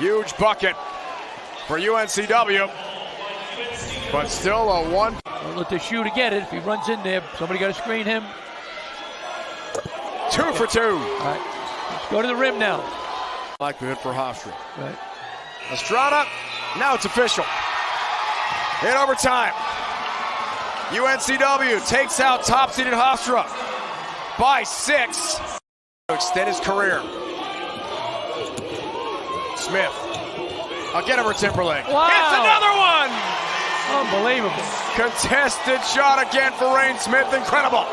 Huge bucket for UNCW, but still a one. I'll let the shoe to get it. If he runs in there, somebody got to screen him. 2 for 2. All right, let's go to the rim now. Likelihood for Hofstra. Right. Estrada, now it's official. In overtime, UNCW takes out top-seeded Hofstra by 6 to extend his career. Smith, again over Timberlake. Wow. It's another one! Unbelievable. Contested shot again for Rain Smith. Incredible.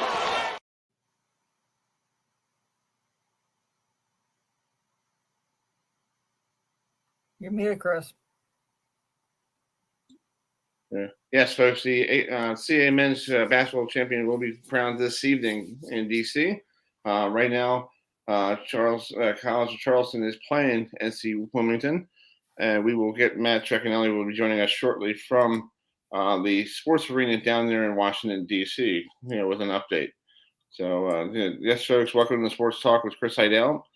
You're muted, Chris. Yes, folks, the CAA men's basketball champion will be crowned this evening in D.C. Right now, College of Charleston is playing NC Wilmington, and we will get Matt Trecannelli will be joining us shortly from the sports arena down there in Washington, D.C., with an update. So, yes, folks, welcome to Sports Talk with Chris Heidel.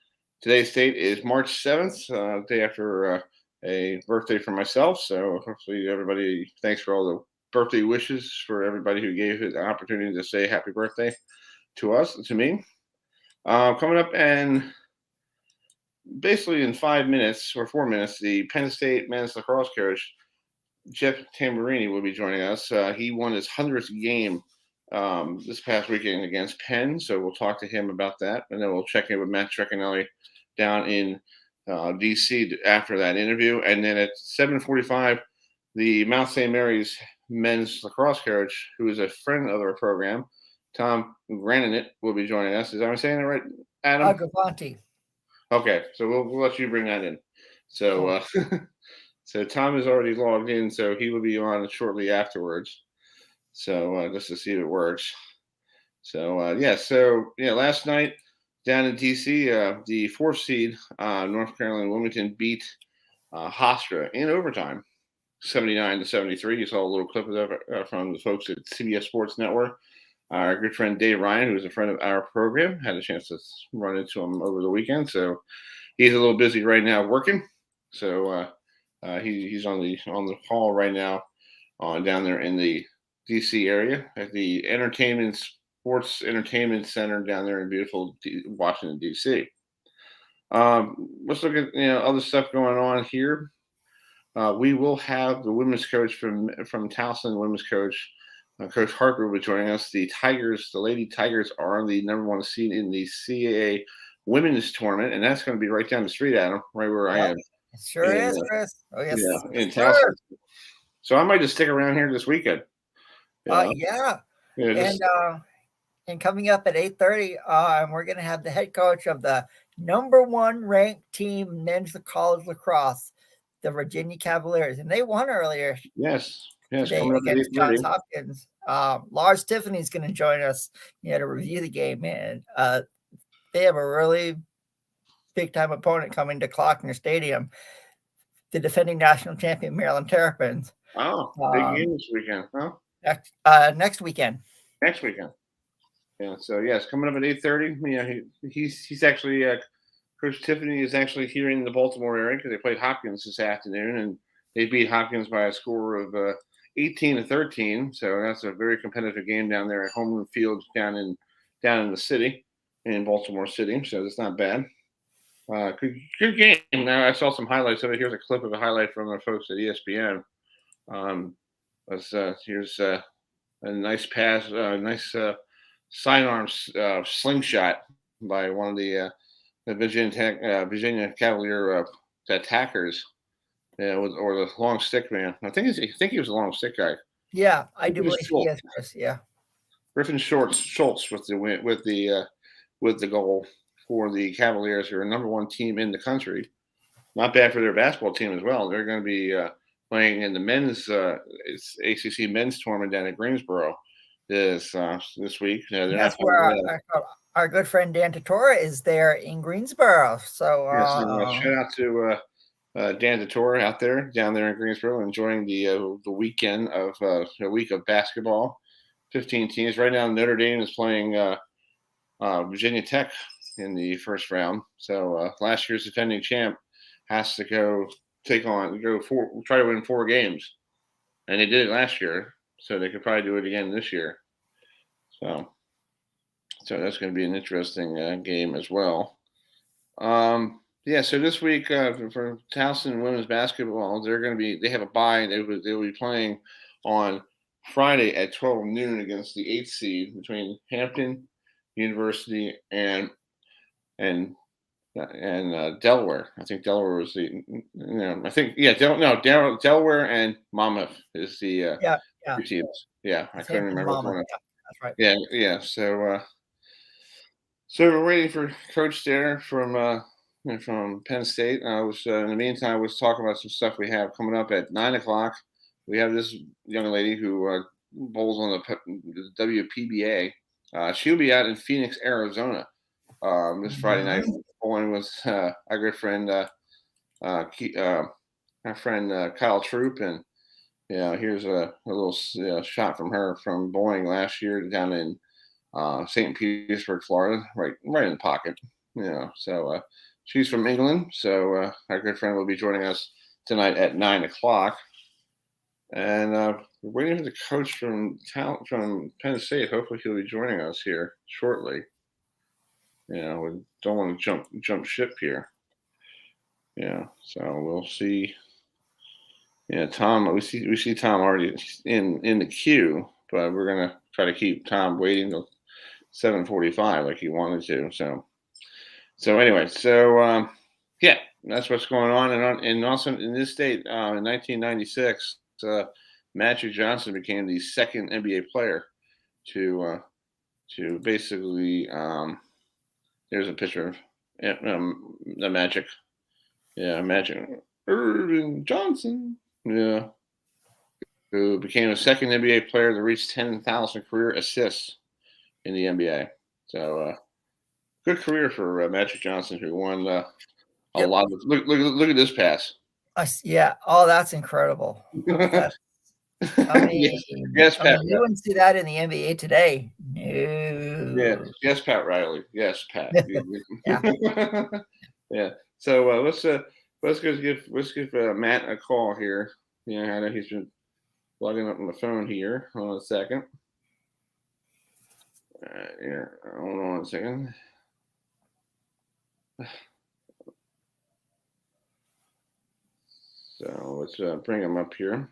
Today's date is March 7th, day after a birthday for myself. So hopefully everybody, thanks for all the birthday wishes for everybody who gave it the opportunity to say happy birthday to me. Coming up, and basically in 5 minutes or 4 minutes, the Penn State men's lacrosse coach, Jeff Tambroni, will be joining us. He won his 100th game this past weekend against Penn, so we'll talk to him about that, and then we'll check in with Matt Trecannelli down in DC after that interview. And then at 7:45, the Mount St. Mary's men's lacrosse coach, who is a friend of our program, Tom Granite, will be joining us. Is that I'm saying it right, Adam? Gravante. Okay, so we'll let you bring that in. So so Tom is already logged in, so he will be on shortly afterwards. So just to see if it works. So last night down in DC, the 4th seed North Carolina Wilmington beat Hofstra in overtime, 79-73. You saw a little clip of that from the folks at CBS Sports Network. Our good friend Dave Ryan, who is a friend of our program, had a chance to run into him over the weekend. So he's a little busy right now working. So he's on the call right now down there in the DC area at the Sports Entertainment Center down there in beautiful Washington, D.C. Let's look at other stuff going on here. We will have the women's coach from Towson, women's coach, Coach Harper, will be joining us. The Lady Tigers are the number 1 seed in the CAA women's tournament, and that's going to be right down the street, Adam, right where I am. It sure is, Chris. Oh, yes. Yeah, in Towson. So I might just stick around here this weekend. And coming up at 8:30, we're going to have the head coach of the number 1 ranked team men's college lacrosse, the Virginia Cavaliers, and they won earlier. Yes, today against Johns Hopkins. Lars Tiffany is going to join us, to review the game, and they have a really big time opponent coming to Klockner Stadium, the defending national champion Maryland Terrapins. Oh, big game this weekend, huh? Next weekend. Next weekend. Yeah. So yes, coming up at 8:30. Yeah, he's actually Coach Tiffany is actually here in the Baltimore area because they played Hopkins this afternoon, and they beat Hopkins by a score of 18-13. So that's a very competitive game down there at Homeland Field down in the city, in Baltimore City. So it's not bad. Good game. Now I saw some highlights of it. Here's a clip of a highlight from the folks at ESPN. Here's a nice pass, nice sidearm slingshot by one of the Virginia Cavalier attackers, or the long stick man. I think he was a long stick guy. Yeah, I do believe he is, Chris. Yeah, Griffin Schultz with the goal for the Cavaliers, who are number 1 team in the country. Not bad for their basketball team as well. They're going to be playing in the men's ACC men's tournament down at Greensboro this week. That's where our good friend Dan Tortora is there in Greensboro. So shout out to Dan Tortora out there down there in Greensboro, enjoying the weekend of a week of basketball. 15 teams right now. Notre Dame is playing Virginia Tech in the first round. So last year's defending champ has to go try to win 4 games, and they did it last year, so they could probably do it again this year. So that's going to be an interesting game as well. So this week for Towson women's basketball, they have a bye. They will be playing on Friday at 12 noon against the 8th seed between Hampton University and Delaware. I think Delaware was Delaware and Monmouth is the two teams. Yeah, I couldn't remember which one. Yeah, that's right. Yeah. So we're waiting for Coach there from Penn State. I was in the meantime, I was talking about some stuff we have coming up at 9:00. We have this young lady who bowls on the WPBA. She'll be out in Phoenix, Arizona, this Friday night, bowling with our good friend, Kyle Troop, and here's a little shot from her from bowling last year down in St. Petersburg, Florida, right in the pocket. So she's from England, so our good friend will be joining us tonight at 9:00. And we're waiting for the coach from Penn State. Hopefully he'll be joining us here shortly. We don't want to jump ship here. So we'll see. Tom, we see Tom already in the queue, but we're gonna try to keep Tom waiting till 7:45 like he wanted to. So anyway, that's what's going on. And also in this state, in 1996, Magic Johnson became the second NBA player to basically. There's a picture of the Magic. Yeah, Magic Irvin Johnson. Yeah, who became the second NBA player to reach 10,000 career assists in the NBA. So good career for Magic Johnson, who won a lot of. Look at this pass. Yeah. Oh, that's incredible. I mean, yes, Pat. You wouldn't see that in the NBA today. No. Yeah. Yes, Pat Riley. Yes, Pat. Yeah. Yeah. So let's give Matt a call here. I know he's been logging up on the phone here. Hold on a second. Hold on a second. So let's bring him up here.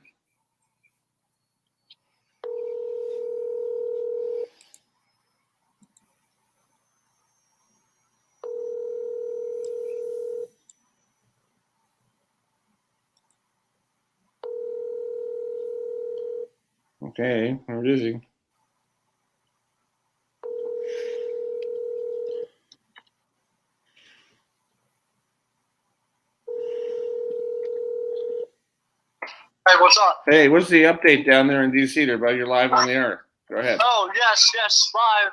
Okay, where is he? Hey, what's up? Hey, what's the update down there in DC there, bud? You're live on the air. Go ahead. Oh, yes, live.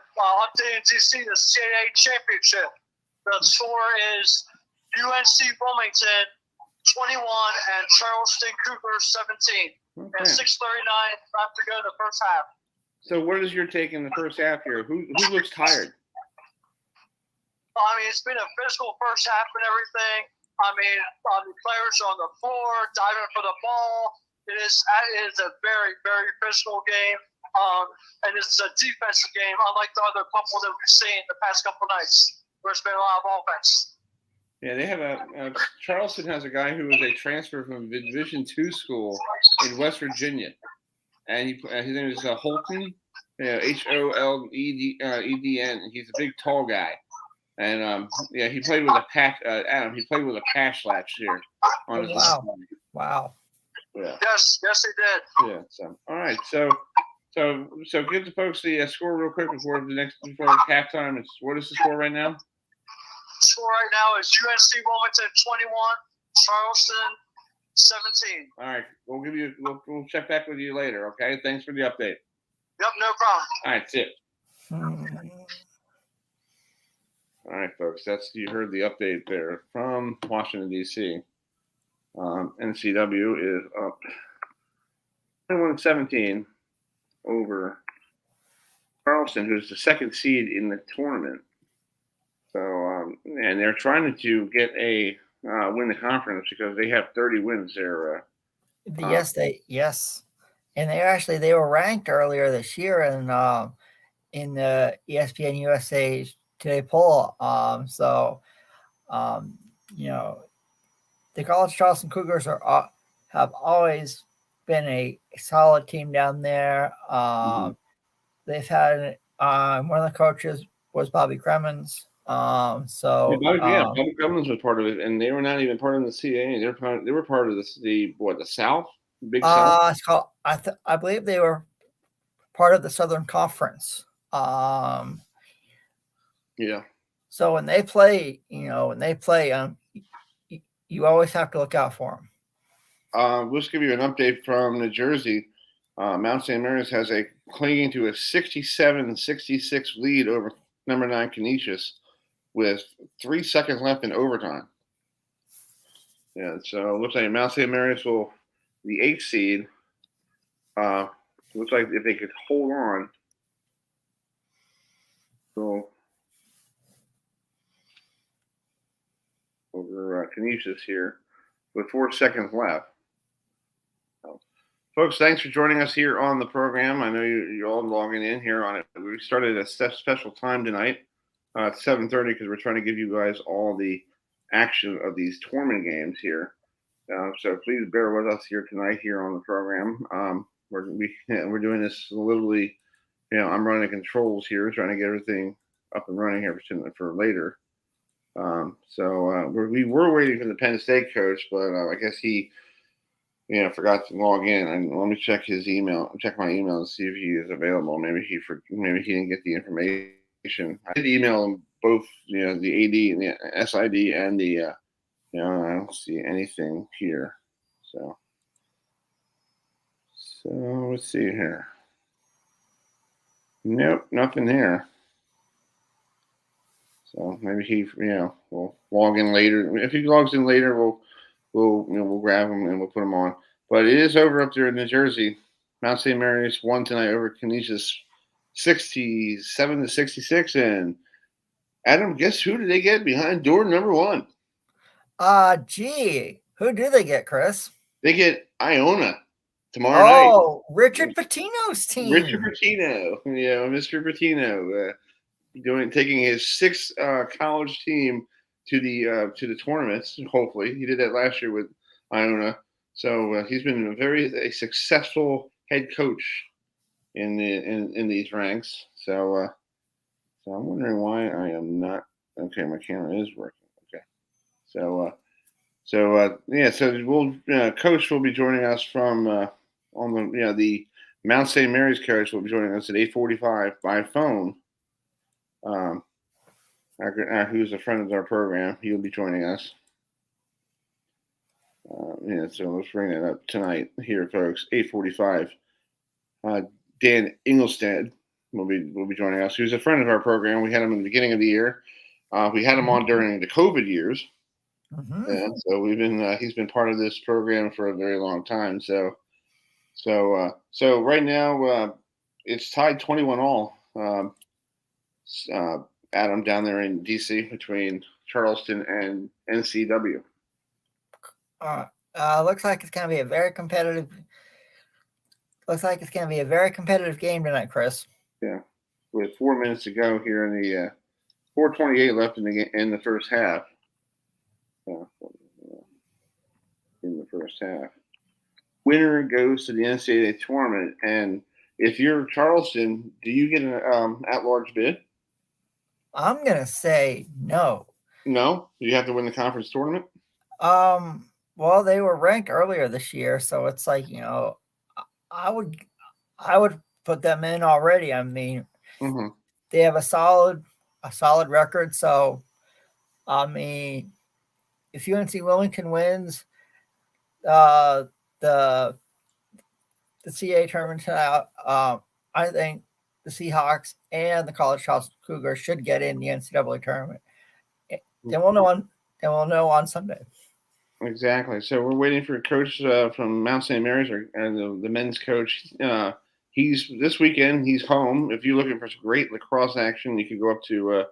Update in DC, the CAA Championship. The score is UNC Wilmington 21 and Charleston Cooper 17. Okay. And 6:39 left to go in the first half. So what is your take in the first half here? Who looks tired? I mean, it's been a physical first half and everything. I mean, the players are on the floor, diving for the ball. It is a very, very physical game. And it's a defensive game, unlike the other couple that we've seen the past couple nights, where it's been a lot of offense. Yeah, they have Charleston has a guy who was a transfer from a Division II school in West Virginia. And his name is Holton, Holledn. He's a big, tall guy. And he played with a patch. Adam, he played with a patch last year on his. Wow. Yeah. Yes, he did. Yeah. So all right. So give the folks the score real quick before halftime. What is the score right now? The score right now is UNC Wilmington 21, Charleston 17. All right. We'll check back with you later. Okay. Thanks for the update. Yep, no problem. All right. That's it. All right, folks. You heard the update there from Washington, D.C. NCW is up 21-17 over Charleston, who's the second seed in the tournament. So, and they're trying to get a win the conference because they have 30 wins there. Yes, and they were ranked earlier this year in the ESPN USA Today poll. The College Charleston Cougars have always been a solid team down there. They've had one of the coaches was Bobby Cremens. Bobby Cremens was part of it, and they were not even part of the CAA. They were part of the South, Big South. It's called, I believe they were part of the Southern Conference. Yeah. So when they play, you always have to look out for them. We'll just give you an update from New Jersey. Mount St. Mary's has clinging to a 67-66 lead over number 9 Canisius with 3 seconds left in overtime. Yeah, so it looks like Mount St. Mary's will the 8th seed. Looks like if they could hold on. So over Canisius here with 4 seconds left. So, folks, thanks for joining us here on the program. I know you're all logging in here on it. We started a special time tonight at 7:30 because we're trying to give you guys all the action of these tournament games here. So please bear with us here tonight here on the program. We're doing this literally. I'm running the controls here, trying to get everything up and running here for later. We were waiting for the Penn State coach, but I guess he, forgot to log in. And let me check his email, check my email and see if he is available. Maybe he didn't get the information. I did email him both, the AD and the SID and the, I don't see anything here. So let's see here. Nope, nothing here. So maybe he, will log in later. If he logs in later, we'll grab him and we'll put him on. But it is over up there in New Jersey. Mount St. Mary's won tonight over Canisius, 67-66. And Adam, guess who did they get behind door number 1? Who do they get, Chris? They get Iona tomorrow night. Oh, Richard Pitino's team. Richard Pitino, Mr. Pitino, taking his 6th college team to the tournaments. Hopefully, he did that last year with Iona. So he's been a successful head coach in these ranks. So I'm wondering why I am not. Okay, my camera is working. Okay, so coach will be joining us from the Mount St. Mary's coach will be joining us at 8:45 by phone. Who's a friend of our program? He'll be joining us. So let's bring that up tonight here, folks. 8:45. Dan Engelstad will be joining us. Who's a friend of our program. We had him in the beginning of the year. We had him on during the COVID years. Mm-hmm. Yeah, so he's been part of this program for a very long time. So right now it's tied 21-all. Adam, down there in DC between Charleston and NCW. Looks like it's going to be a very competitive. Looks like it's going to be a very competitive game tonight, Chris. Yeah, with 4 minutes to go here in the 4:28 left in the first half. In the first half, winner goes to the NCAA tournament. And if you're Charleston, do you get an at-large bid? I'm gonna say no. No, you have to win the conference tournament. Well, they were ranked earlier this year, so it's like I would put them in already. I mean, They have a solid record. So, I mean, if UNC Wilmington wins the CAA tournament tonight, I think the Seahawks and the College Charleston Cougars should get in the NCAA tournament. Then we'll know on Sunday. Exactly. So we're waiting for a coach from Mount St. Mary's and the men's coach. This weekend. He's home. If you're looking for some great lacrosse action, you can go up to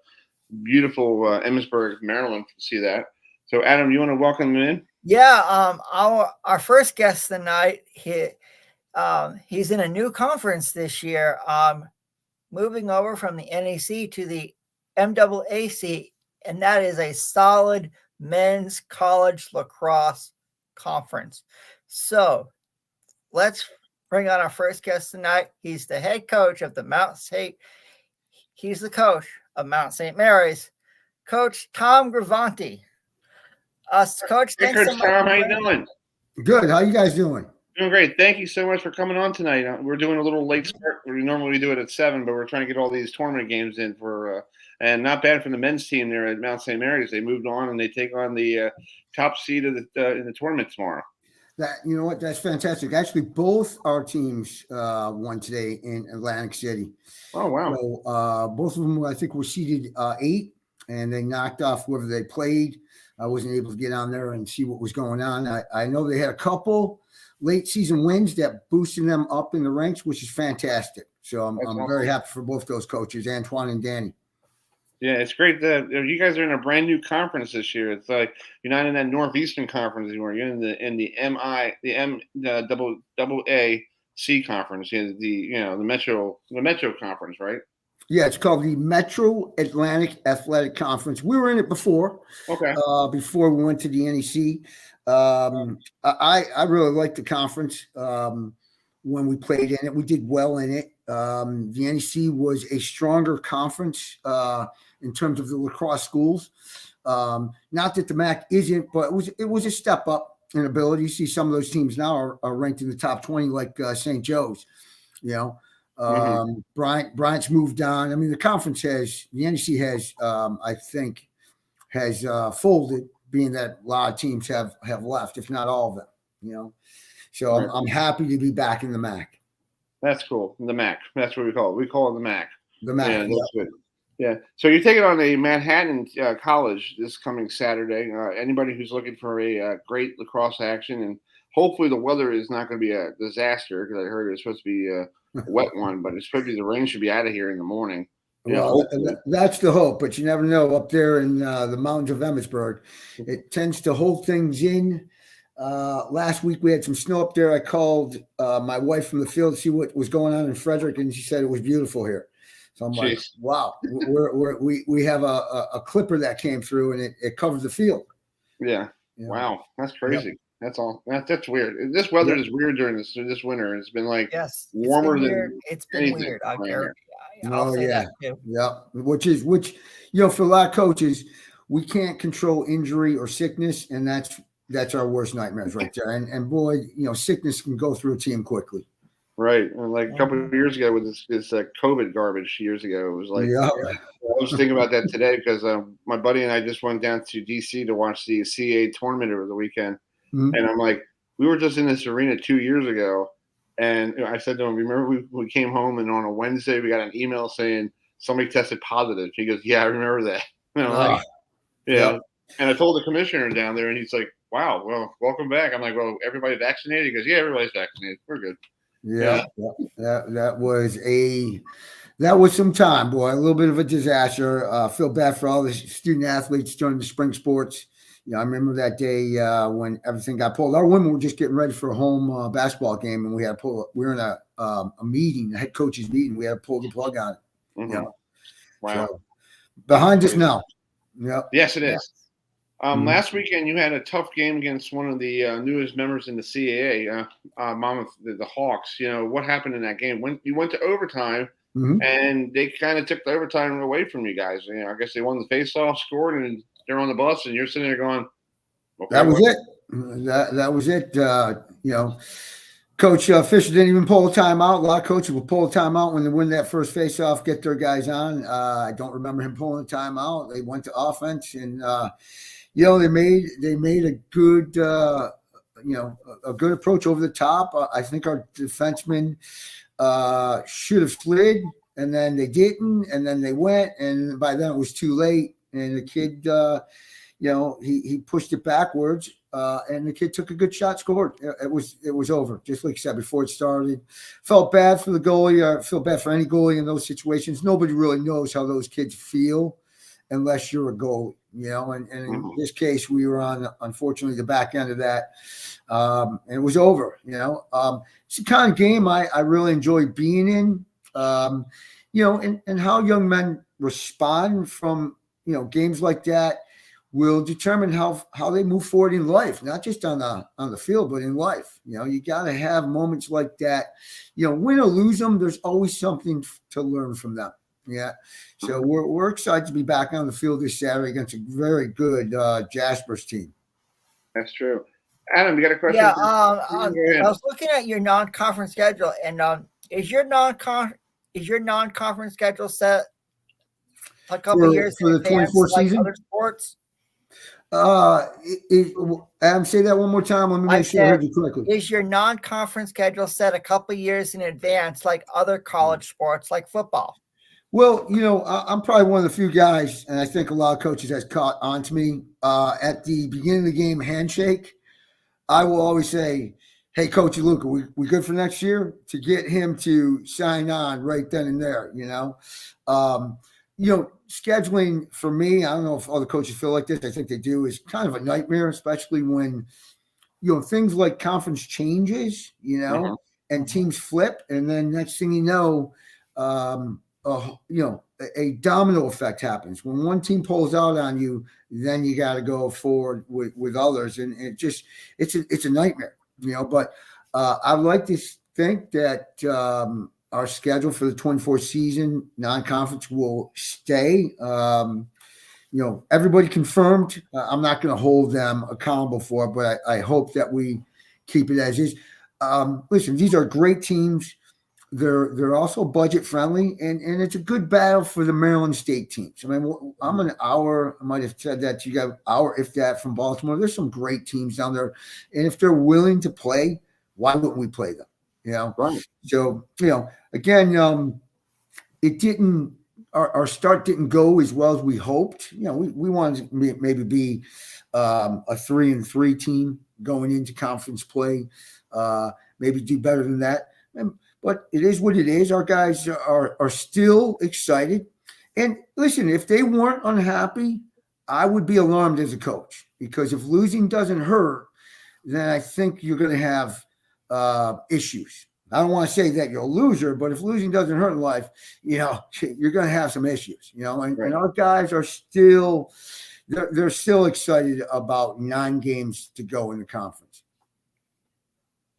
beautiful Emmitsburg, Maryland, to see that. So, Adam, you want to welcome him in? Yeah, our first guest tonight, he's in a new conference this year, moving over from the NEC to the MAAC, and that is a solid men's college lacrosse conference. So let's bring on our first guest tonight. He's the head coach of the He's the coach of Mount St. Mary's, Coach Tom Gravante. Coach, hey, Coach Tom, how you doing? Good. How you guys doing? Doing great. Thank you so much for coming on tonight. We're doing a little late start. We normally do it at 7, but we're trying to get all these tournament games in for and not bad for the men's team there at Mount St. Mary's. They moved on and they take on the top seed of in the tournament tomorrow. You know what? That's fantastic. Actually, both our teams won today in Atlantic City. Oh, wow. So both of them, I think, were seeded 8, and they knocked off whoever they played. I wasn't able to get on there and see what was going on. I know they had a couple late season wins that boosted them up in the ranks, which is fantastic. So I'm awesome. very happy for both those coaches, Antoine and Danny. Yeah, it's great that you guys are in a brand new conference this year. It's like you're not in that Northeastern Conference anymore. You're in the MAAC conference, the Metro Conference, right? Yeah, it's called the Metro Atlantic Athletic Conference. We were in it before. Okay. Before we went to the NEC. I really liked the conference when we played in it. We did well in it. The NEC was a stronger conference in terms of the lacrosse schools. Not that the MAC isn't, but it was a step up in ability. You see some of those teams now are ranked in the top 20, like St. Joe's, Bryant's moved on. I mean, the NEC has, I think, has folded, being that a lot of teams have left, if not all of them, So I'm happy to be back in the MAC. That's cool. The MAC. That's what we call it. We call it the MAC. The MAC. Yeah, that's good. Yeah. So you're taking on a Manhattan college this coming Saturday. Anybody who's looking for a great lacrosse action, and hopefully the weather is not going to be a disaster, because I heard it's supposed to be a wet one, but it's supposed to be the rain should be out of here in the morning. Well, that's the hope, but you never know. Up there in the mountains of Emmitsburg, it tends to hold things in. Last week we had some snow up there. I called my wife from the field to see what was going on in Frederick, and she said it was beautiful here. So I'm like, wow, we have a clipper that came through, and it covers the field. Yeah. Wow, that's crazy. Yep. That's all. That's weird. This weather is weird during this winter. It's been like warmer than it's been weird. Which for a lot of coaches, we can't control injury or sickness, and that's our worst nightmares right there. And boy, sickness can go through a team quickly. Right. And like a couple of years ago with this COVID garbage years ago, it was like, I was thinking about that today because my buddy and I just went down to DC to watch the CAA tournament over the weekend. Mm-hmm. And I'm like, we were just in this arena 2 years ago. And I said to him, remember we came home and on a Wednesday, we got an email saying somebody tested positive. He goes, yeah, I remember that. And I'm like, yeah. And I told the commissioner down there, and he's like, wow, well, welcome back. I'm like, well, everybody vaccinated? He goes, yeah, everybody's vaccinated. We're good. Yeah. That was some time, boy. A little bit of a disaster. Feel bad for all the student athletes during the spring sports. I remember that day when everything got pulled. Our women were just getting ready for a home basketball game, and we had to pull. We were in a meeting, a head coach's meeting. We had to pull the plug on it. Mm-hmm. Wow. So, behind us now. Yep. Yes, it is. Last weekend, you had a tough game against one of the newest members in the CAA, Monmouth, the Hawks. What happened in that game? You went to overtime, and they kind of took the overtime away from you guys. I guess they won the face-off, scored, and they're on the bus, and you're sitting there going, okay, that was it. That was it. Coach Fisher didn't even pull a timeout. A lot of coaches will pull a timeout when they win that first face-off, get their guys on. I don't remember him pulling a timeout. They went to offense, and they made a good a good approach over the top. I think our defensemen should have slid, and then they didn't, and then they went, and by then it was too late. And the kid, he pushed it backwards, and the kid took a good shot, scored. It was over, just like you said before it started. Felt bad for the goalie. Feel bad for any goalie in those situations. Nobody really knows how those kids feel unless you're a goalie, and in Mhm. this case, we were on, unfortunately, the back end of that. And it was over, it's the kind of game I really enjoy being in, and how young men respond from, games like that will determine how they move forward in life, not just on the field, but in life. You got to have moments like that, win or lose them. There's always something to learn from them. Yeah. So we're excited to be back on the field this Saturday against a very good Jaspers team. That's true. Adam, you got a question? Yeah, Go ahead. I was looking at your non-conference schedule, and is your non-conference schedule set a couple years for in the advance, 24 like season? other sports? Adam, say that one more time. Let me make sure I heard you correctly. Is your non-conference schedule set a couple years in advance, like other college sports, like football? Well, I'm probably one of the few guys, and I think a lot of coaches has caught on to me at the beginning of the game handshake. I will always say, "Hey, Coach Luca, we good for next year?" To get him to sign on right then and there. Scheduling for me, I don't know if other coaches feel like this. I think they do. Is kind of a nightmare, especially when things like conference changes, and teams flip, and then next thing you know, a domino effect happens. When one team pulls out on you, then you got to go forward with others, and it's a nightmare, But I'd like to think that our schedule for the 24 season non-conference will stay. Everybody confirmed. I'm not going to hold them accountable for it, but I hope that we keep it as is. Listen, these are great teams. They're also budget friendly, and it's a good battle for the Maryland State teams. I mean, I'm an hour. I might have said that to you guys, hour if that from Baltimore. There's some great teams down there, and if they're willing to play, why wouldn't we play them? Right. So again, it didn't. Our start didn't go as well as we hoped. We wanted to maybe be a 3-3 team going into conference play. Maybe do better than that. But it is what it is. Our guys are still excited. And listen, if they weren't unhappy, I would be alarmed as a coach, because if losing doesn't hurt, then I think you're going to have issues. I don't want to say that you're a loser, but if losing doesn't hurt in life, you're going to have some issues, and our guys are still, they're still excited about 9 games to go in the conference.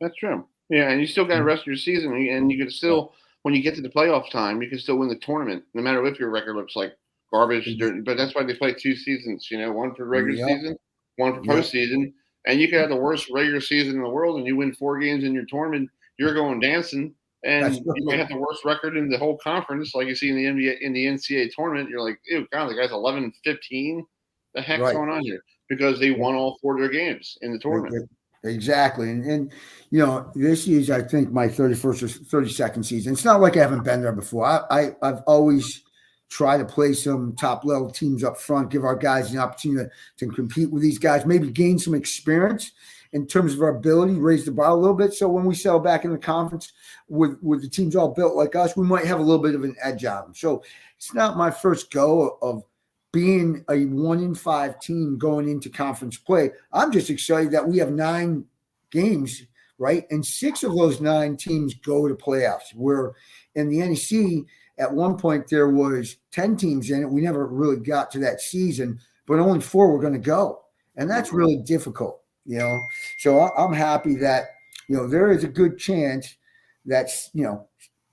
That's true. Yeah, and you still got the rest of your season, and you can still, when you get to the playoff time, you can still win the tournament, no matter if your record looks like garbage. But that's why they play 2 seasons, one for regular season, one for postseason. And you can have the worst regular season in the world, and you win 4 games in your tournament, you're going dancing, and you might have the worst record in the whole conference, like you see in the NBA, in the NCAA tournament. You're like, ew, God, the guy's 11-15. The heck's going on here? Because they won all 4 of their games in the tournament. Exactly. And this is, I think, my 31st or 32nd season. It's not like I haven't been there before. I've always tried to play some top-level teams up front, give our guys an opportunity to compete with these guys, maybe gain some experience in terms of our ability, raise the bar a little bit. So when we settle back in the conference with the teams all built like us, we might have a little bit of an edge on them. So it's not my first go of being a 1-5 team going into conference play. I'm just excited that we have 9 games, right? And 6 of those 9 teams go to playoffs. Where in the NEC, at one point there was 10 teams in it. We never really got to that season, but only 4 were going to go. And that's really difficult, So I'm happy that, there is a good chance that's,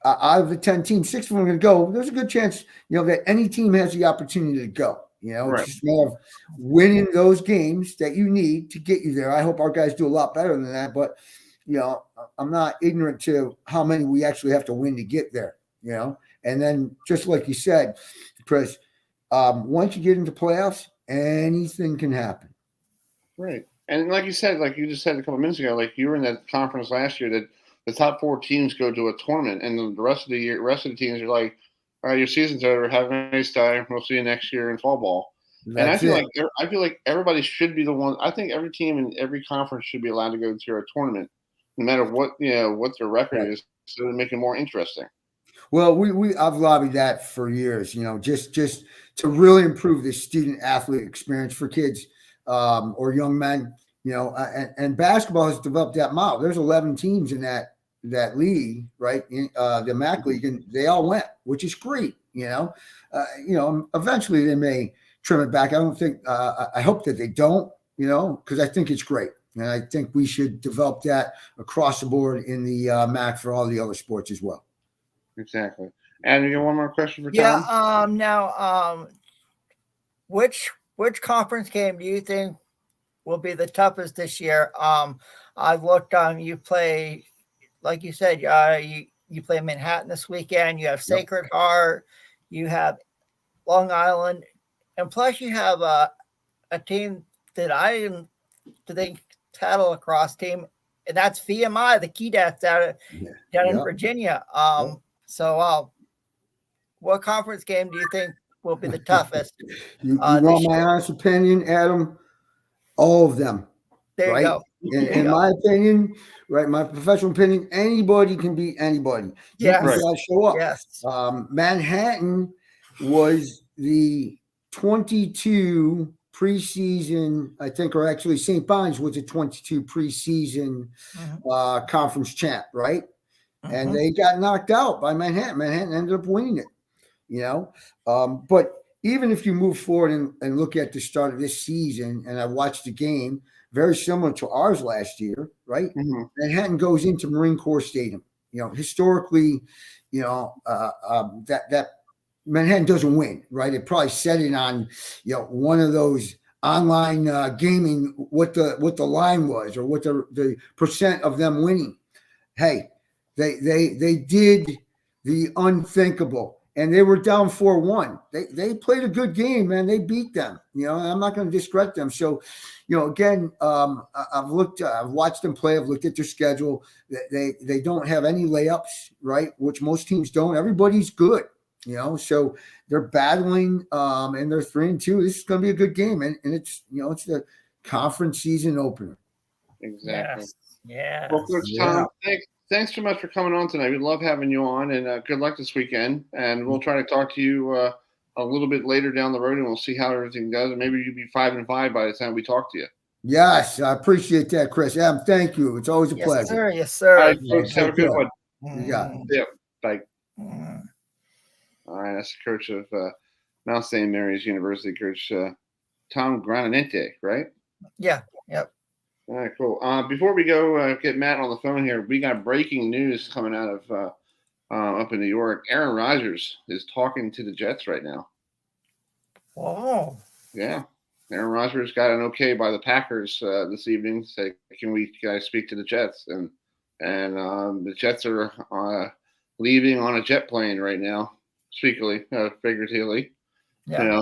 out of the 10 teams, 6 of them are going to go. There's a good chance, that any team has the opportunity to go. It's just more of winning those games that you need to get you there. I hope our guys do a lot better than that, but I'm not ignorant to how many we actually have to win to get there. And then just like you said, Chris, once you get into playoffs, anything can happen. Right. And like you said, like you just said a couple of minutes ago, like you were in that conference last year that the top 4 teams go to a tournament, and the rest of the teams are like, all right, your season's over. Have a nice time. We'll see you next year in fall ball. And I feel like everybody should be the one. I think every team in every conference should be allowed to go to a tournament, no matter what what their record is, so to make it more interesting. Well, I've lobbied that for years, just to really improve the student athlete experience for kids or young men, and basketball has developed that model. There's 11 teams in that league, right? In, the MAC league, and they all went, which is great. Eventually they may trim it back. I don't think. I hope that they don't. Because I think it's great, and I think we should develop that across the board in the MAC for all the other sports as well. Exactly. And you got one more question for Tom? Yeah. Now, which conference game do you think will be the toughest this year? I've looked on. You play, like you said, you play Manhattan this weekend. You have Sacred Heart. You have Long Island, and plus you have a team that I didn't think had a lacrosse team, and that's VMI, the Keydats down in Virginia. So, what conference game do you think will be the toughest? You want my honest opinion, Adam? All of them. There you go. In my opinion, right, my professional opinion, anybody can beat anybody. Yeah, You gotta show up. Yes. Manhattan was the 22 preseason, I think, or actually St. Bonnie's was a 22 preseason conference champ, right? And they got knocked out by Manhattan. Manhattan ended up winning it, But even if you move forward and look at the start of this season, and I watched the game, very similar to ours last year, right? Manhattan goes into Marine Corps Stadium. Historically, that Manhattan doesn't win, right? It probably set it on, one of those online gaming, what the line was or what the percent of them winning. Hey, they did the unthinkable, and they were down 4-1. They played a good game, man. They beat them. I'm not going to discredit them. So, again, I've watched them play. I've looked at their schedule. They don't have any layups, right? Which most teams don't. Everybody's good. So they're battling, and they're 3-2. This is going to be a good game, and it's it's the conference season opener. Exactly. Yeah. Well, Coach Tom, thanks so much for coming on tonight. We love having you on, and good luck this weekend. And we'll try to talk to you a little bit later down the road, and we'll see how everything goes. And maybe you'll be 5-5 by the time we talk to you. Yes, I appreciate that, Chris. Adam, thank you. It's always a pleasure. Yes, sir. All right, folks, have a good one. You got it. Yeah, bye. All right, that's the coach of Mount St. Mary's University, Coach Tom Grananente, right? Yeah. Yep. All right, cool. Before we go get Matt on the phone here, we got breaking news coming out of up in New York. Aaron Rodgers is talking to the Jets right now. Oh. Yeah. Aaron Rodgers got an okay by the Packers this evening to say, can we guys speak to the Jets? And the Jets are leaving on a jet plane right now, figuratively. Yeah.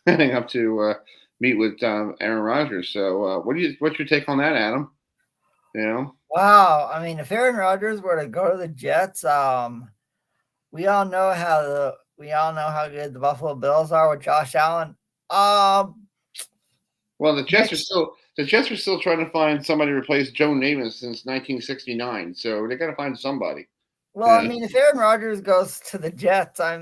Heading up to meet with Aaron Rodgers. So what's your take on that, Adam? Wow. I mean, if Aaron Rodgers were to go to the Jets, we all know how good the Buffalo Bills are with Josh Allen. Well, the Jets are still trying to find somebody to replace Joe Namath since 1969. So they got to find somebody. Well, I mean, if Aaron Rodgers goes to the Jets, I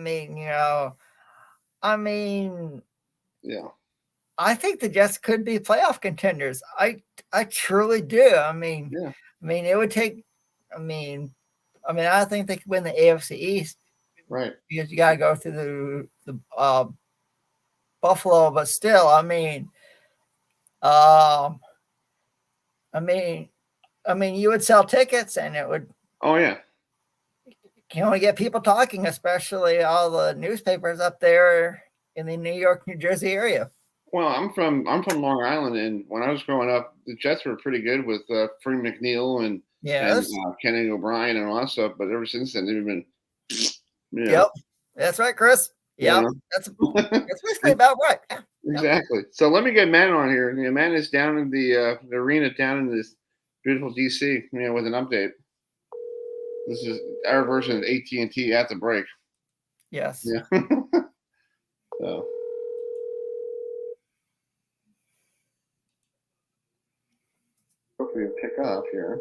think the Jets could be playoff contenders. I truly do. I mean, it would take. I don't think they could win the AFC East, right? Because you got to go through the Buffalo, but still, you would sell tickets, and it would. Oh yeah. Can only get people talking, especially all the newspapers up there in the New York, New Jersey area. Well, I'm from Long Island, and when I was growing up, the Jets were pretty good with Freddie McNeil and Kenny O'Brien and all that stuff. But ever since then, they've been. Yep, that's right, Chris. Yeah, that's basically about right. Yeah. Exactly. So let me get Matt on here. Matt is down in the arena down in this beautiful DC. With an update. This is our version of AT&T at the break. Yes. Yeah. So. Hopefully it'll pick up here.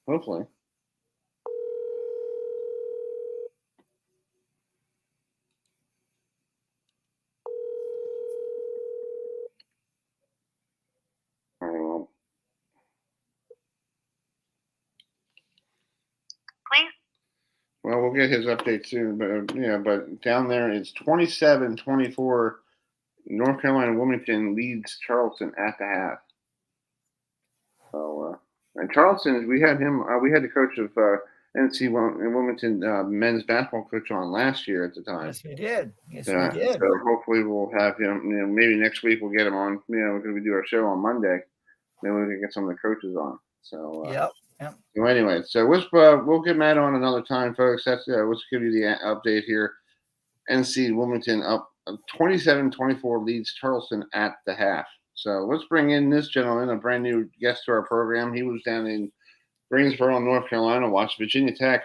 Hopefully. we'll get his update soon. But but down there it's 27-24. North Carolina Wilmington leads Charleston at the half. So and Charleston, we had the coach of NC Wilmington men's basketball coach on last year at the time. Yes, we did. We did. So hopefully we'll have him. Maybe next week we'll get him on. Because we do our show on Monday. Maybe we can get some of the coaches on. So Yep. So anyway, we'll get Matt on another time, folks. Let's give you the update here. NC Wilmington up 27-24 leads Charleston at the half. So let's bring in this gentleman, a brand new guest to our program. He was down in Greensboro, North Carolina, watched Virginia Tech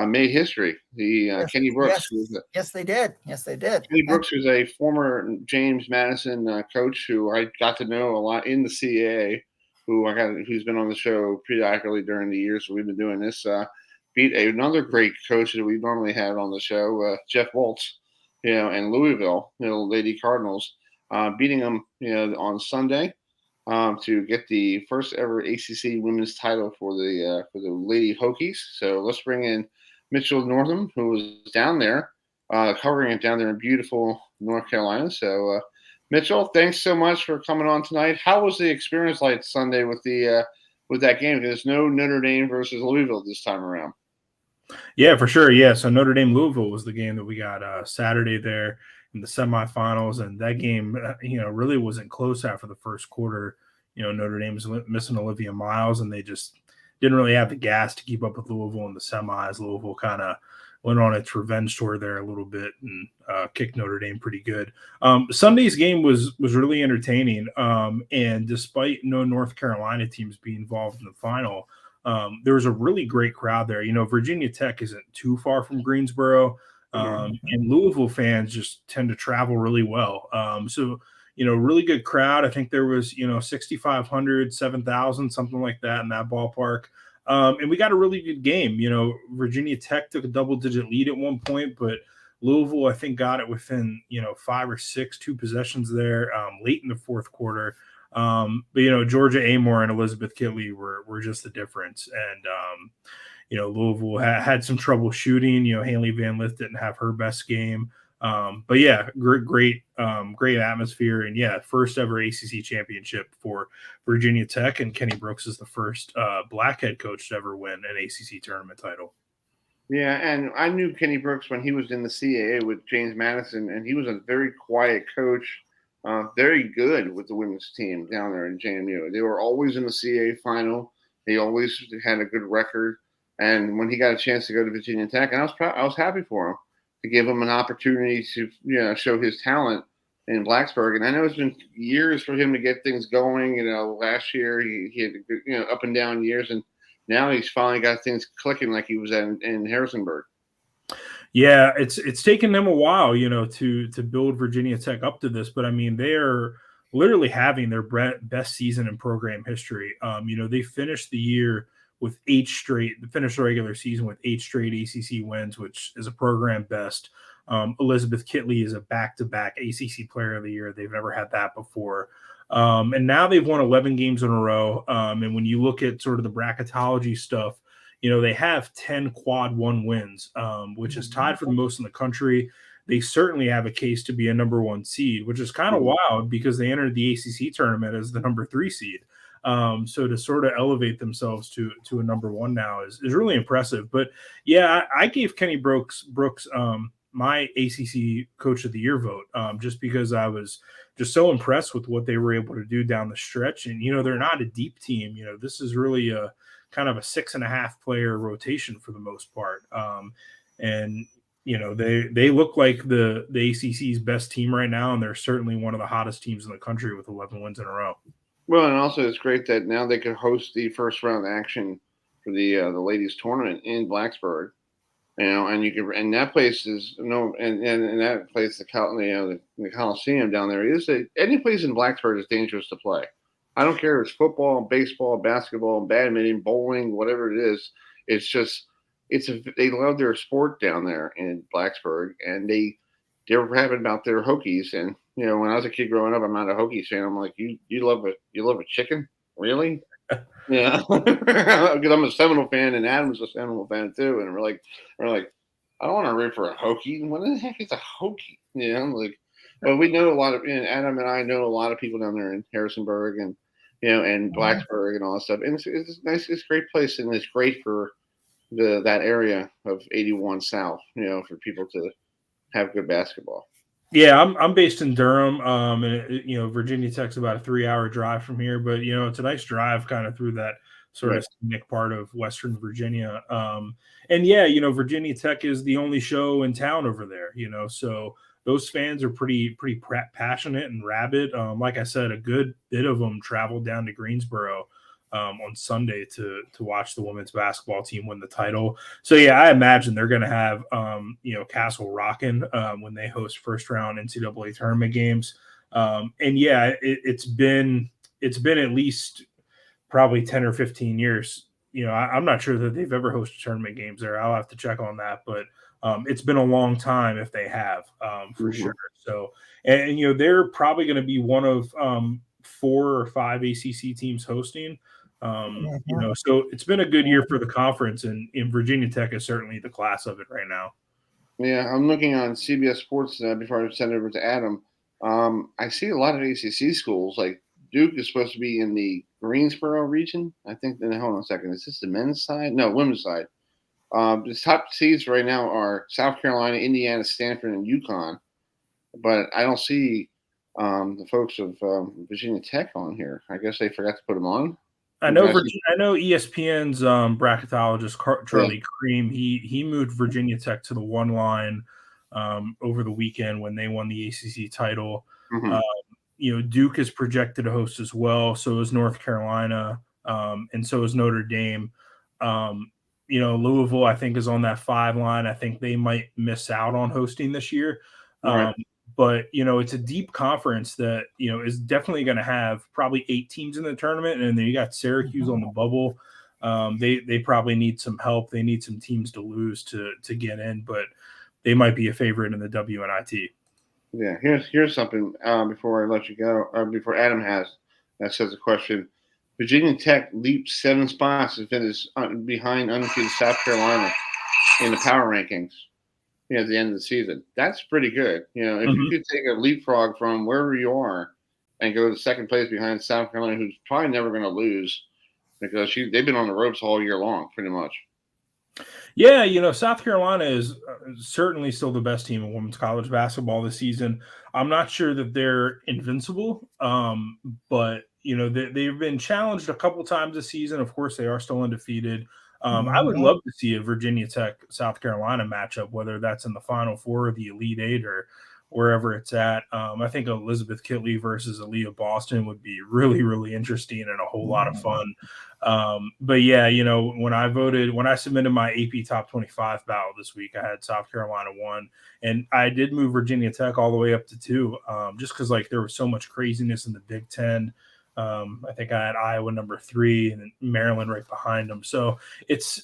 made history. Kenny Brooks. Yes, they did. Kenny Brooks was a former James Madison coach who I got to know a lot in the CAA, who's been on the show periodically during the years we've been doing this. Beat another great coach that we normally have on the show, Jeff Waltz, and Louisville, Lady Cardinals, beating them, on Sunday. To get the first ever ACC women's title for the Lady Hokies. So let's bring in Mitchell Northam, who was down there, covering it down there in beautiful North Carolina. So Mitchell, thanks so much for coming on tonight. How was the experience like Sunday with that game? There's no Notre Dame versus Louisville this time around. Yeah, for sure. Yeah, so Notre Dame Louisville was the game that we got Saturday there in the semifinals, and that game, really wasn't close after the first quarter. Notre Dame was missing Olivia Miles, and they just didn't really have the gas to keep up with Louisville in the semis. Louisville kind of went on its revenge tour there a little bit and kicked Notre Dame pretty good. Sunday's game was really entertaining, and despite no North Carolina teams being involved in the final, there was a really great crowd there. Virginia Tech isn't too far from Greensboro. And Louisville fans just tend to travel really well. So, really good crowd. I think there was, 6,500, 7,000, something like that in that ballpark. And we got a really good game. Virginia Tech took a double-digit lead at one point, but Louisville, I think, got it within, 5 or 6, 2 possessions there late in the fourth quarter. But, Georgia Amore and Elizabeth Kitley were just the difference. And, Louisville had some trouble shooting. Haley Van Lith didn't have her best game. But yeah, great atmosphere. And yeah, first ever ACC championship for Virginia Tech. And Kenny Brooks is the first black head coach to ever win an ACC tournament title. Yeah, and I knew Kenny Brooks when he was in the CAA with James Madison, and he was a very quiet coach, very good with the women's team down there in JMU. They were always in the CAA final. He always had a good record. And when he got a chance to go to Virginia Tech, and I was happy for him to give him an opportunity to show his talent in Blacksburg. And I know it's been years for him to get things going. Last year he had up and down years, and now he's finally got things clicking like he was in Harrisonburg. Yeah, it's taken them a while, to build Virginia Tech up to this, but I mean they are literally having their best season in program history. They finished the year with 8 straight, finished the regular season with 8 straight ACC wins, which is a program best. Elizabeth Kitley is a back-to-back ACC Player of the Year. They've never had that before. And now they've won 11 games in a row. And when you look at sort of the bracketology stuff, they have 10 quad 1 wins, which is tied for the most in the country. They certainly have a case to be a number 1 seed, which is kind of wild because they entered the ACC tournament as the number 3 seed. So to sort of elevate themselves to a number 1 now is really impressive. But yeah, I gave Kenny Brooks my ACC Coach of the Year vote just because I was just so impressed with what they were able to do down the stretch. And they're not a deep team. This is really a kind of a 6.5 player rotation for the most part. And they look like the ACC's best team right now, and they're certainly one of the hottest teams in the country with 11 wins in a row. Well, and also it's great that now they can host the first round action for the ladies tournament in Blacksburg, and that place is and that place the Coliseum down there any place in Blacksburg is dangerous to play. I don't care if it's football, baseball, basketball, badminton, bowling, whatever it is. It's just they love their sport down there in Blacksburg, and they're rapping about their Hokies. And when I was a kid growing up, I'm not a Hokies fan. I'm like, you love a chicken, really? Yeah, because I'm a Seminole fan, and Adam's a Seminole fan too. And we're like, I don't want to root for a Hokie. What the heck is a Hokie? You know, like, but we know a lot of, and Adam and I know a lot of people down there in Harrisonburg and, and Blacksburg and all that stuff. And it's nice. It's a great place, and it's great for that area of 81 South, for people to have good basketball. Yeah, I'm based in Durham, and Virginia Tech's about a 3-hour drive from here, but it's a nice drive kind of through that sort of scenic part of Western Virginia. And yeah, Virginia Tech is the only show in town over there, so those fans are pretty passionate and rabid. Like I said, a good bit of them traveled down to Greensboro on Sunday to watch the women's basketball team win the title. So yeah, I imagine they're going to have Castle rocking when they host first round NCAA tournament games. And yeah, it's been at least probably 10 or 15 years. I'm not sure that they've ever hosted tournament games there. I'll have to check on that, but it's been a long time if they have, for sure. So, and they're probably going to be one of 4 or 5 ACC teams hosting. So it's been a good year for the conference, and Virginia Tech is certainly the class of it right now. Yeah, I'm looking on CBS Sports before I send it over to Adam. I see a lot of ACC schools. Like Duke is supposed to be in the Greensboro region. I think. Hold on a second. Is this the men's side? No, women's side. The top seeds right now are South Carolina, Indiana, Stanford, and UConn. But I don't see the folks of Virginia Tech on here. I guess they forgot to put them on. I know ESPN's bracketologist Charlie Cream. He moved Virginia Tech to the 1 line over the weekend when they won the ACC title. Duke is projected to host as well. So is North Carolina, and so is Notre Dame. Louisville, I think, is on that 5 line. I think they might miss out on hosting this year. But, it's a deep conference that, is definitely going to have probably 8 teams in the tournament. And then you got Syracuse on the bubble. They probably need some help. They need some teams to lose to get in, but they might be a favorite in the WNIT. Yeah, here's something before I let you go, or before Adam that says a question. Virginia Tech leaped 7 spots to finish behind undefeated South Carolina in the power rankings. At the end of the season. That's pretty good. If you could take a leapfrog from wherever you are and go to second place behind South Carolina, who's probably never going to lose because they've been on the ropes all year long, pretty much. Yeah, South Carolina is certainly still the best team in women's college basketball this season. I'm not sure that they're invincible, but, they've been challenged a couple times this season. Of course, they are still undefeated. I would love to see a Virginia Tech South Carolina matchup, whether that's in the Final Four or the Elite Eight or wherever it's at. I think Elizabeth Kitley versus Aaliyah Boston would be really, really interesting and a whole lot of fun. But yeah, when I submitted my AP Top 25 battle this week, I had South Carolina 1, and I did move Virginia Tech all the way up to 2, just because there was so much craziness in the Big Ten. I think I had Iowa number 3 and Maryland right behind them. So it's,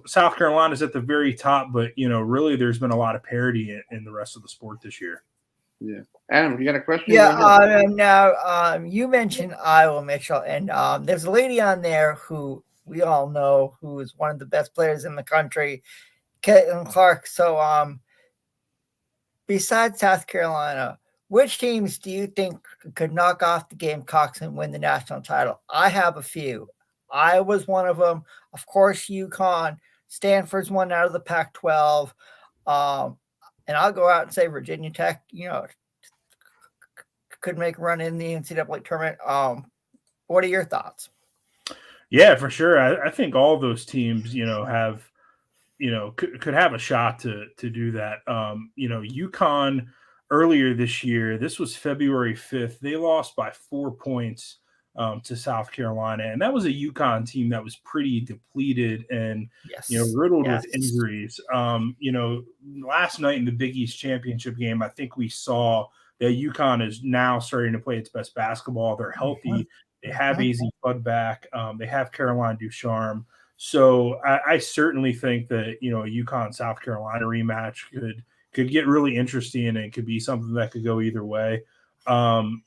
South Carolina's at the very top, but, really there's been a lot of parity in the rest of the sport this year. Yeah. Adam, you got a question? Yeah. Now, you mentioned Iowa, Mitchell, and there's a lady on there who we all know who is one of the best players in the country, Caitlin Clark. So besides South Carolina, which teams do you think could knock off the Gamecocks and win the national title? I have a few. Iowa's one of them. Of course, UConn. Stanford's one out of the Pac-12. And I'll go out and say Virginia Tech, could make a run in the NCAA tournament. What are your thoughts? Yeah, for sure. I think all those teams, have, could have a shot to do that. UConn – earlier this year, this was February 5th, they lost by 4 points to South Carolina. And that was a UConn team that was pretty depleted and, riddled with injuries. Last night in the Big East Championship game, I think we saw that UConn is now starting to play its best basketball. They're healthy. They have AZ Bud back. They have Caroline Ducharme. So I certainly think that, a UConn-South Carolina rematch could get really interesting, and it could be something that could go either way. I'm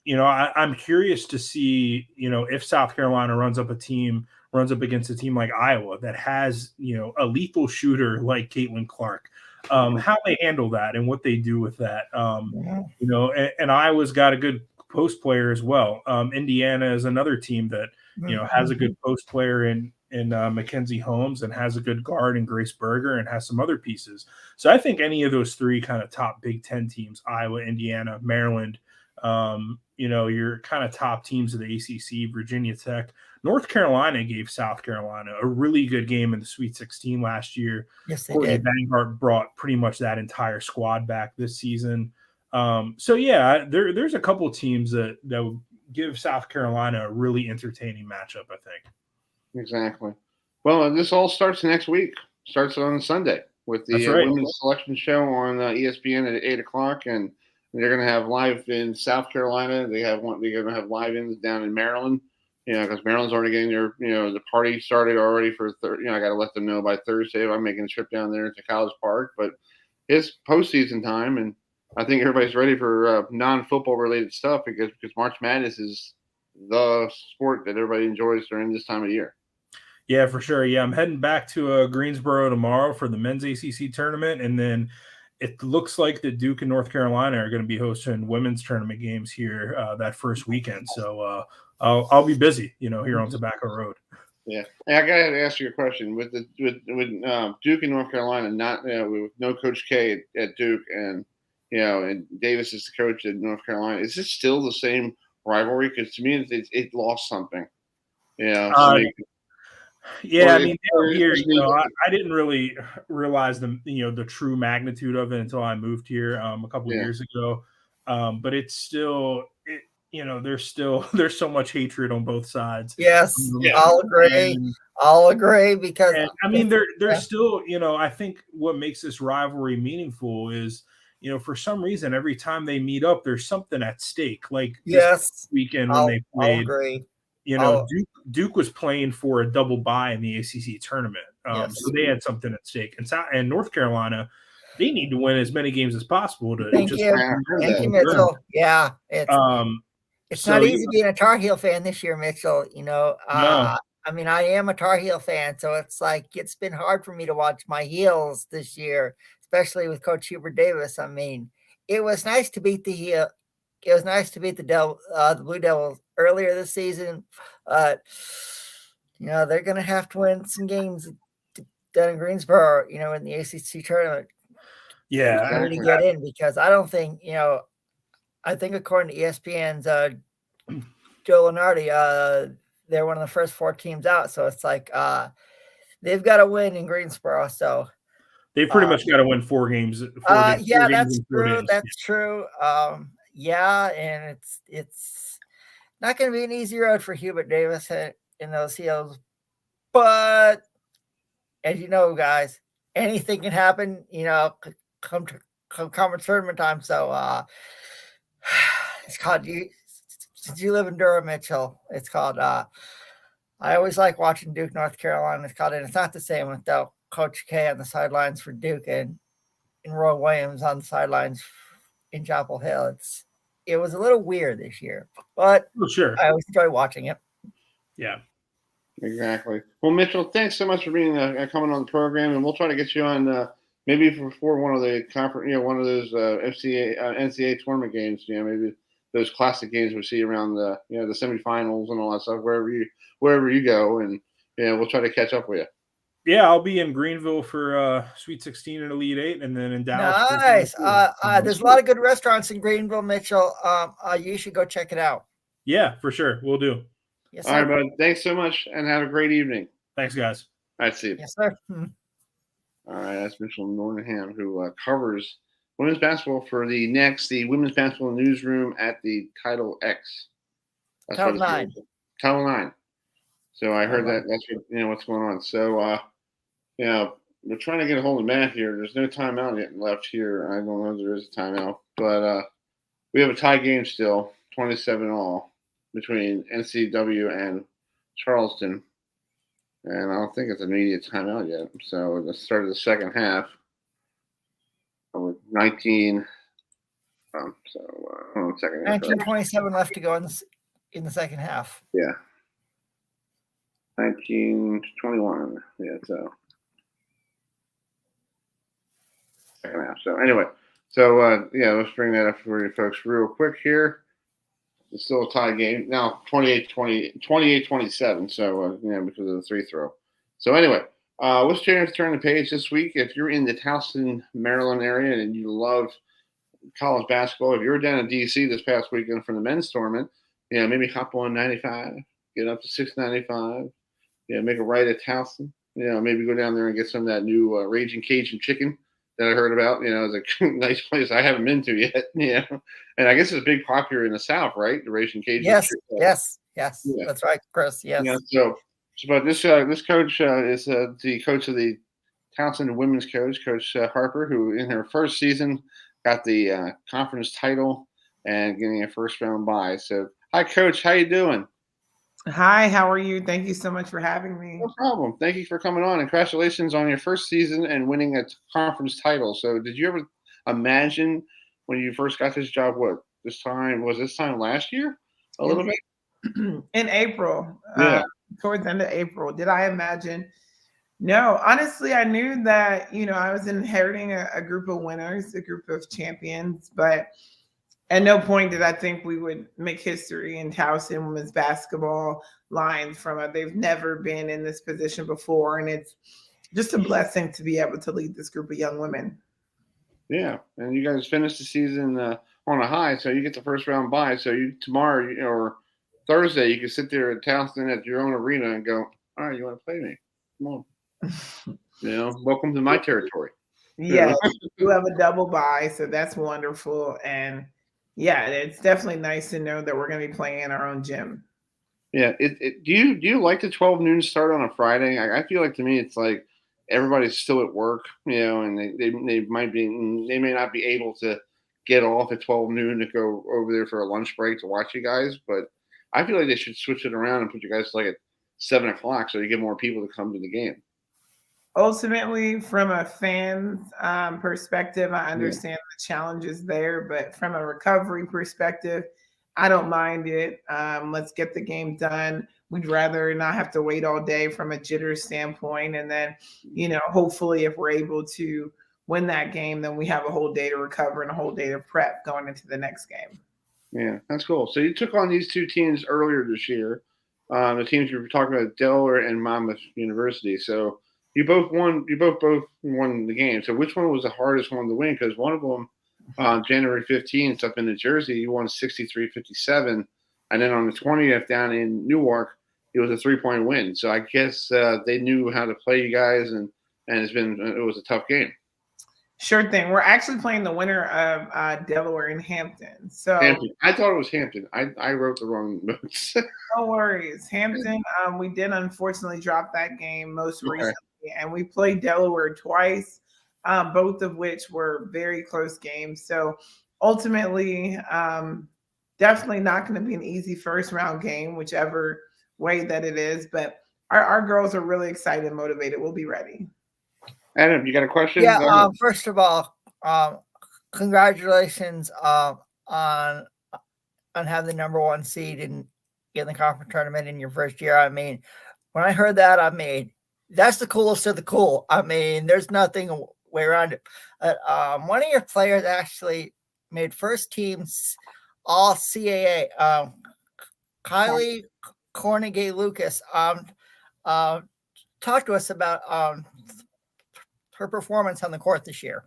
curious to see, if South Carolina runs up against a team like Iowa that has, a lethal shooter like Caitlin Clark. how they handle that and what they do with that. Yeah. You know, and Iowa's got a good post player as well. Indiana is another team that, you know, has a good post player in Mackenzie Holmes and has a good guard in Grace Berger and has some other pieces. So I think any of those three kind of top Big Ten teams, Iowa, Indiana, Maryland, you know, your kind of top teams of the ACC, Virginia Tech, North Carolina gave South Carolina a really good game in the Sweet 16 last year. Yes, they Courtney did. Vanguard brought pretty much that entire squad back this season. So yeah, there's a couple of teams that would give South Carolina a really entertaining matchup, I think. Exactly. Well, this all starts next week. Starts on Sunday with the women's selection show on ESPN at 8:00, and they're going to have live in South Carolina. They're going to have live-ins down in Maryland. You know, because Maryland's already getting their, you know, the party started already for, you know, I got to let them know by Thursday if I'm making a trip down there to College Park. But it's postseason time, and I think everybody's ready for non-football related stuff because March Madness is the sport that everybody enjoys during this time of year. Yeah, for sure. Yeah, I'm heading back to Greensboro tomorrow for the men's ACC tournament, and then it looks like the Duke and North Carolina are going to be hosting women's tournament games here that first weekend. So I'll be busy, you know, here on Tobacco Road. Yeah, hey, I got to ask you a question with Duke and North Carolina, not with no Coach K at Duke, and you know, and Davis is the coach at North Carolina. Is it still the same rivalry? Because to me, it lost something. You know, yeah, I mean, here, you know, I didn't really realize the true magnitude of it until I moved here a couple of years ago. But it's still, you know, there's so much hatred on both sides. Yes, I'll agree because I mean, there's still, you know, I think what makes this rivalry meaningful is, you know, for some reason, every time they meet up, there's something at stake. Like this weekend when they played, I'll agree. You know, Duke was playing for a double bye in the ACC tournament, so they had something at stake. And North Carolina, they need to win as many games as possible to. Thank you, Mitchell. Yeah, it's not easy being a Tar Heel fan this year, Mitchell. You know, no. I mean, I am a Tar Heel fan, so it's like it's been hard for me to watch my Heels this year, especially with Coach Hubert Davis. I mean, it was nice to beat the Heel. It was nice to beat the Blue Devils earlier this season. You know, they're going to have to win some games down in Greensboro, you know, in the ACC tournament. Yeah. To get in because I don't think, you know, I think according to ESPN's Joe Lunardi, they're one of the first 4 teams out. So it's like they've got to win in Greensboro. So they pretty much got to win 4 games. Yeah, that's true. That's true. Yeah, and it's not going to be an easy road for Hubert Davis in those Heels. But as you know, guys, anything can happen, you know, come conference tournament time. So it's called, since you live in Durham, Mitchell, it's called, I always like watching Duke, North Carolina. It's called, and it's not the same without Coach K on the sidelines for Duke and Roy Williams on the sidelines in Chapel Hill. It was a little weird this year, but sure, I always enjoy watching it. Yeah, exactly. Well, Mitchell, thanks so much for being coming on the program, and we'll try to get you on maybe for one of the conference, you know, one of those NCAA tournament games. You know, maybe those classic games we see around the, you know, the semifinals and all that stuff. Wherever you go, and you know, we'll try to catch up with you. Yeah, I'll be in Greenville for Sweet 16 and Elite 8, and then in Dallas. Nice. There's a lot of good restaurants in Greenville, Mitchell. You should go check it out. Yeah, for sure. We'll do. Yes, all right, bud. Thanks so much, and have a great evening. Thanks, guys. All right, see you. Yes, sir. All right, that's Mitchell Nordenham, who covers women's basketball for the women's basketball newsroom at the Title X. That's Title 9. Title 9. So I heard that. That's what, you know, what's going on. So, you know, we're trying to get a hold of Matt here. There's no timeout yet left here. I don't know if there is a timeout, but we have a tie game still, 27-all between NCW and Charleston. And I don't think it's an immediate timeout yet. So the start of the second half with 19. Hold on a second. 19:27 left to go in the second half. Yeah. 19:21. Yeah. So second half. So anyway, let's bring that up for you folks real quick here. It's still a tie game now, 28-27. So because of the free throw. So anyway, let's turn the page this week. If you're in the Towson, Maryland area and you love college basketball, if you're down in DC this past weekend for the men's tournament, maybe hop on 95, get up to 695, make a right at Towson, maybe go down there and get some of that new Raging Cajun chicken that I heard about. It's a nice place I haven't been to yet. And I guess it's big popular in the South, right? The Raging Cajun. Yes, chicken. yes, Yeah. that's right, Chris. Yes. Yeah. So but this coach is the coach of the Towson women's coach, Coach Harper, who in her first season got the conference title and getting a first round bye. So, hi, Coach. How you doing? Hi, how are you? Thank you so much for having me. No problem. Thank you for coming on, and congratulations on your first season and winning a conference title. So, did you ever imagine when you first got this job? This time last year? A little bit in April. Yeah. Towards the end of April. Did I imagine? No, honestly, I knew that, I was inheriting a group of winners, a group of champions, but at no point did I think we would make history in Towson women's basketball lines they've never been in this position before. And it's just a blessing to be able to lead this group of young women. Yeah. And you guys finished the season on a high. So you get the first round bye. So tomorrow or Thursday, you can sit there at Towson at your own arena and go, all right, you want to play me? Come on. Welcome to my territory. Yeah, you have a double bye, so that's wonderful. And yeah, it's definitely nice to know that we're going to be playing in our own gym. Yeah. Do you like the 12 noon start on a Friday? I feel like to me it's like everybody's still at work, and they may not be able to get off at 12 noon to go over there for a lunch break to watch you guys, but I feel like they should switch it around and put you guys like at 7 o'clock so you get more people to come to the game. Ultimately, from a fan's perspective, I understand the challenges there, but from a recovery perspective, I don't mind it. Let's get the game done. We'd rather not have to wait all day from a jitters standpoint. And then, hopefully if we're able to win that game, then we have a whole day to recover and a whole day to prep going into the next game. Yeah, that's cool. So you took on these two teams earlier this year. The teams you were talking about, Delaware and Monmouth University. So you both won the game. So which one was the hardest one to win? Because one of them on January 15th up in New Jersey, you won 63-57. And then on the 20th down in Newark, it was a 3-point win. So I guess they knew how to play you guys, and it was a tough game. Sure thing. We're actually playing the winner of Delaware and Hampton. So Hampton. I thought it was Hampton. I wrote the wrong notes. No worries. Hampton, we did unfortunately drop that game most recently, and we played Delaware twice, both of which were very close games. So ultimately, definitely not going to be an easy first round game, whichever way that it is. But our girls are really excited and motivated. We'll be ready. Adam, you got a question? Yeah. First of all, congratulations on having the number one seed in the conference tournament in your first year. I mean, when I heard that, that's the coolest of the cool. I mean, there's nothing way around it. One of your players actually made first teams all CAA. Kylie Cornegay Lucas. Talk to us about her performance on the court this year.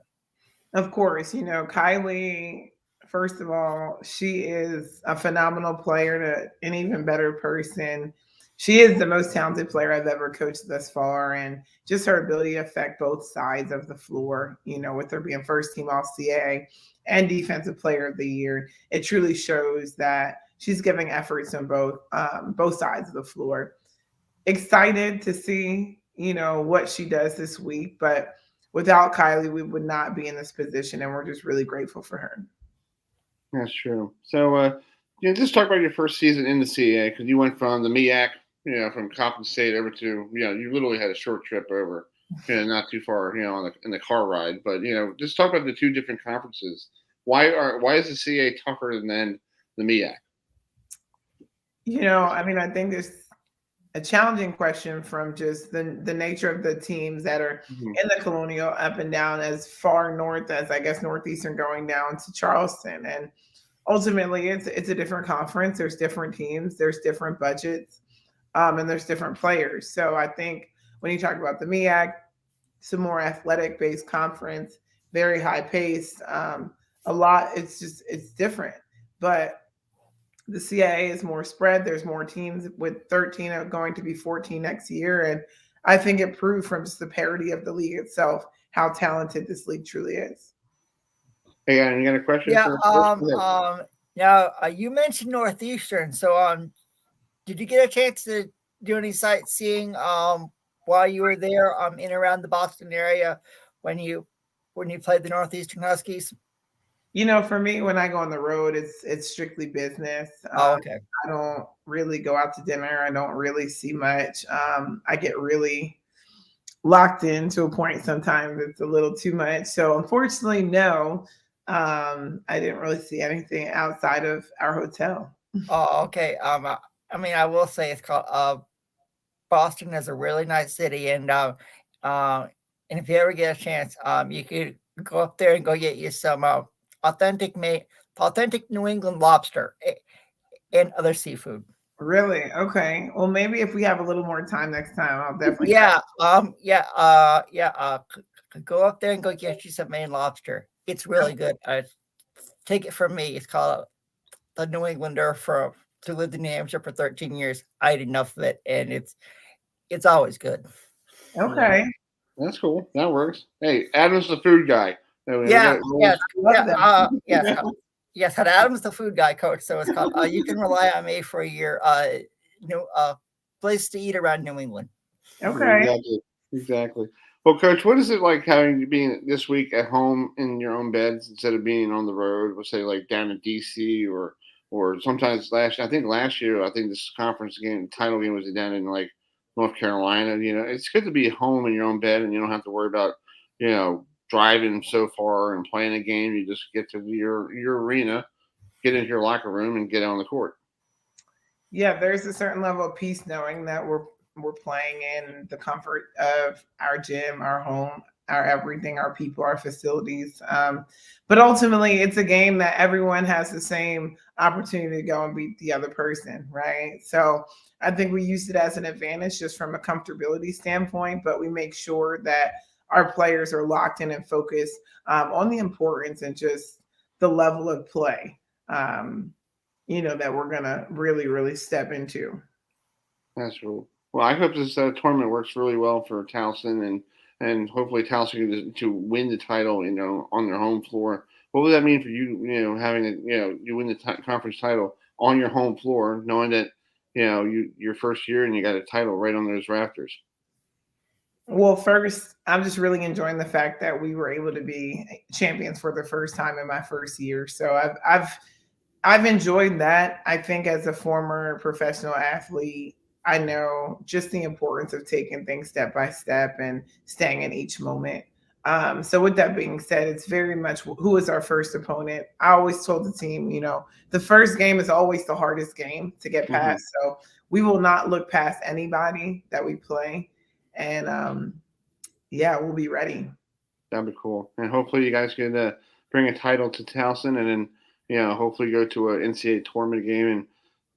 Of course, Kylie, first of all, she is a phenomenal player, an even better person. She is the most talented player I've ever coached thus far, and just her ability to affect both sides of the floor, with her being first team All-CAA and Defensive Player of the Year, it truly shows that she's giving efforts on both sides of the floor. Excited to see what she does this week, but without Kylie, we would not be in this position, and we're just really grateful for her. That's true. So, just talk about your first season in the CAA, because you went from the MEAC, from Coppin State over to, you literally had a short trip over, not too far, in the car ride. But just talk about the two different conferences. Why is the CAA tougher than the MEAC? I think a challenging question from just the nature of the teams that are in the Colonial up and down as far north as I guess Northeastern going down to Charleston. And ultimately it's a different conference. There's different teams, there's different budgets, and there's different players. So I think when you talk about the MEAC, it's a more athletic based conference, very high pace. It's different. But the CIA is more spread. There's more teams with 13 are going to be 14 next year. And I think it proved from just the parity of the league itself how talented this league truly is. Hey, you got a question? Now you mentioned Northeastern. So did you get a chance to do any sightseeing while you were there in and around the Boston area when you played the Northeastern Huskies? For me, when I go on the road, it's strictly business. Okay. I don't really go out to dinner. I don't really see much. I get really locked in to a point sometimes it's a little too much. So unfortunately, no, I didn't really see anything outside of our hotel. Oh, okay. I will say it's called Boston is a really nice city, and if you ever get a chance, you could go up there and go get you some authentic New England lobster and other seafood. Really? Okay. Well, maybe if we have a little more time next time, I'll definitely. Go up there and go get you some Maine lobster. It's really good. Take it from me. It's called the New Englander to live in New Hampshire for 13 years. I ate enough of it, and it's always good. Okay. That's cool. That works. Hey, Adam's the food guy. Yes. Adam's the food guy, coach. So it's called. You can rely on me for your place to eat around New England. Okay. Exactly. Well, Coach, what is it like being this week at home in your own beds instead of being on the road? We'll say like down in DC or sometimes last year, I think this conference game, title game was down in like North Carolina. It's good to be home in your own bed and you don't have to worry about, driving so far and playing a game. You just get to your arena, get into your locker room and get on the court. Yeah, there's a certain level of peace knowing that we're playing in the comfort of our gym, our home, our everything, our people, our facilities. But ultimately, it's a game that everyone has the same opportunity to go and beat the other person, right? So I think we use it as an advantage just from a comfortability standpoint, but we make sure that our players are locked in and focused on the importance and just the level of play, that we're going to really, really step into. That's cool. Well, I hope this tournament works really well for Towson and hopefully Towson to win the title, on their home floor. What would that mean for you, having you win the conference title on your home floor, knowing that, your first year and you got a title right on those rafters? Well, first, I'm just really enjoying the fact that we were able to be champions for the first time in my first year. So I've enjoyed that. I think as a former professional athlete, I know just the importance of taking things step by step and staying in each moment. So with that being said, it's very much who is our first opponent. I always told the team, the first game is always the hardest game to get past. So we will not look past anybody that we play. And we'll be ready. That'd be cool. And hopefully you guys can bring a title to Towson and then, hopefully go to an NCAA tournament game and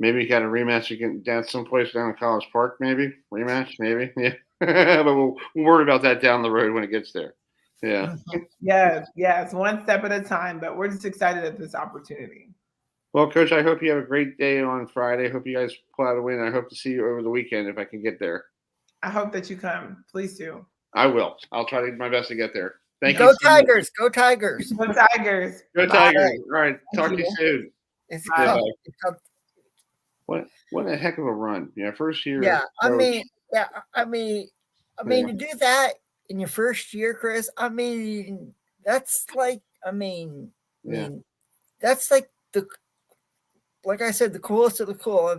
maybe you got a rematch again down someplace down in College Park, maybe. Rematch, maybe. Yeah. But we'll worry about that down the road when it gets there. Yeah. Yes. One step at a time, but we're just excited at this opportunity. Well, Coach, I hope you have a great day on Friday. I hope you guys pull out a win. I hope to see you over the weekend if I can get there. I hope that you come. Please do. I will. I'll try to do my best to get there. Thank you. Go Tigers. Go Tigers. Go Tigers. Go Tigers. All right. Talk to you soon. What a heck of a run. First year. Yeah. I mean, to do that in your first year, Chris, that's like, that's like like I said, the coolest of the cool.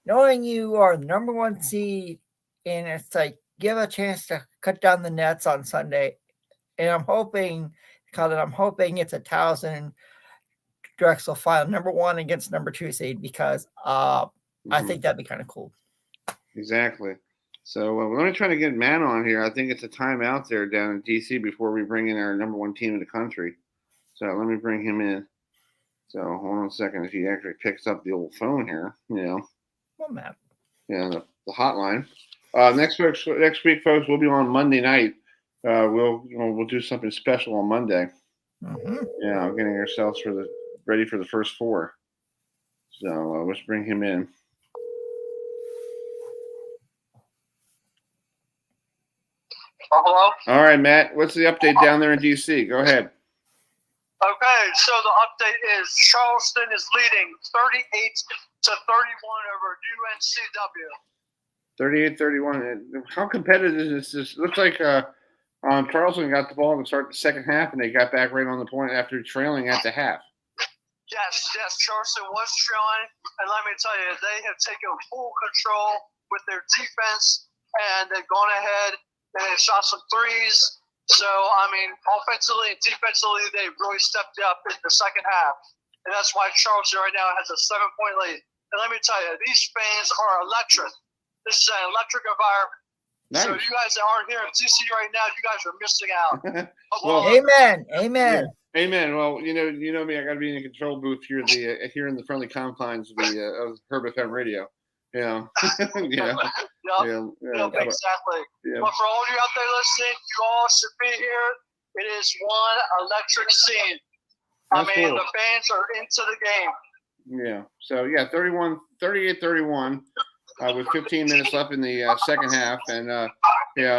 Knowing you are the number one seed, and it's like give a chance to cut down the nets on Sunday. And I'm hoping it's a Towson Drexel final, number one against number two seed, because I think that'd be kind of cool. Exactly. So let me try to get Matt on here. I think it's a timeout there down in DC before we bring in our number one team in the country. So let me bring him in. So hold on a second. If he actually picks up the old phone here, Well, Matt. The hotline. Next week, folks, we'll be on Monday night. We'll do something special on Monday. Mm-hmm. Yeah, getting ourselves ready for the first four. So let's bring him in. Hello? All right, Matt. What's the update down there in DC? Go ahead. Okay, so the update is Charleston is leading 38-31 over UNCW. 38-31. How competitive is this? Looks like Charleston got the ball to start the second half, and they got back right on the point after trailing at the half. Yes, Charleston was trailing, and let me tell you, they have taken full control with their defense, and they've gone ahead and they shot some threes. So, I mean, offensively and defensively, they've really stepped up in the second half. And that's why Charleston right now has a 7-point lead. And let me tell you, these fans are electric. This is an electric environment. Nice. So you guys that aren't here in DC right now, you guys are missing out. Well, Amen. Yeah. Amen. Well, you know me. I got to be in the control booth here, here in the friendly confines of HerbFM radio. Yeah. Exactly. Yeah. But for all of you out there listening, you all should be here. It is one electric scene. That's I mean, cool. the fans are into the game. Yeah. So, 38-31 with 15 minutes left in the second half. And,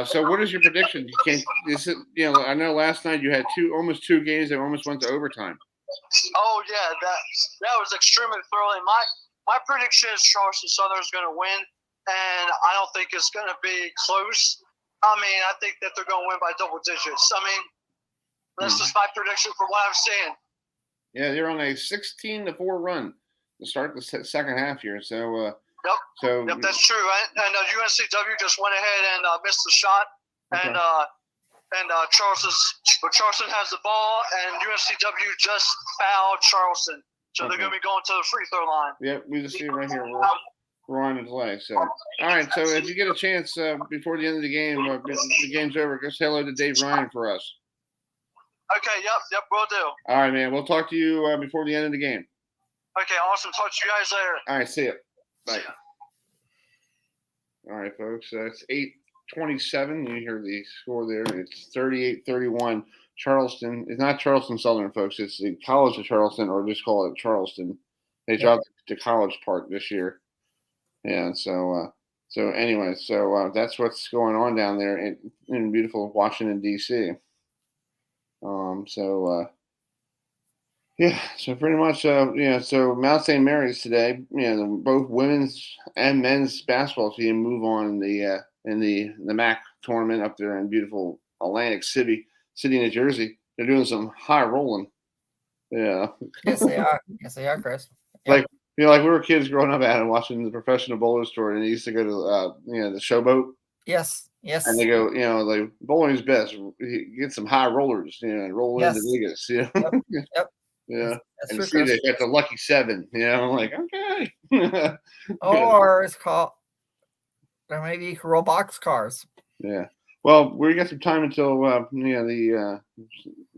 so what is your prediction? I know last night you had almost two games that almost went to overtime. Oh, yeah. That was extremely thrilling. My prediction is Charleston Southern is going to win, and I don't think it's going to be close. I mean, I think that they're going to win by double digits. I mean, that's just my prediction for what I'm seeing. Yeah, they're on a 16-4 run to start the second half here. So, Yep, that's true. And UNCW just went ahead and missed the shot, and Charleston has the ball, and UNCW just fouled Charleston. So they're going to be going to the free throw line. Yep, we just see it right here. We're on the delay. So, all right. So if you get a chance before the end of the game, the game's over, just say hello to Dave Ryan for us. Okay. Yep. Will do. All right, man. We'll talk to you before the end of the game. Okay. Awesome. Talk to you guys later. All right. See you. Bye. All right, folks. It's 8:27. You hear the score there. It's 38-31. Charleston. It's not Charleston Southern, folks. It's the College of Charleston, or just call it Charleston. They dropped the college part this year. Yeah. So anyway, that's what's going on down there in beautiful Washington, D.C. So pretty much, so Mount St. Mary's today, both women's and men's basketball team move on in the MAC tournament up there in beautiful Atlantic City, New Jersey. They're doing some high rolling. Yeah. Yes, they are. Yes, they are, Chris. Like we were kids growing up and watching the Professional Bowlers Tour, and they used to go to the Showboat. Yes. And they go, like bowling's best. Get some high rollers, and roll into Vegas. Yep. Yeah. That's and true, see, they got the lucky 7. I'm like, okay. Or it's called, or maybe you can roll box cars. Yeah. Well, we got some time until the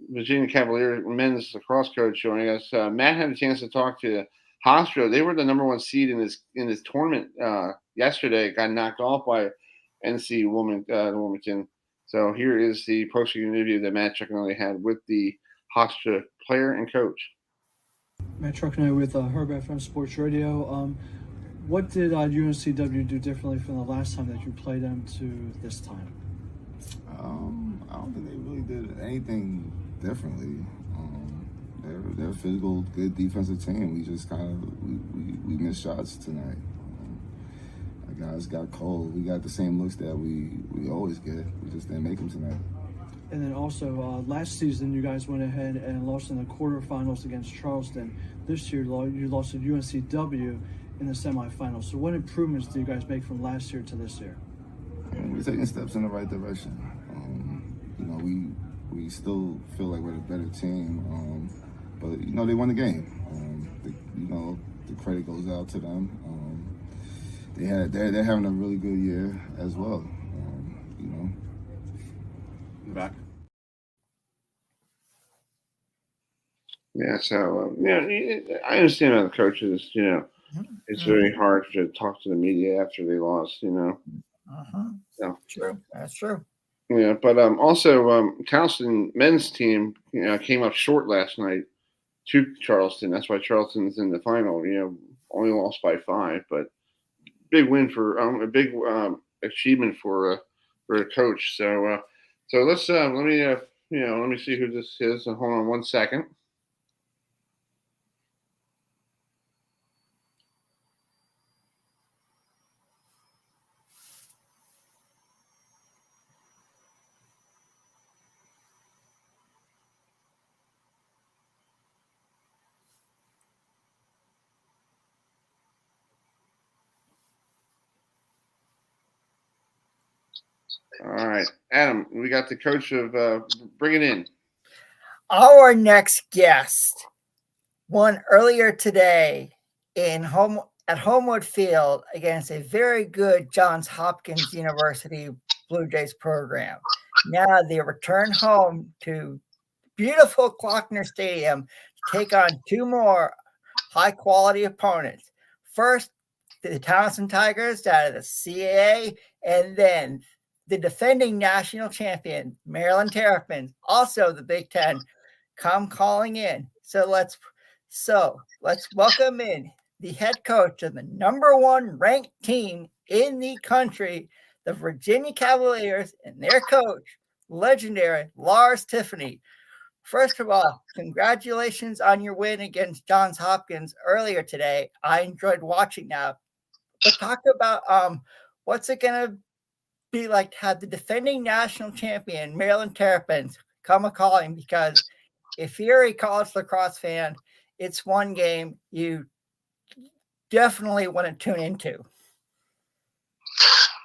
Virginia Cavalier men's lacrosse coach joining us. Matt had a chance to talk to Hofstra. They were the number 1 seed in this tournament yesterday. Got knocked off by NC Wilmington. So here is the post-game interview that Matt Trecannelli had with the Hofstra player and coach. Matt Trecannelli with HerbFM Sports Radio. What did UNCW do differently from the last time that you played them to this time? I don't think they really did anything differently. They're a physical, good defensive team. We just we missed shots tonight. Our guys got cold. We got the same looks that we always get. We just didn't make them tonight. And then also, last season you guys went ahead and lost in the quarterfinals against Charleston. This year you lost to UNCW in the semifinals. So what improvements do you guys make from last year to this year? We're taking steps in the right direction. We still feel like we're the better team, but they won the game. The credit goes out to them. they're having a really good year as well. Back. Yeah, so I understand how the coaches, it's very hard to talk to the media after they lost, So, True, that's true. yeah, but also Towson men's team came up short last night to Charleston. That's why Charleston's in the final. Only lost by 5, but big win for a big achievement for a coach. So let's let me see who this is. Hold on 1 second. All right, Adam, we got the coach of bring it in. Our next guest won earlier today at Homewood Field against a very good Johns Hopkins University Blue Jays program. Now they return home to beautiful Klockner Stadium to take on 2 more high-quality opponents. First, the Towson Tigers out of the CAA, and then the defending national champion, Maryland Terrapins, also the Big Ten, come calling in. So let's welcome in the head coach of the number 1 ranked team in the country, the Virginia Cavaliers, and their coach, legendary Lars Tiffany. First of all, congratulations on your win against Johns Hopkins earlier today. I enjoyed watching that. But talk about what's it going to be like to have the defending national champion, Maryland Terrapins, come a-calling, because if you're a college lacrosse fan, it's one game you definitely want to tune into.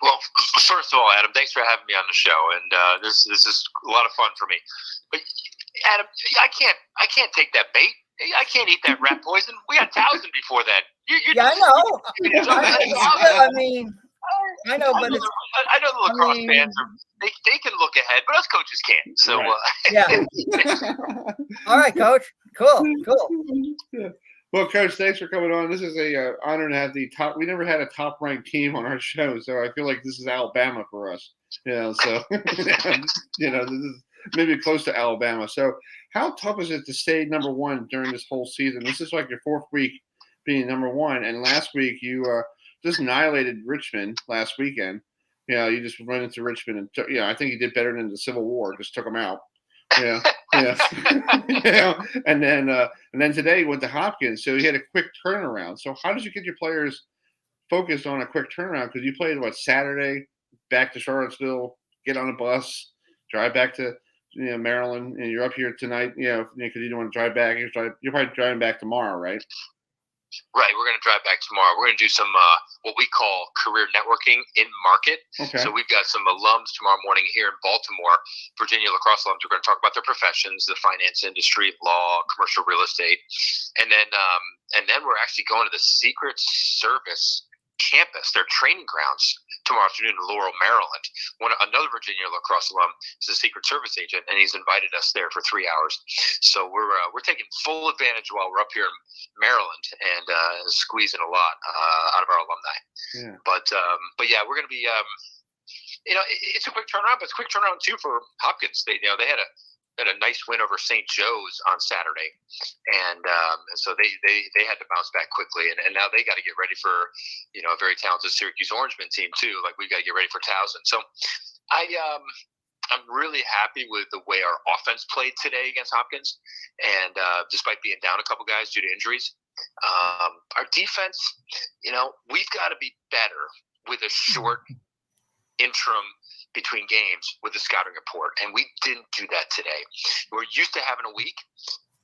Well, first of all, Adam, thanks for having me on the show, and this is a lot of fun for me. But Adam, I can't take that bait. I can't eat that rat poison. We had Towson before that. I know. I know, but I know the lacrosse fans they can look ahead, but us coaches can't. So yeah. All right, Coach. Cool. Yeah. Well, Coach, thanks for coming on. This is a honor to have the top. We never had a top-ranked team on our show, so I feel like this is Alabama for us. So this is maybe close to Alabama. So, how tough is it to stay number 1 during this whole season? This is like your 4th week being number 1, and last week you just annihilated Richmond last weekend. You just run into Richmond, and I think you did better than the Civil War. Just took them out. Yeah. And then today you went to Hopkins, so you had a quick turnaround. So how did you get your players focused on a quick turnaround? Because you played Saturday, back to Charlottesville, get on a bus, drive back to Maryland, and you're up here tonight. Because you don't want to drive back. You're probably driving back tomorrow, right? Right, we're going to drive back tomorrow. We're going to do some what we call career networking in market. Okay. So we've got some alums tomorrow morning here in Baltimore, Virginia lacrosse alums. We're going to talk about their professions, the finance industry, law, commercial real estate, and then we're actually going to the Secret Service campus, their training grounds, tomorrow afternoon in Laurel, Maryland. Another Virginia lacrosse alum is a Secret Service agent, and he's invited us there for 3 hours. So we're taking full advantage while we're up here in Maryland and squeezing a lot out of our alumni. Yeah. But yeah, we're going to be it's a quick turnaround, but it's a quick turnaround too for Hopkins. They had a nice win over St. Joe's on Saturday, and so they had to bounce back quickly, and now they got to get ready for a very talented Syracuse Orangemen team too. Like, we've got to get ready for Towson. So I'm really happy with the way our offense played today against Hopkins, and despite being down a couple guys due to injuries, our defense, we've got to be better with a short interim between games with the scouting report, and we didn't do that today. We're used to having a week,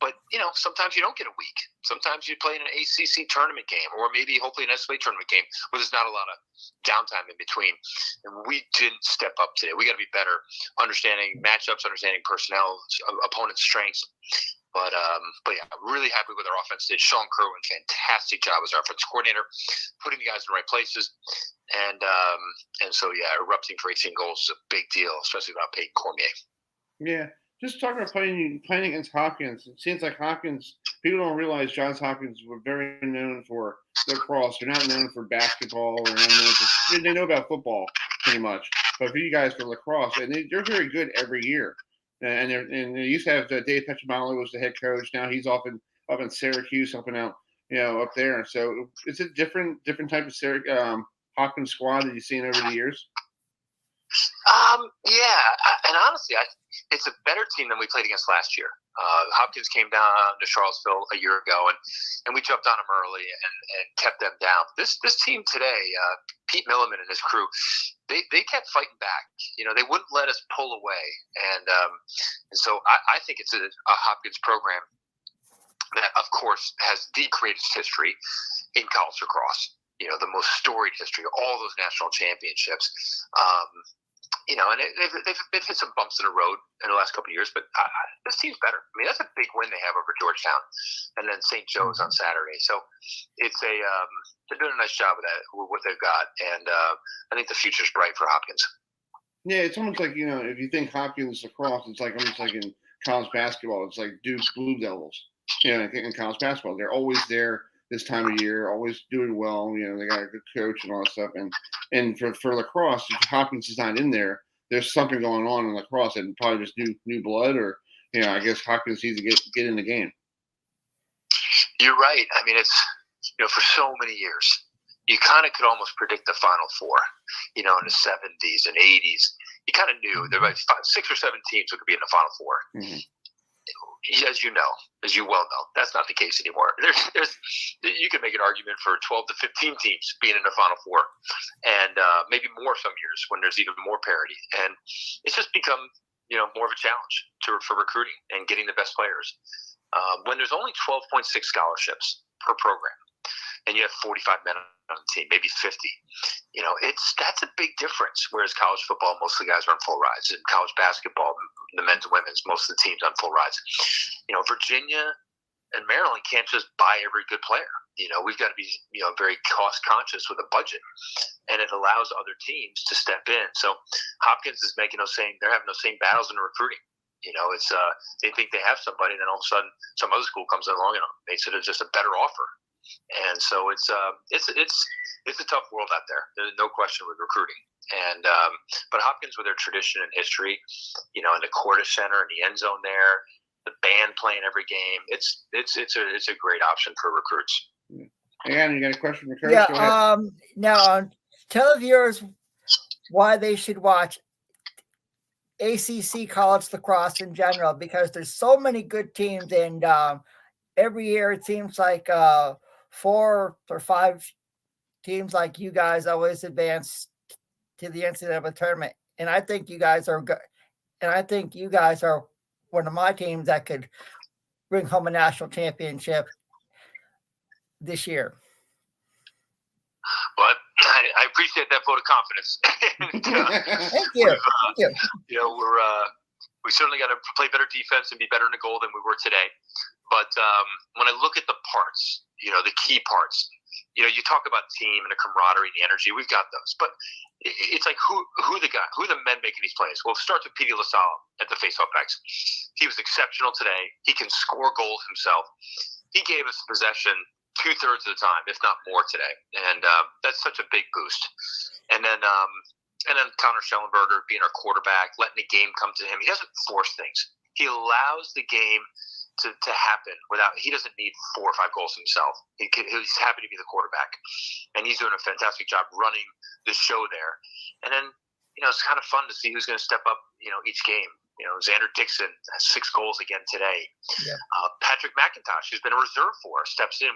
but sometimes you don't get a week. Sometimes you play in an ACC tournament game, or maybe hopefully an SFA tournament game where there's not a lot of downtime in between. And we didn't step up today. We got to be better understanding matchups, understanding personnel, opponent strengths. But yeah, I'm really happy with our offense. Did Sean Kerwin, fantastic job as our offense coordinator, putting the guys in the right places. And so, yeah, erupting for 18 goals is a big deal, especially without Peyton Cormier. Yeah, just talking about playing against Hopkins. It seems like Hopkins, people don't realize Johns Hopkins were very known for lacrosse. They're not known for basketball or they know about football pretty much. But for you guys for lacrosse, and they're very good every year. And they used to have Dave Petramalo was the head coach. Now he's up in Syracuse, helping out, up there. So it's a different type of Hopkins squad that you've seen over the years. Yeah, and honestly, it's a better team than we played against last year. Hopkins came down to Charlottesville a year ago, and we jumped on them early and kept them down. This team today, Pete Milliman and his crew, they kept fighting back. They wouldn't let us pull away, and so I think it's a Hopkins program that, of course, has the greatest history in college lacrosse. The most storied history, all those national championships. And they've hit some bumps in the road in the last couple of years, but this team's better. I mean, that's a big win they have over Georgetown, and then St. Joe's on Saturday. So it's they're doing a nice job with that, with what they've got, and I think the future's bright for Hopkins. Yeah, it's almost like if you think Hopkins lacrosse, it's like almost like in college basketball. It's like Duke Blue Devils. In college basketball, they're always there this time of year, always doing well. They got a good coach and all that stuff. And for lacrosse, if Hopkins is not in there, there's something going on in lacrosse, and probably just new blood, or I guess Hopkins needs to get in the game. You're right. I mean, it's for so many years, you kind of could almost predict the Final Four. In the 70s and 80s, you kind of knew there were 6 or 7 teams who could be in the Final Four. Mm-hmm. As you well know, that's not the case anymore. There's you can make an argument for 12 to 15 teams being in the Final Four, and maybe more some years when there's even more parity. And it's just become more of a challenge for recruiting and getting the best players. When there's only 12.6 scholarships per program, and you have 45 men on the team, maybe 50. That's a big difference. Whereas college football, most of the guys are on full rides. In college basketball, the men's and women's, most of the teams on full rides. Virginia and Maryland can't just buy every good player. We've got to be very cost conscious with a budget, and it allows other teams to step in. So Hopkins is they're having those same battles in recruiting. It's they think they have somebody, and then all of a sudden some other school comes along and makes it just a better offer. And so it's a tough world out there. There's no question with recruiting. And but Hopkins, with their tradition and history, in the Cordish Center and the end zone there, the band playing every game, it's a great option for recruits. And you got a question for Coach? Yeah. Now, tell viewers why they should watch ACC college lacrosse in general, because there's so many good teams, and every year it seems like 4 or 5 teams like you guys always advance to the NCAA tournament. And I think you guys are good. And I think you guys are one of my teams that could bring home a national championship this year. But I appreciate that vote of confidence. Thank you. Thank you. We certainly got to play better defense and be better in the goal than we were today. But when I look at the parts, the key parts, you talk about team and the camaraderie and the energy. We've got those, but it's like who the men making these plays. Well, it starts with Petey LaSalle at the faceoff backs. He was exceptional today. He can score goals himself. He gave us possession 2/3 of the time, if not more, today, and that's such a big boost. And then Connor Schellenberger being our quarterback, letting the game come to him. He doesn't force things. He allows the game to happen he doesn't need 4 or 5 goals himself. He's happy to be the quarterback, and he's doing a fantastic job running the show there. And then it's kind of fun to see who's going to step up each game. Xander Dixon has 6 goals again today. Yeah. Patrick McIntosh, who's been a reserve for us, steps in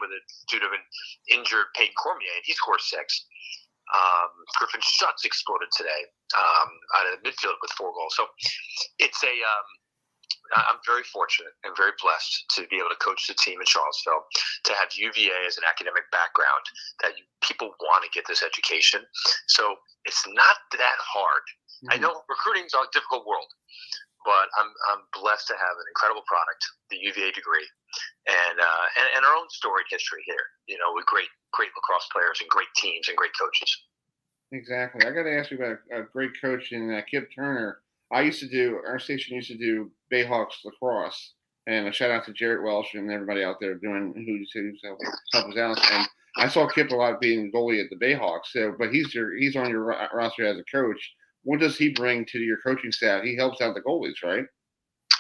due to an injured Peyton Cormier, and he scores 6. Griffin Schutz exploded today out of the midfield with 4 goals. So it's I'm very fortunate and very blessed to be able to coach the team in Charlottesville, to have UVA as an academic background, that people want to get this education. So it's not that hard. Mm-hmm. I know recruiting's a difficult world, but I'm blessed to have an incredible product, the UVA degree, and our own storied history here. With great lacrosse players and great teams and great coaches. Exactly. I got to ask you about a great coach in Kip Turner. Our station used to do Bayhawks lacrosse, and a shout out to Jarrett Welsh and everybody out there doing who's help us out. And I saw Kip a lot being goalie at the Bayhawks. So, but he's on your roster as a coach. What does he bring to your coaching staff? He helps out the goalies, right?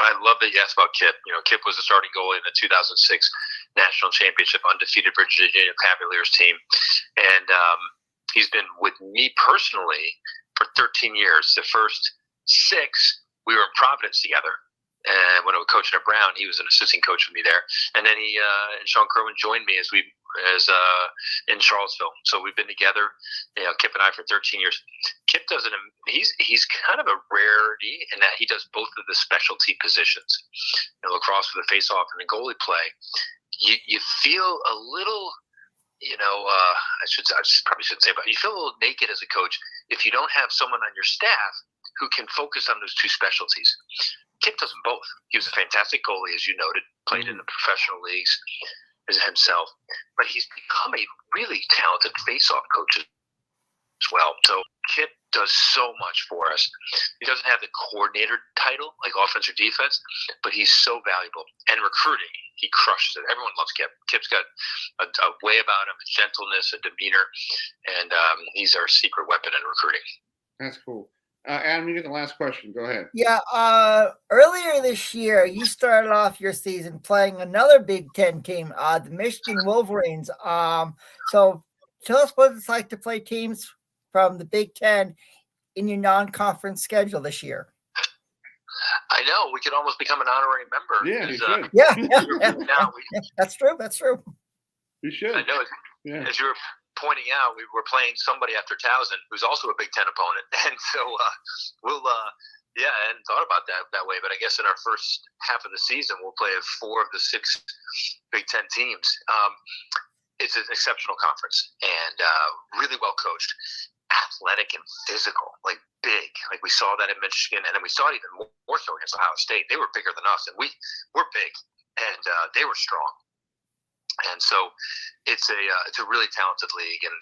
I love that you asked about Kip. Kip was the starting goalie in the 2006 National Championship, undefeated Virginia Cavaliers team. And he's been with me personally for 13 years. The first 6, we were in Providence together. And when I was coaching at Brown, he was an assistant coach with me there. And then and Sean Kerwin joined me as in Charlottesville. So we've been together, Kip and I, for 13 years. Kip does he's kind of a rarity in that he does both of the specialty positions. Lacrosse for the face-off and the goalie play. You feel a little, I probably shouldn't say, but you feel a little naked as a coach if you don't have someone on your staff who can focus on those two specialties. Kip does them both. He was a fantastic goalie, as you noted, played in the professional leagues himself, but he's become a really talented face-off coach as well. So Kip does so much for us. He doesn't have the coordinator title like offense or defense, but he's so valuable. And recruiting, he crushes it. Everyone loves Kip. Kip's got a way about him, a gentleness, a demeanor, and he's our secret weapon in recruiting. That's cool. Adam, you get the last question. Go ahead. Yeah. Earlier this year, you started off your season playing another Big Ten team, the Michigan Wolverines. So tell us what it's like to play teams from the Big Ten in your non-conference schedule this year. I know. We could almost become an honorary member. Yeah, you should. Yeah. That's true. You should. I know. Yeah. As you were pointing out, we were playing somebody after Towson who's also a Big Ten opponent, and so we'll I hadn't thought about that way, but I guess in our first half of the season we'll play 4 of the 6 Big Ten teams. It's an exceptional conference and really well coached, athletic and physical, like big. Like we saw that in Michigan, and then we saw it even more so against Ohio State. They were bigger than us, and we're big, and they were strong. And so it's a really talented league, and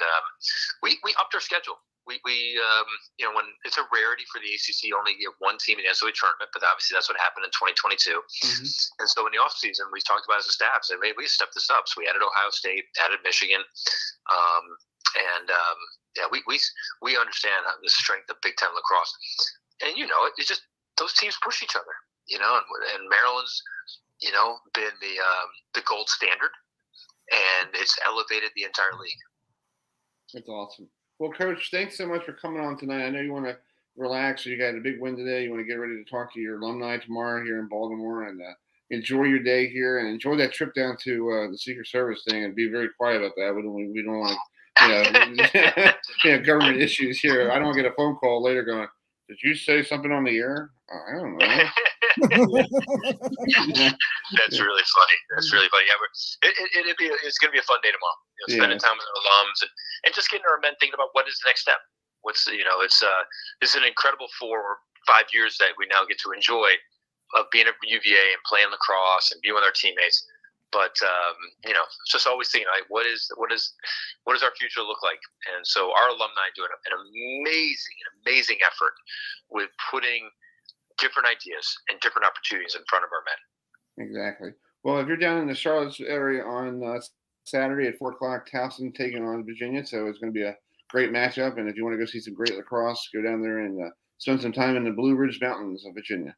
we upped our schedule. We when it's a rarity for the ACC only get one team in the NCAA tournament, but obviously that's what happened in 2022. Mm-hmm. And so in the off season, we talked about as a staff, said maybe we stepped this up. So we added Ohio State, added Michigan, we understand the strength of Big Ten lacrosse, and it's just those teams push each other, and Maryland's been the gold standard. And it's elevated the entire league. That's awesome. Well, Coach, thanks so much for coming on tonight. I know you want to relax. You got a big win today. You want to get ready to talk to your alumni tomorrow here in Baltimore, and enjoy your day here and enjoy that trip down to the Secret Service thing. And be very quiet about that. We don't want to, government issues here. I don't want to get a phone call later going, "Did you say something on the air?" I don't know. That's really funny. Yeah, it's going to be a fun day tomorrow. Spending time with our alums and just getting our men thinking about what is the next step. It's an incredible 4 or 5 years that we now get to enjoy of being at UVA and playing lacrosse and being with our teammates. But just always thinking like, what does our future look like? And so our alumni do an amazing effort with putting different ideas and different opportunities in front of our men. Exactly. Well, if you're down in the Charlotte area on Saturday at 4:00, Towson taking on Virginia, so it's going to be a great matchup. And if you want to go see some great lacrosse, go down there and spend some time in the Blue Ridge Mountains of Virginia.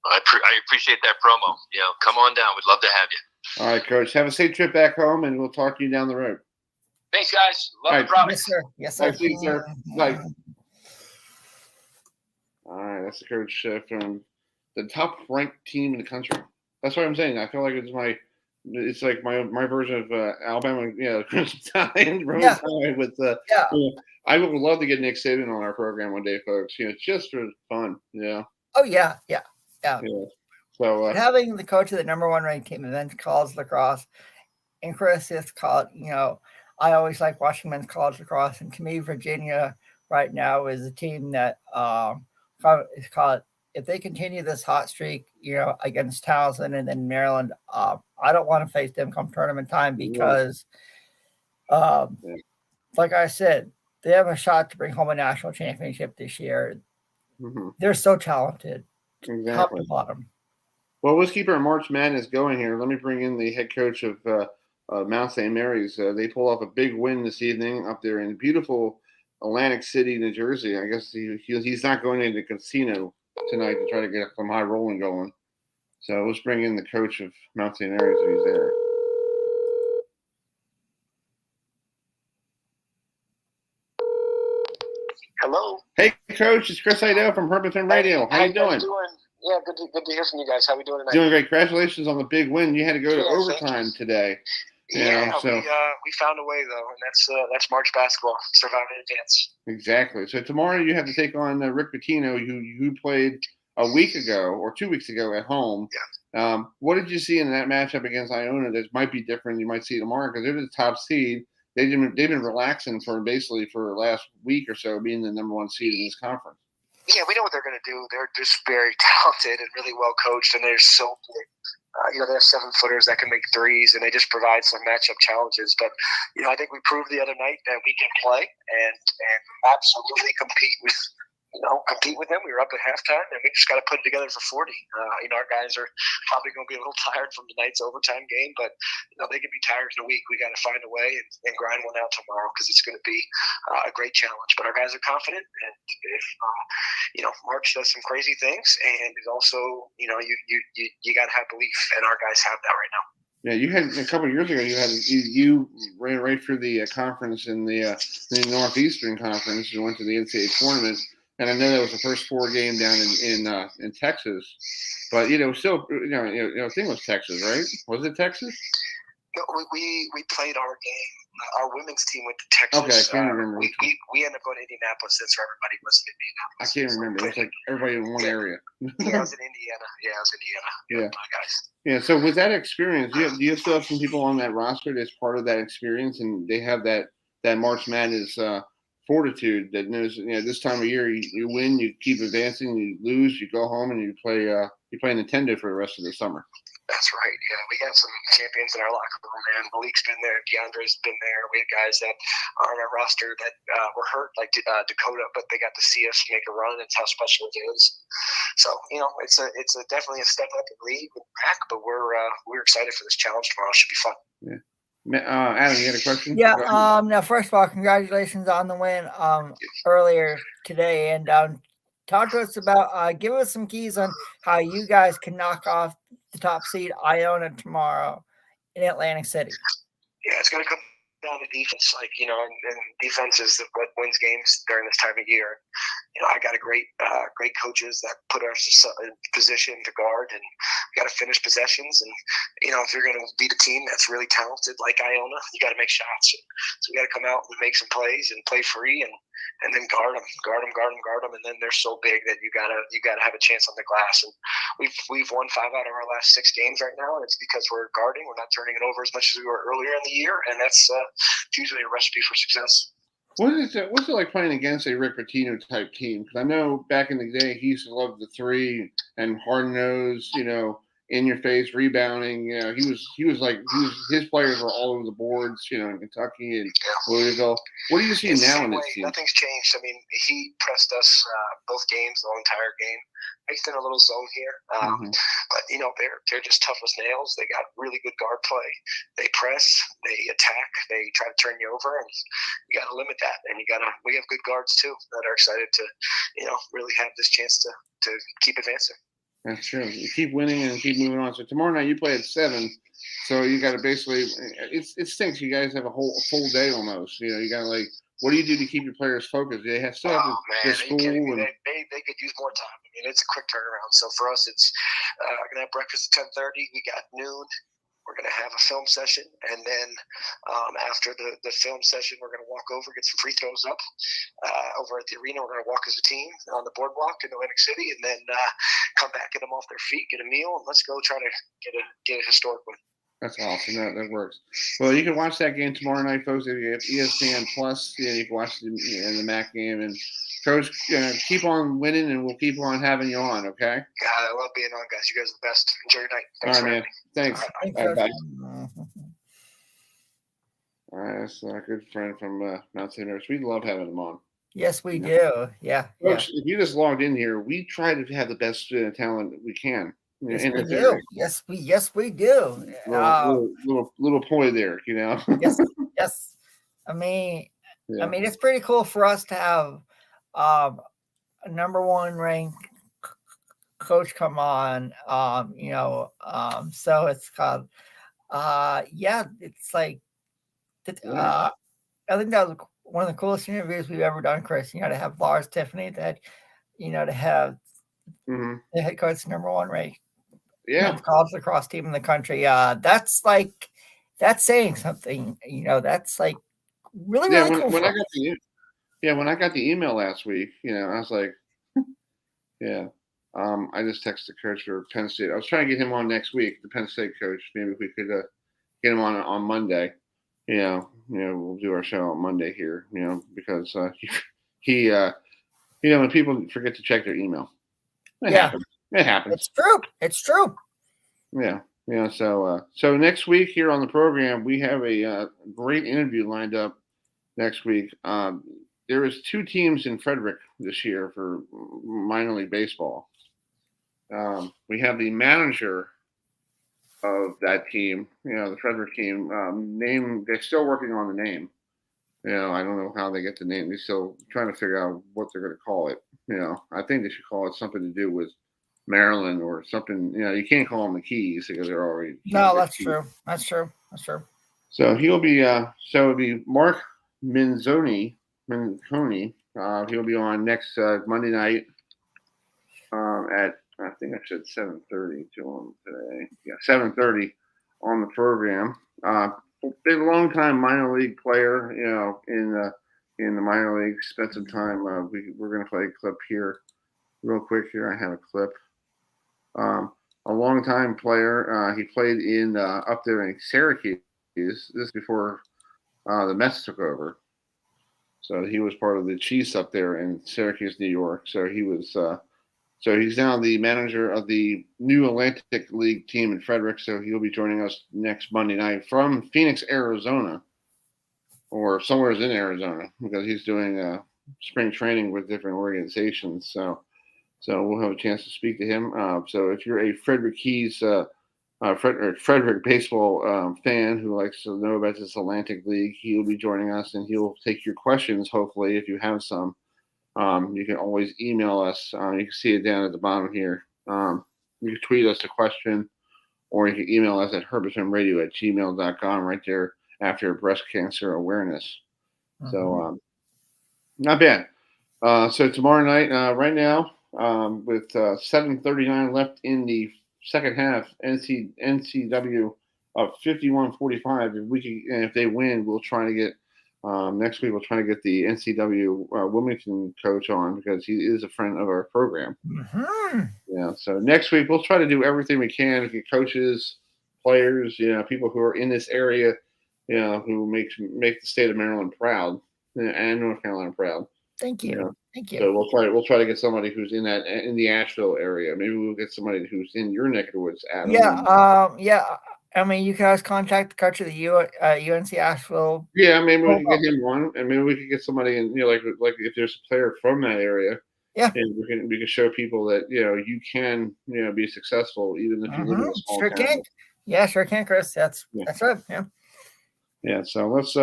I appreciate that promo. Come on down. We'd love to have you. All right, Coach. Have a safe trip back home, and we'll talk to you down the road. Thanks, guys. Love the product. Yes, sir. Yes, sir. See you, sir. Bye. All right, that's the coach from the top-ranked team in the country. That's what I'm saying. I feel like it's like my version of Alabama, Crimson Tide, Roman Tide. With I would love to get Nick Saban on our program one day, folks. Just for fun. Yeah. Oh yeah. So having the coach of the number 1 ranked team in men's college lacrosse, and Chris is called. I always like watching men's college lacrosse, and to me, Virginia right now is a team that is called if they continue this hot streak, against Towson and then Maryland, I don't want to face them come tournament time because, like I said, they have a shot to bring home a national championship this year. Mm-hmm. They're so talented, exactly. top to bottom. Well, let's keep our March Madness going here. Let me bring in the head coach of Mount St. Mary's. They pulled off a big win this evening up there in beautiful Atlantic City, New Jersey. I guess he's not going into the casino tonight to try to get some high rolling going. So let's bring in the coach of Mount St. Mary's if he's there. Hello. Hey, Coach. It's Chris Heidel from HerbFM Radio. How you doing? Yeah, good to hear from you guys. How are we doing tonight? Doing great. Congratulations on the big win. You had to go to overtime today. We found a way though, and that's March basketball, survive and advance. Exactly. So tomorrow you have to take on Rick Pitino, who played a week ago or 2 weeks ago at home. Yeah. What did you see in that matchup against Iona that might be different? You might see tomorrow because they're the top seed. They've been relaxing for the last week or so, being the number one seed in this conference. Yeah, we know what they're going to do. They're just very talented and really well coached, and they're so big. They have 7-footers that can make threes, and they just provide some matchup challenges. But I think we proved the other night that we can play and absolutely compete with them. We were up at halftime, and we just got to put it together for 40. Our guys are probably going to be a little tired from tonight's overtime game, but they could be tired in a week. We got to find a way and grind one out tomorrow because it's going to be a great challenge. But our guys are confident, and if March does some crazy things, and it also you got to have belief, and our guys have that right now. Yeah, you had a couple of years ago. You ran right through the conference in the Northeastern Conference. You went to the NCAA tournament. And I know that was the first 4 game down in Texas, but still, the thing was Texas, right? Was it Texas? No, we played our game. Our women's team went to Texas. Okay, I can't remember. We ended up going to Indianapolis. That's where everybody was in Indianapolis. I can't remember. It was like everybody in one area. Yeah, I was in Indiana. Yeah, my guys. Yeah. So with that experience, do you still have some people on that roster that's part of that experience, and they have that March Madness fortitude that knows this time of year you win, you keep advancing, you lose, you go home and you play Nintendo for the rest of the summer. That's right. Yeah, we got some champions in our locker room, man. Malik's been there, DeAndre's been there. We had guys that are on our roster that were hurt, like Dakota, but they got to see us make a run. It's how special it is. So it's definitely a step up in league and back, but we're excited for this challenge tomorrow. It should be fun. Yeah. Adam, you had a question? Yeah. Now, first of all, congratulations on the win earlier today, and talk to us about give us some keys on how you guys can knock off the top seed Iona tomorrow in Atlantic City. Yeah, it's going to come down to defense, and defense is what wins games during this time of year. I got a great coaches that put us in position to guard, and we got to finish possessions. And if you're going to beat a team that's really talented like Iona, you got to make shots. So we got to come out and make some plays and play free, and then guard them, and then they're so big that you gotta have a chance on the glass. And we've won 5 out of our last 6 games right now, and it's because we're guarding. We're not turning it over as much as we were earlier in the year, and that's usually a recipe for success. What's it like playing against a Rick Pitino type team? Because I know back in the day he used to love the 3 and hard nose, in your face rebounding. His players were all over the boards, in Kentucky and Louisville. What do you see now in this team? Nothing's changed. I mean, he pressed us both games, the whole entire game. Mixed in a little zone here, but they're just tough as nails. They got really good guard play. They press, they attack, they try to turn you over, and you got to limit that. And we have good guards too that are excited to, really have this chance to keep advancing. That's true. You keep winning and keep moving on. So tomorrow night you play at 7. So you got to basically, it stinks. You guys have a full day almost. You got to what do you do to keep your players focused? They have still have to school. They could use more time. I mean, it's a quick turnaround. So for us, it's we're gonna have breakfast at 10:30. We got noon. We're going to have a film session, and then after the film session, we're going to walk over, get some free throws up over at the arena. We're going to walk as a team on the boardwalk in Atlantic City, and then come back, get them off their feet, get a meal, and let's go try to get a historic win. That's awesome. That works. Well, you can watch that game tomorrow night, folks. If you have ESPN Plus, you can watch the MAC game. And Coach, keep on winning, and we'll keep on having you on. Okay. God, I love being on, guys. You guys are the best. Enjoy your night. Thanks, all right, man. Thanks. Thanks, Bye. All right, that's a good friend from Mount St. Mary's. We love having him on. Yes, we do. Yeah. Coach, if you just logged in here, we try to have the best talent we can. Yes, we do. Yes, we do. Little point there, Yes. I mean, it's pretty cool for us to have a number one ranked coach come on. So it's called. It's like. I think that was one of the coolest interviews we've ever done, Chris. To have Lars, Tiffany, to have the head coach number one ranked. Yeah, college lacrosse team in the country. That's saying something. That's like really cool. When I got the email last week, I was like, yeah. I just texted the coach for Penn State. I was trying to get him on next week, the Penn State coach. Maybe if we could get him on Monday. We'll do our show on Monday here. Because he when people forget to check their email, it happens. It happens. It's true. Yeah. So next week here on the program, we have a great interview lined up next week. There is 2 teams in Frederick this year for minor league baseball. We have the manager of that team, the Frederick team. They're still working on the name. I don't know how they get the name. They're still trying to figure out what they're going to call it. I think they should call it something to do with Maryland or something. You can't call them the Keys because they're already. No, that's true. That's true. So he'll be. So it'll be Mark Minconi. He'll be on next Monday night. At I think I said 7:30 to him today. Yeah, 7:30 on the program. Been a long time minor league player. In the minor league, spent some time. We're going to play a clip here, real quick. Here I have a clip. A long-time player. He played in up there in Syracuse. This is before the Mets took over. So he was part of the Chiefs up there in Syracuse, New York. So he was. So he's now the manager of the new Atlantic League team in Frederick. So he'll be joining us next Monday night from Phoenix, Arizona, or somewhere in Arizona, because he's doing spring training with different organizations. So we'll have a chance to speak to him. So if you're a Frederick Keys, Frederick baseball fan who likes to know about this Atlantic League, he'll be joining us, and he'll take your questions, hopefully, if you have some. You can always email us. You can see it down at the bottom here. You can tweet us a question, or you can email us at HerbFMradio@gmail.com right there after breast cancer awareness. So not bad. So tomorrow night, right now, with 7:39 left in the second half, NCW of 51-45. If they win, we'll try to get. Next week, we'll try to get the NCW Wilmington coach on because he is a friend of our program. Yeah. So next week, we'll try to do everything we can to get coaches, players, people who are in this area, who make the state of Maryland proud and North Carolina proud. Thank you. Thank you. So we'll try to get somebody who's in the Asheville area. Maybe we'll get somebody who's in your neck of the woods, Adam. Yeah. I mean, you can always contact the coach of the UNC Asheville. Yeah, maybe we can get him on, and maybe we could get somebody in, like if there's a player from that area. Yeah, and we can show people that you can be successful even if you live in a small town. Can. Yeah, sure can, Chris. That's right. Yeah. Yeah. So let's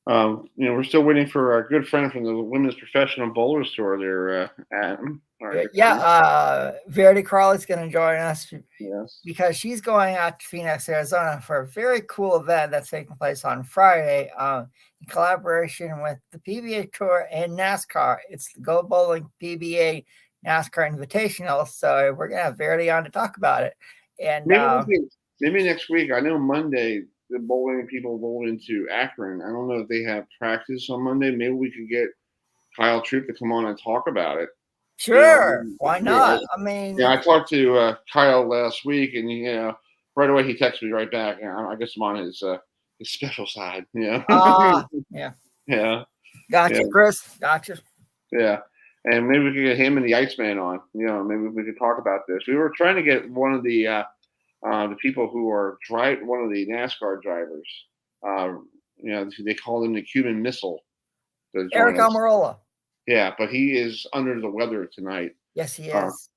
we're still waiting for our good friend from the Women's Professional Bowlers Tour there, Adam. Verity Crawley's going to join us because she's going out to Phoenix, Arizona for a very cool event that's taking place on Friday in collaboration with the PBA Tour and NASCAR. It's the Go Bowling PBA NASCAR Invitational. So we're going to have Verity on to talk about it. And maybe next week. I know Monday the bowling people roll into Akron. I don't know if they have practice on Monday. Maybe we could get Kyle Troop to come on and talk about it. Sure, why not? I mean, I talked to Kyle last week, and right away he texted me right back. I guess I'm on his special side. Yeah. Yeah. Yeah. Gotcha, Yeah. Chris. Gotcha. Yeah. And maybe we could get him and the Iceman on. Maybe we could talk about this. We were trying to get one of the people who are one of the NASCAR drivers. They call him the Cuban Missile. Eric Almirola. Yeah, but he is under the weather tonight. Yes, he is.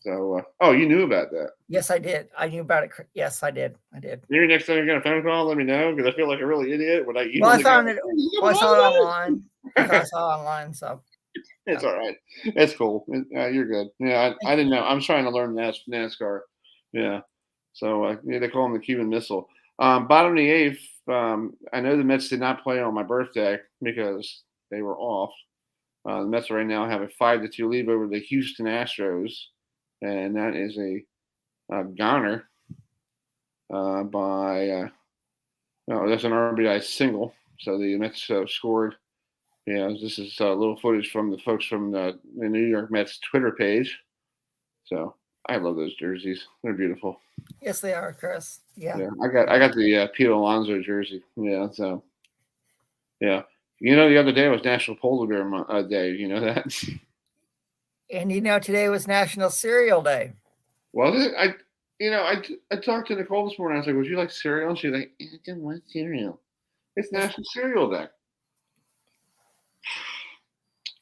You knew about that? Yes, I did. I knew about it. Yes, I did. Maybe next time you get a phone call, let me know, because I feel like a real idiot when I Well, I found it. Well, I saw it online. I saw it online, so it's all right. It's cool. You're good. Yeah, I didn't know. I'm trying to learn NASCAR. Yeah. So they call him the Cuban Missile. Bottom of the eighth. I know the Mets did not play on my birthday because they were off. The Mets right now have a 5-2 lead over the Houston Astros, and that is a goner by that's an RBI single. So the Mets scored. This is a little footage from the folks from the New York Mets Twitter page. So I love those jerseys. They're beautiful. Yes, they are, Chris. Yeah. I got the Pete Alonso jersey. Yeah. So yeah. The other day was National Polar Bear Day. You know that? And today was National Cereal Day. Was it? I talked to Nicole this morning. I was like, "Would you like cereal?" She's like, "I don't want cereal. It's National Cereal Day."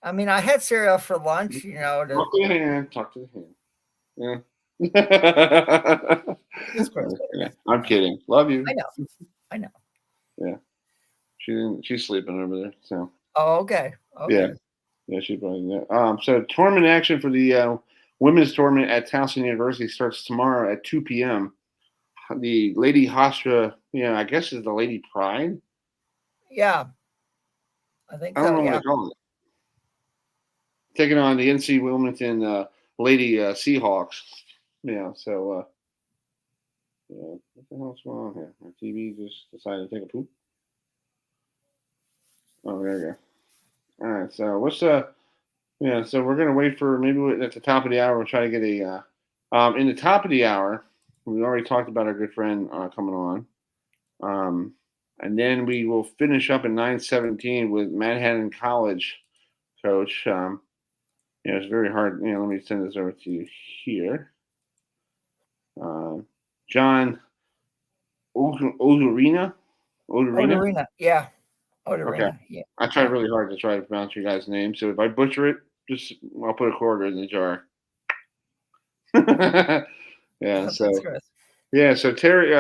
I mean, I had cereal for lunch. Talk to the hand. Talk to the hand. Yeah. I'm kidding. Love you. I know. Yeah. She's sleeping over there. So. Oh, okay. Yeah, she's probably there. So tournament action for the women's tournament at Towson University starts tomorrow at 2 p.m. The Lady Hofstra, I guess is the Lady Pride. Yeah. I think I don't know what to call it. Taking on the NC Wilmington Lady Seahawks. Yeah, so what the hell's going on here? My TV just decided to take a poop. Oh, there you go. All right, so what's so we're gonna wait for maybe at the top of the hour we'll try to get a in the top of the hour we already talked about our good friend coming on, and then we will finish up at 9:17 with Manhattan College coach. It's very hard. Let me send this over to you here. John Odierna. Yeah. Odierna. Okay. Yeah. I tried really hard to try to pronounce your guys' name. So if I butcher it, I'll put a quarter in the jar. Yeah. So Terry,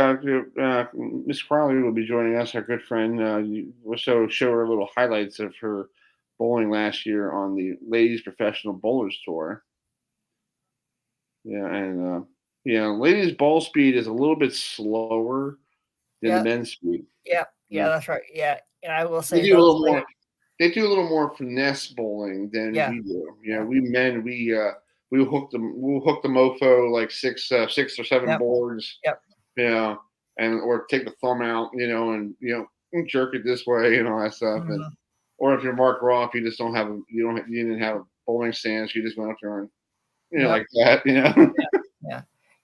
Miss Crawley will be joining us, our good friend. We'll show her little highlights of her bowling last year on the Ladies Professional Bowlers Tour. Yeah, and ladies' ball speed is a little bit slower than the men's speed. Yeah, that's right. Yeah, and I will say they do a little more. They do a little more finesse bowling than we do. We men we'll hook the mofo like six or seven boards. Yep. Yeah, or take the thumb out, and jerk it this way and all that stuff. Mm-hmm. And or if you're Mark Roth, you just don't have you didn't have a bowling stance. You just went up there and like that. Yeah.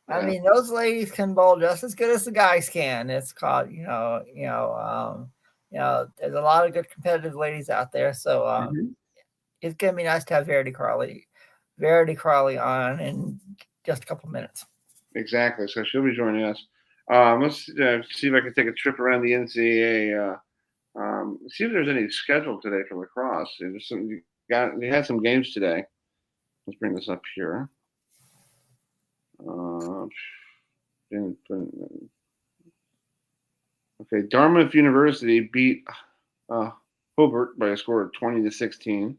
I mean, those ladies can bowl just as good as the guys can. It's called, there's a lot of good competitive ladies out there. So it's gonna be nice to have Verity Crawley on in just a couple minutes. Exactly. So she'll be joining us. Let's see if I can take a trip around the NCAA. See if there's any schedule today for lacrosse. They had some games today. Let's bring this up here. Okay, Dartmouth University beat Hobart by a score of 20-16.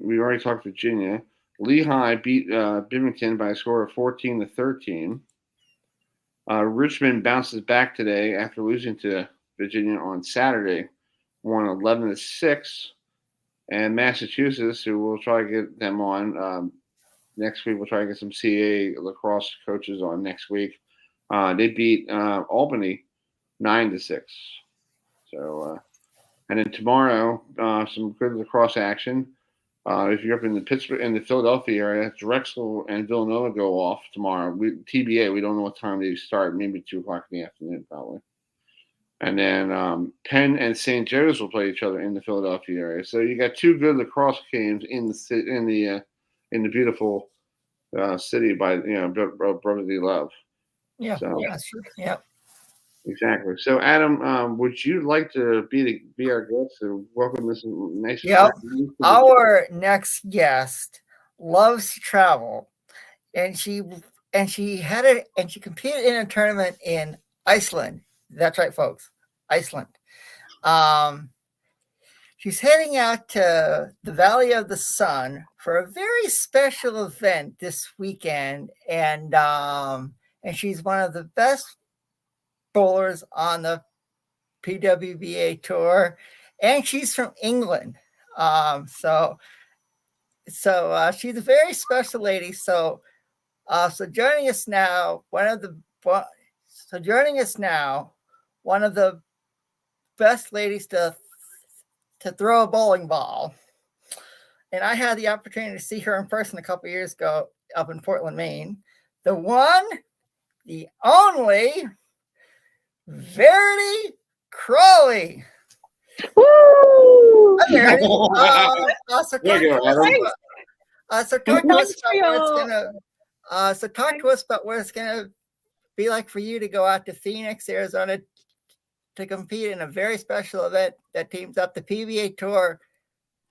We already talked Virginia. Lehigh beat Binghamton by a score of 14-13. Richmond bounces back today after losing to Virginia on Saturday, won 11-6. And Massachusetts, who we'll try to get them on next week, we'll try to get some CAA lacrosse coaches on next week. They beat Albany 9-6. So, and then tomorrow, some good lacrosse action. If you're up in the Pittsburgh and the Philadelphia area, Drexel and Villanova go off tomorrow. TBA, we don't know what time they start. Maybe 2:00 in the afternoon, probably. And then Penn and St. Joe's will play each other in the Philadelphia area. So you got two good lacrosse games in the beautiful city by brotherly love. Yeah, so, that's true. Yeah, exactly. So Adam, would you like to be our guest and welcome this nice? Yeah, our next guest loves to travel, and she competed in a tournament in Iceland. That's right, folks, Iceland. She's heading out to the Valley of the Sun for a very special event this weekend, and she's one of the best bowlers on the PWBA tour, and she's from England. So she's a very special lady. So joining us now, one of the best ladies to throw a bowling ball. And I had the opportunity to see her in person a couple years ago up in Portland, Maine. The one, the only, Verity Crawley. Woo! Hi, Verity. Talk to us about what it's gonna be like for you to go out to Phoenix, Arizona, to compete in a very special event that teams up the PBA Tour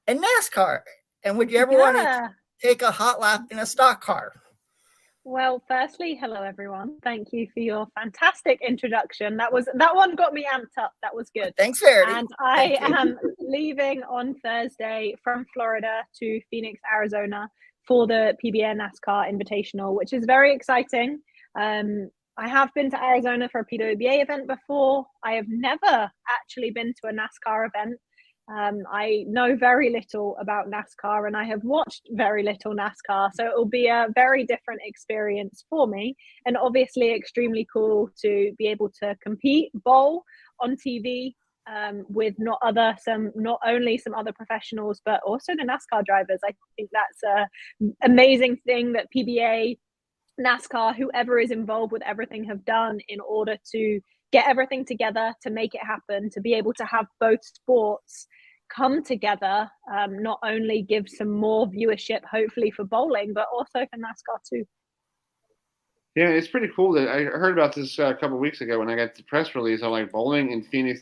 and NASCAR. And would you ever want to take a hot lap in a stock car? Well, firstly, hello everyone. Thank you for your fantastic introduction. That one got me amped up. That was good. Thanks, Verity. And I am leaving on Thursday from Florida to Phoenix, Arizona for the PBA NASCAR Invitational, which is very exciting. I have been to Arizona for a PWBA event before. I have never actually been to a NASCAR event. I know very little about NASCAR and I have watched very little NASCAR. So it will be a very different experience for me, and obviously extremely cool to be able to compete, bowl on TV with not only some other professionals, but also the NASCAR drivers. I think that's an amazing thing that PBA, NASCAR, whoever is involved with everything have done in order to get everything together to make it happen, to be able to have both sports come together, not only give some more viewership, hopefully for bowling, but also for NASCAR too. Yeah, it's pretty cool that I heard about this a couple of weeks ago when I got the press release. I'm like, bowling in Phoenix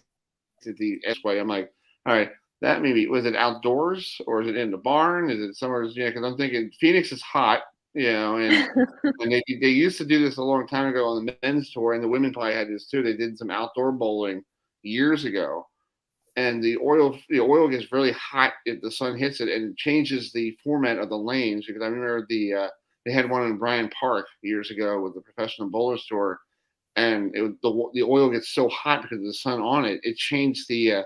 at the S-Way. I'm like, all right, that maybe, was it outdoors or is it in the barn? Is it somewhere? Yeah, because I'm thinking Phoenix is hot. And they used to do this a long time ago on the men's tour, and the women probably had this too. They did some outdoor bowling years ago, and the oil gets really hot if the sun hits it, and it changes the format of the lanes. Because I remember they had one in Bryant Park years ago with the Professional Bowlers Tour, and the oil gets so hot because of the sun on it, it changed the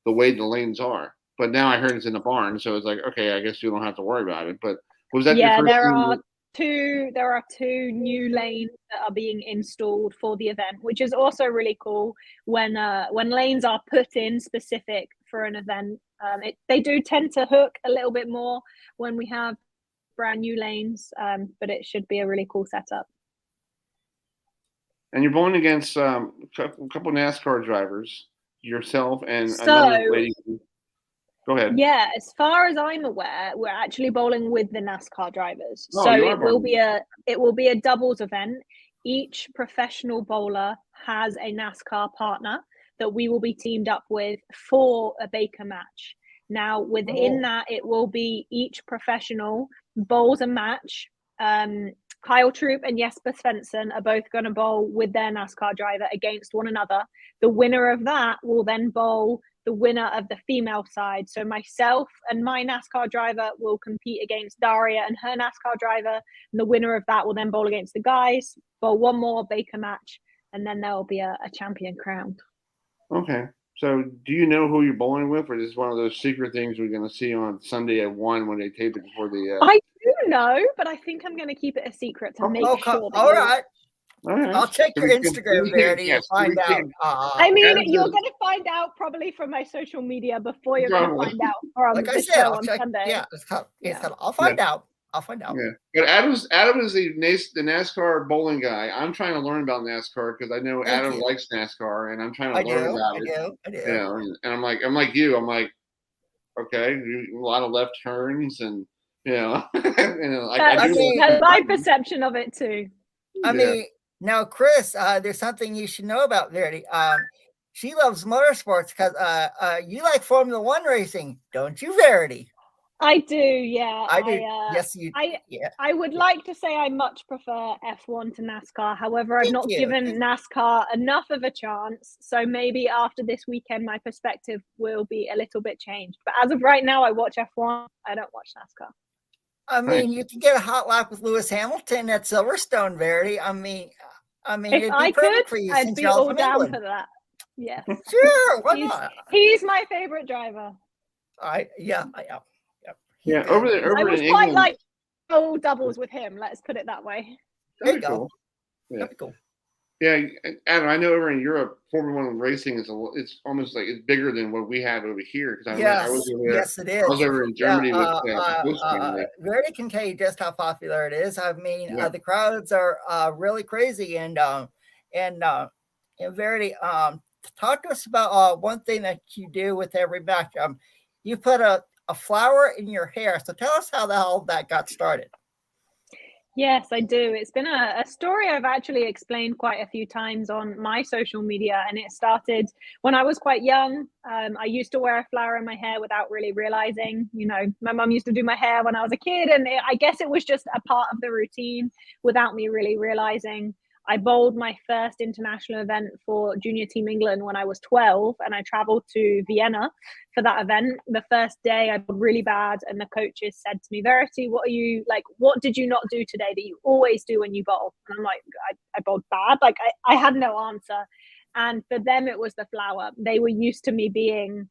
way the lanes are. But now I heard it's in the barn, so it's like, okay, I guess you don't have to worry about it. But was that your first there are two new lanes that are being installed for the event, which is also really cool. When lanes are put in specific for an event, they do tend to hook a little bit more when we have brand new lanes, but it should be a really cool setup. And you're bowling against a couple NASCAR drivers, yourself and another lady. Go ahead. Yeah, as far as I'm aware, we're actually bowling with the NASCAR drivers. Oh, so it will be a doubles event. Each professional bowler has a NASCAR partner that we will be teamed up with for a Baker match. Now, within that, it will be each professional bowls a match. Kyle Troop and Jesper Svensson are both going to bowl with their NASCAR driver against one another. The winner of that will then bowl the winner of the female side. So myself and my NASCAR driver will compete against Daria and her NASCAR driver. And the winner of that will then bowl against the guys, bowl one more Baker match, and then there will be a champion crowned. Okay. So do you know who you're bowling with, or is this one of those secret things we're going to see on Sunday at 1 when they tape it before the... I do know, but I think I'm going to keep it a secret to make sure. All right. Right. I'll check your Instagram, Verity, and find out. I mean, you're going to find out probably from my social media before you're going to find out from like the I said, show I'll on check. Sunday. Yeah, I'll find out. I'll find out. Yeah, but Adam is the NASCAR bowling guy. I'm trying to learn about NASCAR because I know Adam likes NASCAR, and I'm trying to learn about it. I do. You know, and I'm like you. I'm like, okay, a lot of left turns, and you know, and that's my perception of it too. I mean, now, Chris, there's something you should know about Verity. She loves motorsports because you like Formula One racing, don't you, Verity? I do, yeah. I do. Yes, you. I would like to say I much prefer F1 to NASCAR. However, I've not given NASCAR enough of a chance. So maybe after this weekend, my perspective will be a little bit changed. But as of right now, I watch F1. I don't watch NASCAR. I mean, you can get a hot lap with Lewis Hamilton at Silverstone, Verity. I mean, if I could, I'd be all down for that. Yes. Sure, why not? He's my favorite driver. Yeah. Over there. I was quite like all doubles with him. Let's put it that way. There you go. Cool. Yeah. That'd be cool. Yeah, Adam, I know over in Europe, Formula One racing it's almost like it's bigger than what we have over here. Because I was over there. Yes, it is. I was over in Germany with Verity can tell you just how popular it is. I mean, the crowds are really crazy, and Verity, talk to us about one thing that you do with every match. You put a flower in your hair. So tell us how the hell that got started. Yes, I do. It's been a story I've actually explained quite a few times on my social media. And it started when I was quite young. I used to wear a flower in my hair without really realizing, my mum used to do my hair when I was a kid. And I guess it was just a part of the routine without me really realizing. I bowled my first international event for Junior Team England when I was 12, and I traveled to Vienna for that event. The first day I bowled really bad, and the coaches said to me, Verity, what did you not do today that you always do when you bowl? And I'm like, I bowled bad. I had no answer. And for them, it was the flower. They were used to me being,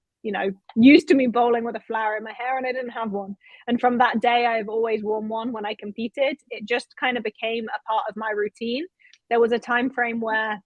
used to me bowling with a flower in my hair, and I didn't have one. And from that day, I've always worn one when I competed. It just kind of became a part of my routine. There was a time frame where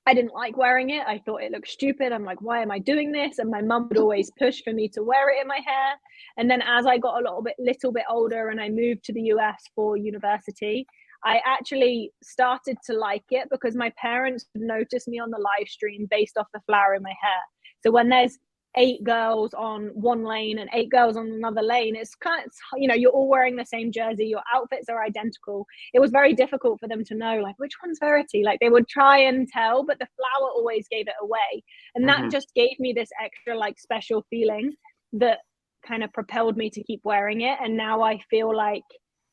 I didn't like wearing it. I thought it looked stupid. I'm like, why am I doing this? And my mum would always push for me to wear it in my hair. And then as I got a little bit older and I moved to the US for university, I actually started to like it because my parents would notice me on the live stream based off the flower in my hair. So when there's 8 girls on one lane and 8 girls on another lane, it's kind of, you're all wearing the same jersey, your outfits are identical. It was very difficult for them to know which one's Verity. They would try and tell, but the flower always gave it away. And that just gave me this extra special feeling that kind of propelled me to keep wearing it. And now I feel like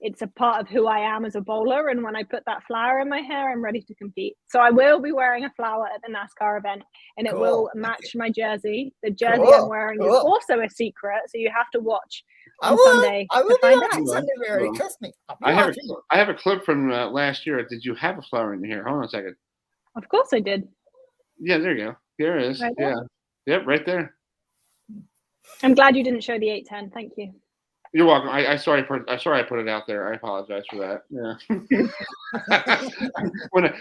it's a part of who I am as a bowler. And when I put that flower in my hair, I'm ready to compete. So I will be wearing a flower at the NASCAR event, and it will match my jersey. The jersey I'm wearing is also a secret, so you have to watch on Sunday to find out. Sunday, Verity. Trust me. I have a clip from last year. Did you have a flower in your hair? Hold on a second. Of course I did. Yeah, there you go. There it is. Right there. Yep, right there. I'm glad you didn't show the 810. Thank you. You're welcome. I sorry I put it out there. I apologize for that. Yeah.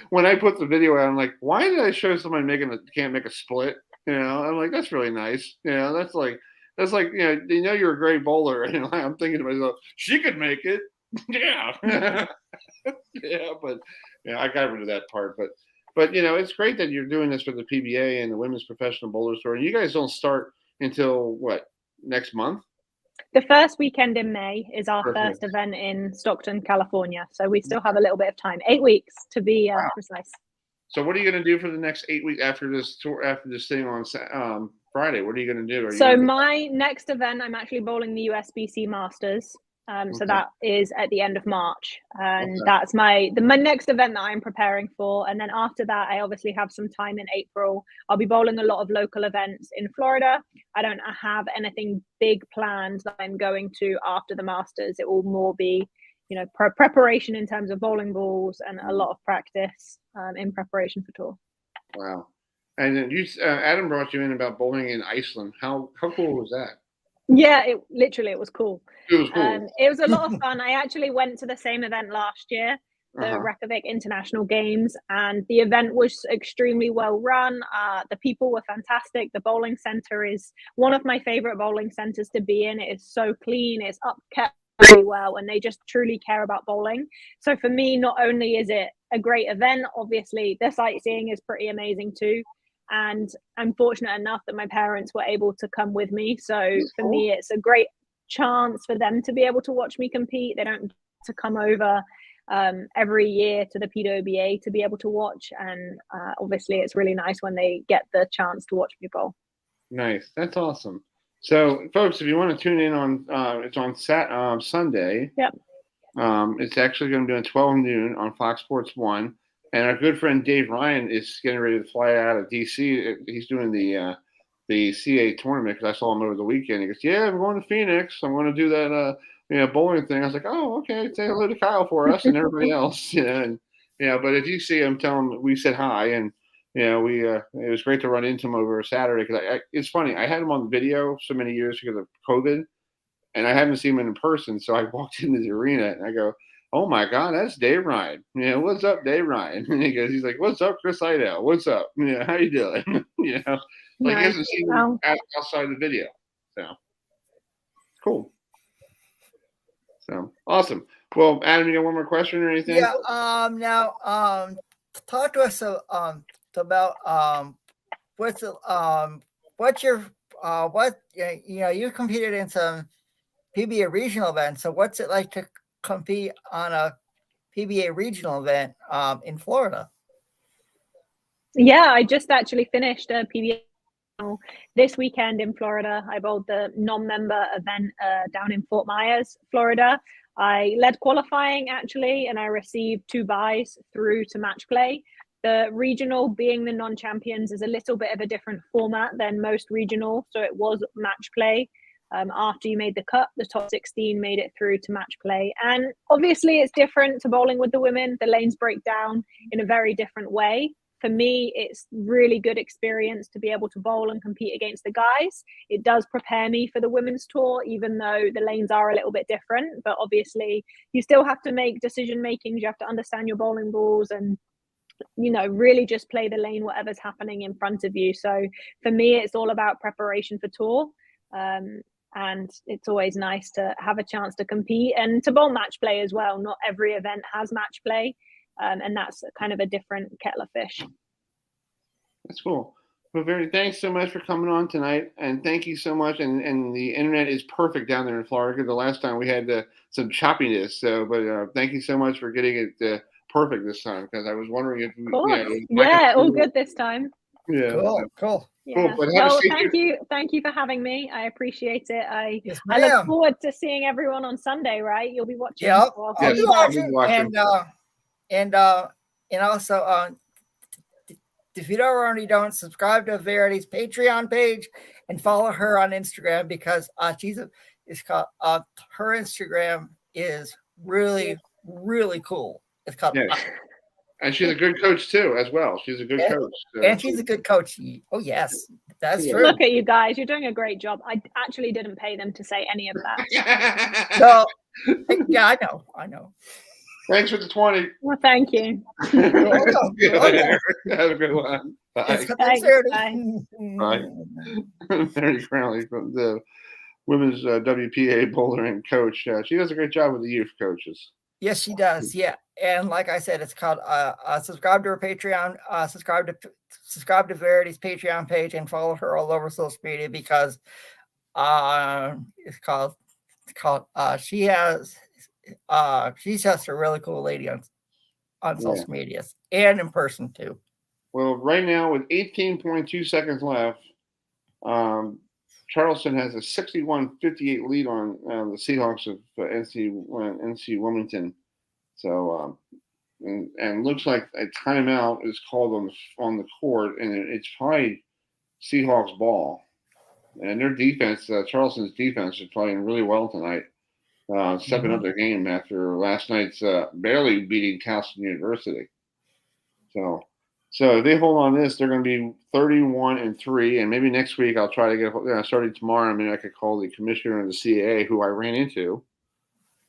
when I put the video out, I'm like, why did I show somebody can't make a split? I'm like, that's really nice. That's like you're a great bowler, and I'm thinking to myself, she could make it. Yeah. Yeah, but I got rid of that part. But it's great that you're doing this for the PBA and the Women's Professional Bowlers Tour. And you guys don't start until what, next month? The first weekend in May is our first event in Stockton, California. So we still have a little bit of time, 8 weeks to be precise. So what are you going to do for the next 8 weeks after this tour, after this thing on Friday? What are you going to do? So my next event, I'm actually bowling the USBC Masters. So that is at the end of March, and that's my next event that I'm preparing for. And then after that, I obviously have some time in April. I'll be bowling a lot of local events in Florida. I don't have anything big planned that I'm going to after the Masters. It will more be, preparation in terms of bowling balls and a lot of practice in preparation for tour. Wow. And then Adam brought you in about bowling in Iceland. How cool was that? Yeah, it was cool. It was cool. It was a lot of fun. I actually went to the same event last year, the Reykjavik International Games, and the event was extremely well run. The people were fantastic. The bowling center is one of my favorite bowling centers to be in. It is so clean, it's upkept really well, and they just truly care about bowling. So for me, not only is it a great event, obviously the sightseeing is pretty amazing too. And I'm fortunate enough that my parents were able to come with me. So for me, it's a great chance for them to be able to watch me compete. They don't get to come over every year to the PWBA to be able to watch. And obviously it's really nice when they get the chance to watch me bowl. Nice. That's awesome. So folks, if you want to tune in on, it's on Sunday. Yep. It's actually going to be on 12 noon on Fox Sports 1. And our good friend Dave Ryan is getting ready to fly out of D.C. He's doing the CA tournament because I saw him over the weekend. He goes, "Yeah, I'm going to Phoenix. I'm going to do that bowling thing." I was like, "Oh, okay. Say hello to Kyle for us and everybody else." And but if you see him, tell him we said hi. And it was great to run into him over Saturday because it's funny. I had him on video so many years because of COVID, and I haven't seen him in person. So I walked into the arena and I go, "Oh my God, that's Dave Ryan. What's up, Dave Ryan?" And he's like, "What's up, Chris Heidel? What's up? How you doing?" Like he hasn't seen him outside the video. So cool. So awesome. Well, Adam, you got one more question or anything? Yeah. Now, talk to us about what's your you competed in some PBA regional events. So what's it like to compete on a PBA regional event in Florida? Yeah, I just actually finished a PBA this weekend in Florida. I bowled the non-member event down in Fort Myers, Florida. I led qualifying actually, and I received 2 byes through to match play. The regional, being the non-champions, is a little bit of a different format than most regional, so it was match play. After you made the cut, the top 16 made it through to match play. And obviously it's different to bowling with the women. The lanes break down in a very different way. For me, it's really good experience to be able to bowl and compete against the guys. It does prepare me for the women's tour, even though the lanes are a little bit different. But obviously you still have to make decision makings. You have to understand your bowling balls and really just play the lane, whatever's happening in front of you. So for me, it's all about preparation for tour. And it's always nice to have a chance to compete and to bowl match play as well. Not every event has match play, and that's kind of a different kettle of fish. That's cool. Well, Verity, thanks so much for coming on tonight, and thank you so much. And the internet is perfect down there in Florida because the last time we had some choppiness. So, but thank you so much for getting it perfect this time because I was wondering if all good this time. Yeah. Cool. Yeah. Cool. Well, thank you for having me. I apprate it. I look forward to seeing everyone on Sunday. Right? You'll be watching. Yeah, I'll be watching. And also, if you already don't, subscribe to Verity's Patreon page and follow her on Instagram because her Instagram is really, really cool. It's called. And she's a good coach too, as well. She's a good coach. So. And she's a good coach. Oh yes, that's true. Look at you guys. You're doing a great job. I actually didn't pay them to say any of that. So, yeah, I know. Thanks for the 20. Well, thank you. Have a good one. Bye. Thanks, Bye. Verity Crawley from the women's WPA bouldering coach. She does a great job with the youth coaches. Yes, she does. Yeah, and like I said, it's called subscribe to her Patreon. Subscribe to Verity's Patreon page and follow her all over social media because she's just a really cool lady on social media and in person too. Well, right now with 18.2 seconds left, Charleston has a 61-58 lead on the Seahawks of NC Wilmington. So, and looks like a timeout is called on the court, and it's probably Seahawks ball. And their defense, Charleston's defense, is playing really well tonight, stepping up their game after last night's barely beating Towson University. So if they hold on this, they're going to be 31-3, and maybe next week I'll try to get starting tomorrow. Maybe I could call the commissioner of the CAA, who I ran into,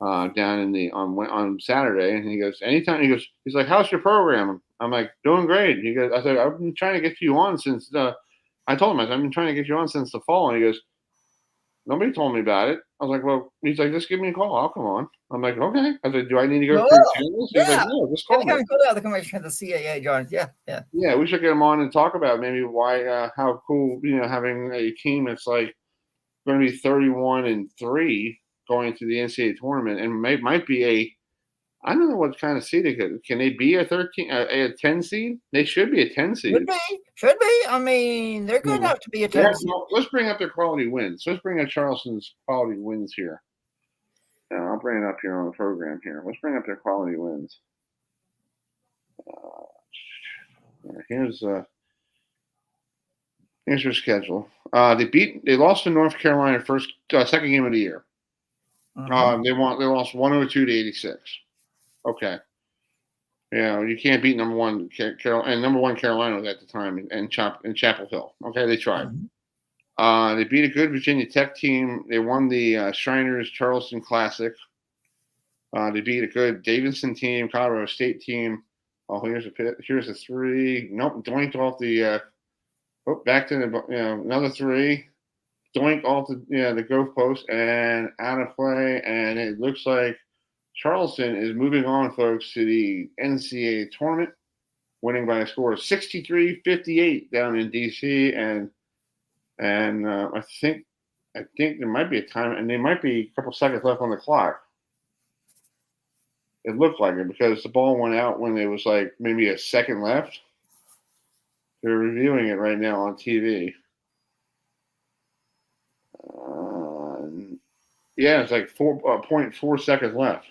down in the on Saturday, and he goes, anytime. He's like, how's your program? I'm like, doing great. He goes, I said, I've been trying to get you on since I told him, I've been trying to get you on since the fall, and he goes, nobody told me about it. I was like, well, he's like, just give me a call. I'll come on. I'm like, okay. I said, do I need to go through the channels? He's like, no, just call me. The commissioner of the CAA joins. Yeah. Yeah, we should get him on and talk about maybe why, how cool, having a team that's like going to be 31-3 going to the NCAA tournament, and might be I don't know what kind of seed they could. Can they be a 10 seed? They should be a 10 seed. Should be. I mean, they're good enough to be a 10 seed. Let's bring up their quality wins. Let's bring up Charleston's quality wins here. I'll bring it up here on the program here. Let's bring up their quality wins. Here's their schedule. They lost to North Carolina second game of the year. They lost 102 to 86. Okay. You can't beat number one Carolina was at the time in Chapel Hill. Okay, they tried. They beat a good Virginia Tech team. They won the Shriners Charleston Classic. They beat a good Davidson team, Colorado State team. Oh, here's a three. Nope, doinked off the back to the another three. Doink off the goal post and out of play, and it looks like Charleston is moving on, folks, to the NCAA tournament, winning by a score of 63-58 down in DC, and I think there might be a time, and there might be a couple seconds left on the clock. It looked like it because the ball went out when there was like maybe a second left. They're reviewing it right now on TV. It's like 4.4 seconds left.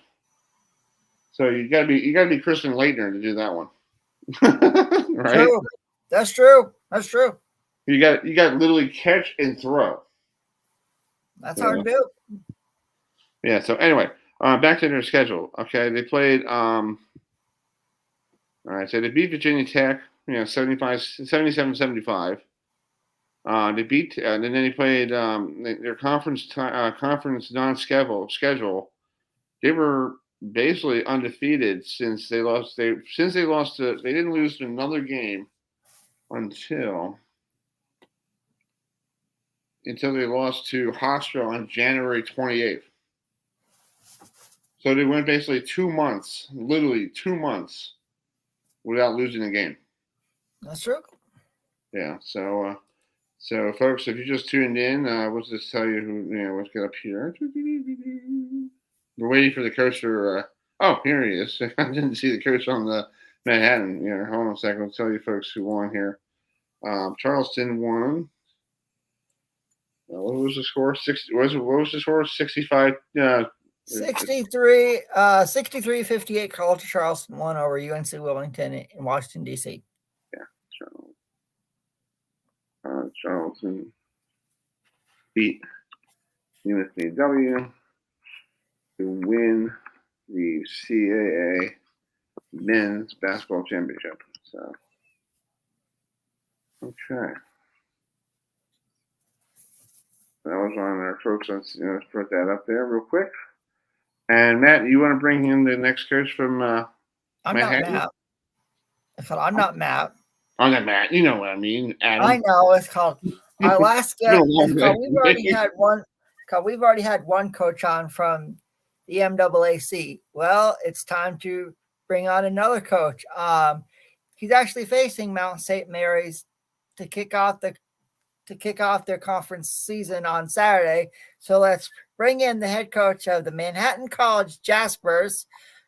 So you gotta be Kristen Leitner to do that one, right? True. That's true. You got literally catch and throw. That's hard to do. Yeah. So anyway, back to their schedule. Okay, they played. All right. So they beat Virginia Tech. 77-75. They beat, and then they played their conference non-schedule. They were basically undefeated since they lost. They didn't lose another game until they lost to Hofstra on January 28th. So they went basically 2 months, literally 2 months, without losing a game. That's true. Yeah. So folks, if you just tuned in, we'll just tell you who. Let's get up here. We're waiting for the coaster. Here he is. I didn't see the coach on the Manhattan. Hold on a second. I'll tell you folks who won here. Charleston won. What was the score? What was the score? 65. 63-58. College of Charleston won over UNC Wilmington in Washington D.C. Yeah, Charleston beat UNCW to win the CAA men's basketball championship. So, okay. That was on there, folks. Let's put that up there real quick. And Matt, you want to bring in the next coach from Manhattan? I'm not Matt. I'm not Matt. You know what I mean, Adam. I know. It's called our last guest. We've already had one. We've already had one coach on from the MAAC. Well, it's time to bring on another coach. He's actually facing Mount St. Mary's to kick off their conference season on Saturday. So let's bring in the head coach of the Manhattan College Jaspers,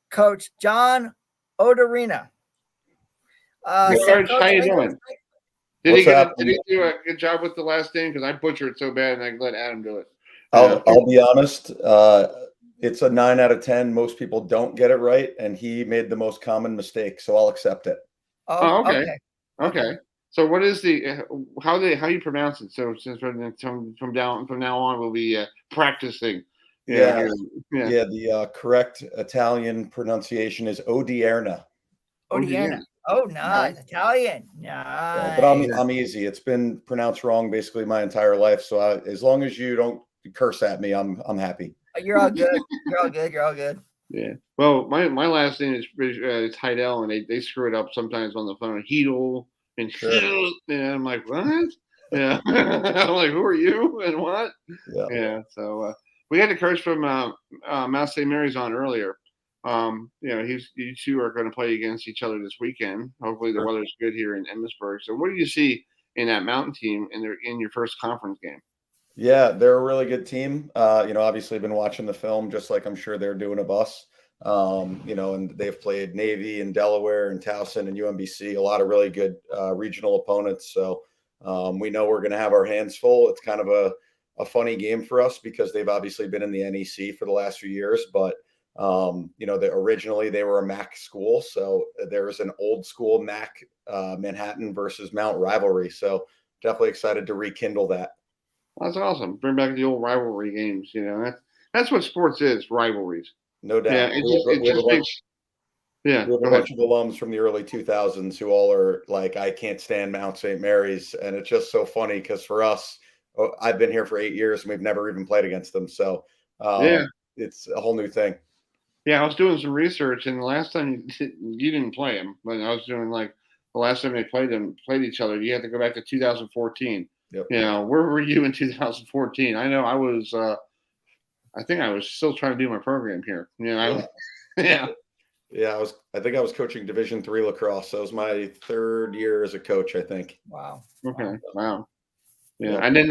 Coach John Odierna. Coach, how you doing? Did he do a good job with the last name? Because I butchered it so bad, and I let Adam do it. I'll be honest. It's a 9 out of 10. Most people don't get it right, and he made the most common mistake, so I'll accept it. Okay. So what is how you pronounce it? So since from now on we'll be practicing. The correct Italian pronunciation is Odierna. Odierna. Oh, nice. Italian. Nice. Yeah, but I'm easy. It's been pronounced wrong basically my entire life. So as long as you don't curse at me, I'm happy. You're all good. You're all good. You're all good. Yeah. Well, my last name is Heidel, and they screw it up sometimes on the phone. Heidel and Heidel, and I'm like, what? Yeah. I'm like, who are you and what? Yeah. So we had a coach from Mount St. Mary's on earlier. You two are going to play against each other this weekend. Hopefully the weather's good here in Emmitsburg. So what do you see in that mountain team in your first conference game? Yeah, they're a really good team. Obviously been watching the film just like I'm sure they're doing of us. And they've played Navy and Delaware and Towson and UMBC, a lot of really good regional opponents. So we know we're going to have our hands full. It's kind of a funny game for us because they've obviously been in the NEC for the last few years, but originally they were a MAC school. So there was an old school MAC Manhattan versus Mount rivalry. So definitely excited to rekindle that. That's awesome. Bring back the old rivalry games. That's what sports is, rivalries. No doubt. Yeah, we have a bunch of alums from the early 2000s who all are like, I can't stand Mount St. Mary's. And it's just so funny because for us, I've been here for 8 years and we've never even played against them. So it's a whole new thing. Yeah, I was doing some research, and the last time you didn't play them, but I was doing the last time they played each other, you had to go back to 2014. Yep. Where were you in 2014? I know I was. I think I was still trying to do my program here. Yeah. I think I was coaching Division III lacrosse. That was my 3rd year as a coach, I think. Wow. Okay. Wow. Yeah. And then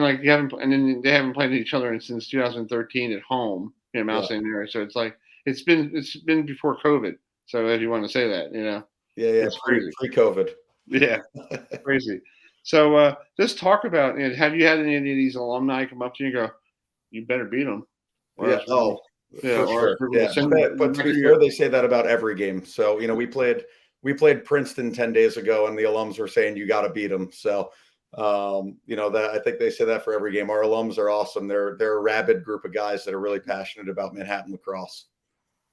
they haven't played each other since 2013 at home in Mount St. Mary. So it's like it's been before COVID. So if you want to say that, Yeah. It's crazy. Pre-COVID. Yeah. Crazy. So just talk about have you had any of these alumni come up to you and go, you better beat them? For sure. But to be fair, they say that about every game. So we played Princeton 10 days ago, and the alums were saying you got to beat them. So that I think they say that for every game. Our alums are awesome. They're a rabid group of guys that are really passionate about Manhattan lacrosse.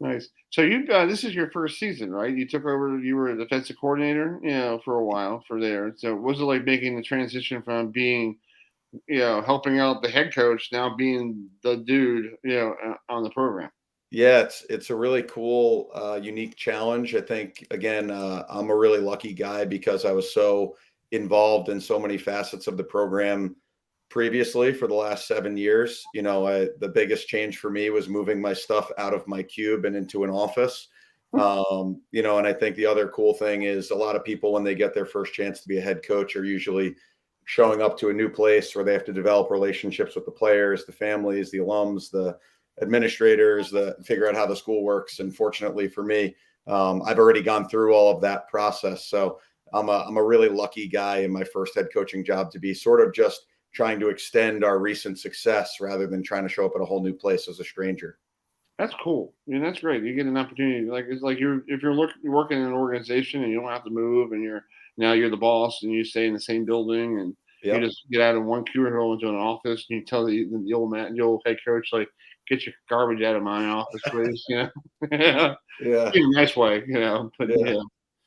Nice. So this is your first season, right? You took over. You were a defensive coordinator, for a while for there. So what was it like making the transition from being, helping out the head coach, now being the dude, on the program? Yeah, it's a really cool, unique challenge. I think again, I'm a really lucky guy because I was so involved in so many facets of the program previously for the last 7 years. The biggest change for me was moving my stuff out of my cube and into an office. And I think the other cool thing is a lot of people, when they get their first chance to be a head coach, are usually showing up to a new place where they have to develop relationships with the players, the families, the alums, the administrators, figure out how the school works. And fortunately for me, I've already gone through all of that process. So I'm a really lucky guy in my first head coaching job to be sort of just trying to extend our recent success rather than trying to show up at a whole new place as a stranger. That's cool. That's great. You get an opportunity. It's like if you're working in an organization and you don't have to move, and you're the boss and you stay in the same building, and you just get out of one cubicle into an office and you tell the old head coach, like, get your garbage out of my office, please. Yeah. In a nice way, But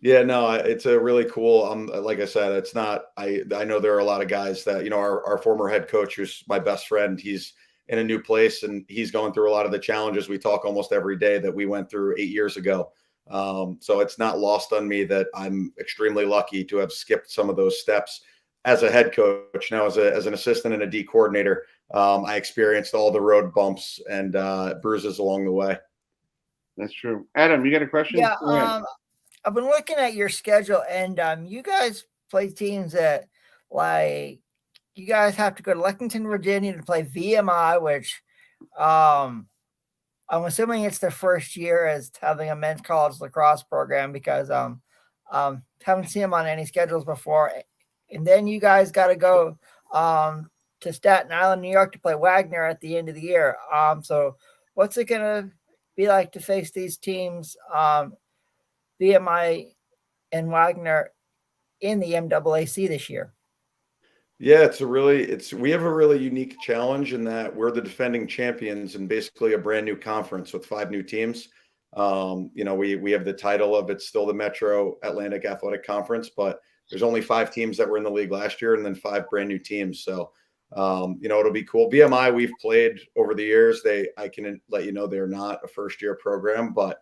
Yeah, no, it's a really cool. Like I said, it's not. I know there are a lot of guys that our former head coach, who's my best friend. He's in a new place and he's going through a lot of the challenges we talk almost every day that we went through 8 years ago. So it's not lost on me that I'm extremely lucky to have skipped some of those steps as a head coach. Now, as an assistant and a D coordinator, I experienced all the road bumps and bruises along the way. That's true. Adam, you got a question? Yeah. I've been looking at your schedule, and you guys play teams that, like, you guys have to go to Lexington, Virginia to play VMI, which I'm assuming it's their first year as having a men's college lacrosse program, because haven't seen them on any schedules before. And then you guys got to go to Staten Island, New York to play Wagner at the end of the year. So what's it going to be like to face these teams, VMI and Wagner, in the MAAC this year? Yeah, we have a really unique challenge in that we're the defending champions in basically a brand new conference with 5 new teams. We have the title of, it's still the Metro Atlantic Athletic Conference, but there's only 5 teams that were in the league last year and then 5 brand new teams. So It'll be cool. BMI, we've played over the years. I can let you know they're not a first-year program, but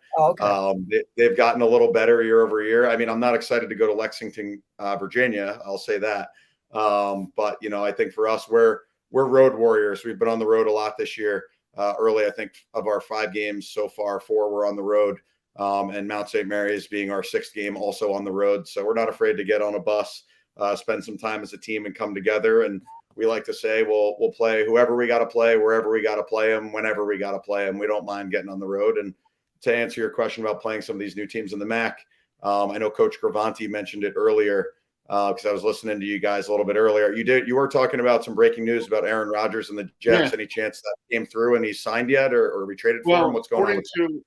they've gotten a little better year over year. I mean, I'm not excited to go to Lexington, Virginia. I'll say that. But I think for us, we're road warriors. We've been on the road a lot this year. Early, I think of our 5 games so far, 4 were on the road. And Mount St. Mary's being our 6th game, also on the road. So we're not afraid to get on a bus, spend some time as a team and come together. And we like to say, we'll play whoever we got to play, wherever we got to play them, whenever we got to play them. We don't mind getting on the road. And to answer your question about playing some of these new teams in the MAC, I know Coach Gravante mentioned it earlier because I was listening to you guys a little bit earlier. You were talking about some breaking news about Aaron Rodgers and the Jets. Any chance that came through and he's signed yet, or we traded for him? What's going on?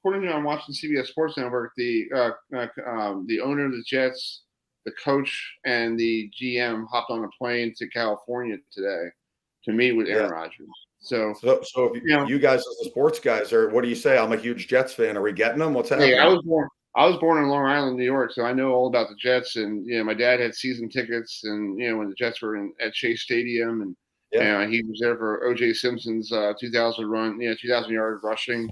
According to I'm watching CBS Sports Network, the owner of the Jets, the coach, and the GM hopped on a plane to California today to meet with Aaron Rodgers. So if you guys as the sports guys, or what do you say? I'm a huge Jets fan. Are we getting them? What's happening? Hey, I was born in Long Island, New York, so I know all about the Jets. And my dad had season tickets, and when the Jets were at Chase Stadium, and he was there for O.J. Simpson's 2000 run, 2,000 yard rushing.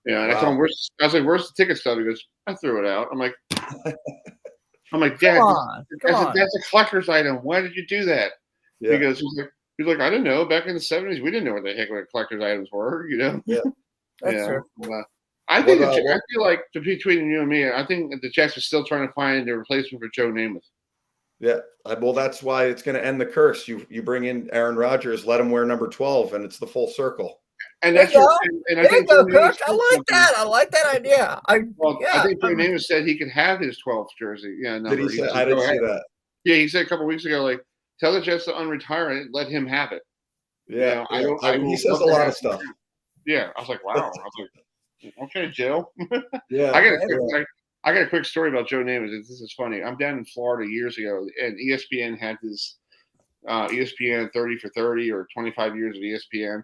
And I told him, I was like, "Where's the ticket stub?" He goes, "I threw it out." I'm like, "Dad, that's a collector's item. Why did you do that?" Yeah. He's like, "I didn't know. Back in the 70s, we didn't know what the heck collector's items were, Yeah, that's true. I think I feel like between you and me, I think that the Jets are still trying to find a replacement for Joe Namath. Yeah, well, that's why it's going to end the curse. You bring in Aaron Rodgers, let him wear number 12, and it's the full circle. And that's and I think Coach. I like that. I like that idea. I think Joe Namath said he could have his 12th jersey. Yeah, number. Did he say? I didn't see that. Yeah, he said a couple of weeks ago, like, tell the Jets to unretire it, let him have it. Yeah, he says a lot of stuff. Yeah, I was like, wow. I was like, okay, Joe. Yeah, I got a quick story about Joe Namath. This is funny. I'm down in Florida years ago, and ESPN had this ESPN 30 for 30 or 25 years of ESPN.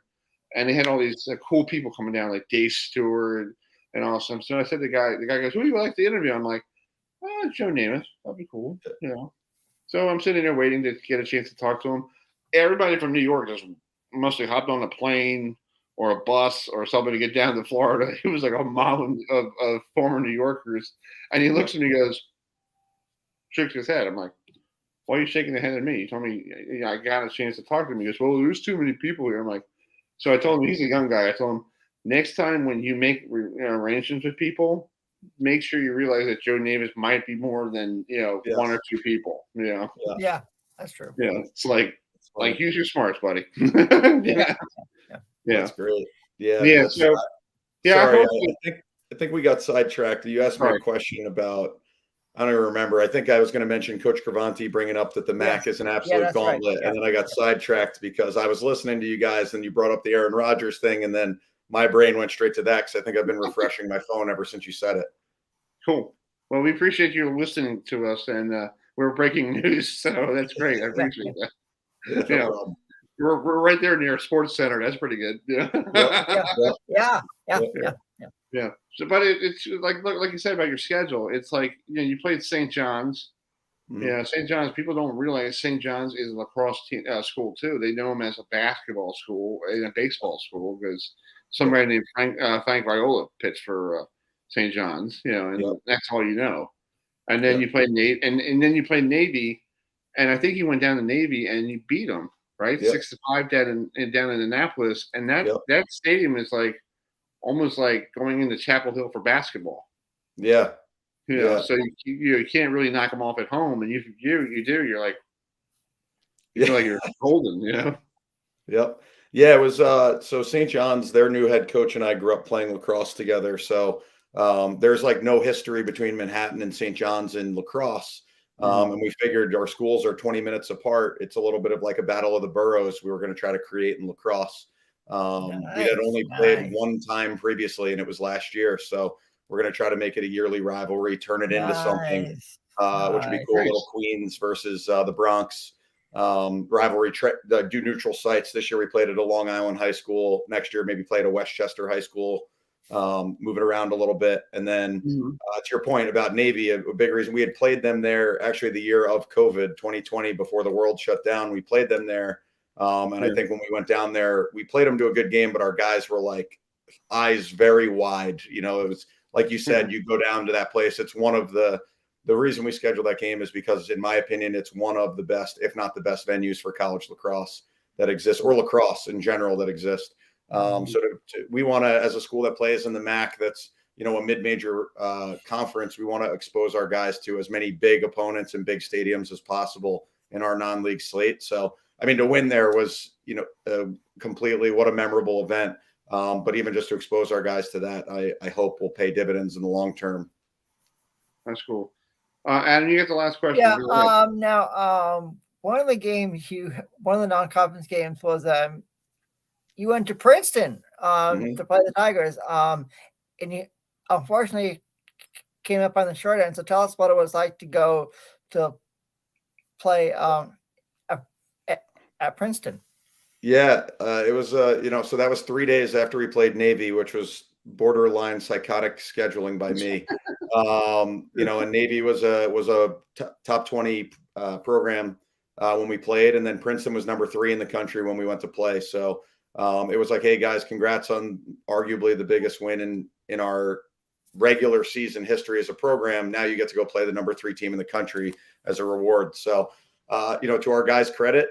And they had all these cool people coming down, like Dave Stewart and all some. So I said to the guy goes, "Who do you like to interview?" I'm like, Joe Namath. That'd be cool. So I'm sitting there waiting to get a chance to talk to him. Everybody from New York just mostly hopped on a plane or a bus or something to get down to Florida. It was like a mob of former New Yorkers. And he looks at me and goes, shakes his head. I'm like, why are you shaking the head at me? You told me I got a chance to talk to him. He goes, well, there's too many people here. I'm like, so I told him, he's a young guy. I told him, next time when you make arrangements with people, make sure you realize that Joe Namath might be more than, one or two people, Yeah, that's true. Yeah. It's like use your smarts, buddy. Yeah. That's great. Yeah. Yeah. Sorry, I think we got sidetracked. You asked me a question about, I don't even remember. I think I was going to mention Coach Gravante bringing up that the MAC is an absolute gauntlet. And then I got sidetracked because I was listening to you guys and you brought up the Aaron Rodgers thing. And then my brain went straight to that because I think I've been refreshing my phone ever since you said it. Cool. Well, we appreciate you listening to us, and we're breaking news. So that's great. I appreciate that. We're right there near Sports Center. That's pretty good. Yeah. Yeah. So, but it's like you said about your schedule. It's like you played St. John's. Mm-hmm. Yeah, St. John's. People don't realize St. John's is a lacrosse school too. They know them as a basketball school and a baseball school because somebody named Frank Viola pitched for St. John's. And that's all you know. And then you played Navy, and then you played Navy, and I think you went down to Navy and you beat them, right? 6-5 down in Annapolis, and that stadium is like almost like going into Chapel Hill for basketball. Yeah. So you can't really knock them off at home, and you do. You're like, you feel like you're golden, Yep. Yeah, it was so St. John's, their new head coach and I grew up playing lacrosse together. So there's like no history between Manhattan and St. John's in lacrosse. And we figured our schools are 20 minutes apart. It's a little bit of like a battle of the boroughs we were going to try to create in lacrosse. We had only played one time previously, and it was last year. So we're going to try to make it a yearly rivalry, turn it into something, which would be cool. Little Queens versus the Bronx rivalry. Do neutral sites. This year we played at a Long Island high school. Next year maybe play at a Westchester high school. Move it around a little bit. And then to your point about Navy, a big reason we had played them there actually the year of COVID 2020 before the world shut down. We played them there. And I think when we went down there, we played them to a good game, but our guys were like eyes very wide. You know, it was like you said, you go down to that place. It's one of the reason we scheduled that game is because, in my opinion, it's one of the best, if not the best, venues for college lacrosse that exists, or lacrosse in general that exists. We want to, as a school that plays in the MAC, that's, you know, a mid-major conference, we want to expose our guys to as many big opponents and big stadiums as possible in our non-league slate. So, I mean, to win there was, you know, completely what a memorable event. But even just to expose our guys to that, I hope will pay dividends in the long term. That's cool. Adam, you get the last question. Yeah. Now, one of the non-conference games was you went to Princeton to play the Tigers, and you unfortunately came up on the short end. So tell us what it was like to go to play at Princeton. Yeah, it was, you know, so that was 3 days after we played Navy, which was borderline psychotic scheduling by me. You know, and Navy was a top 20 program when we played, and then Princeton was number 3 in the country when we went to play. So it was like, hey guys, congrats on arguably the biggest win in our regular season history as a program. Now you get to go play the number 3 team in the country as a reward. So, you know, to our guys' credit,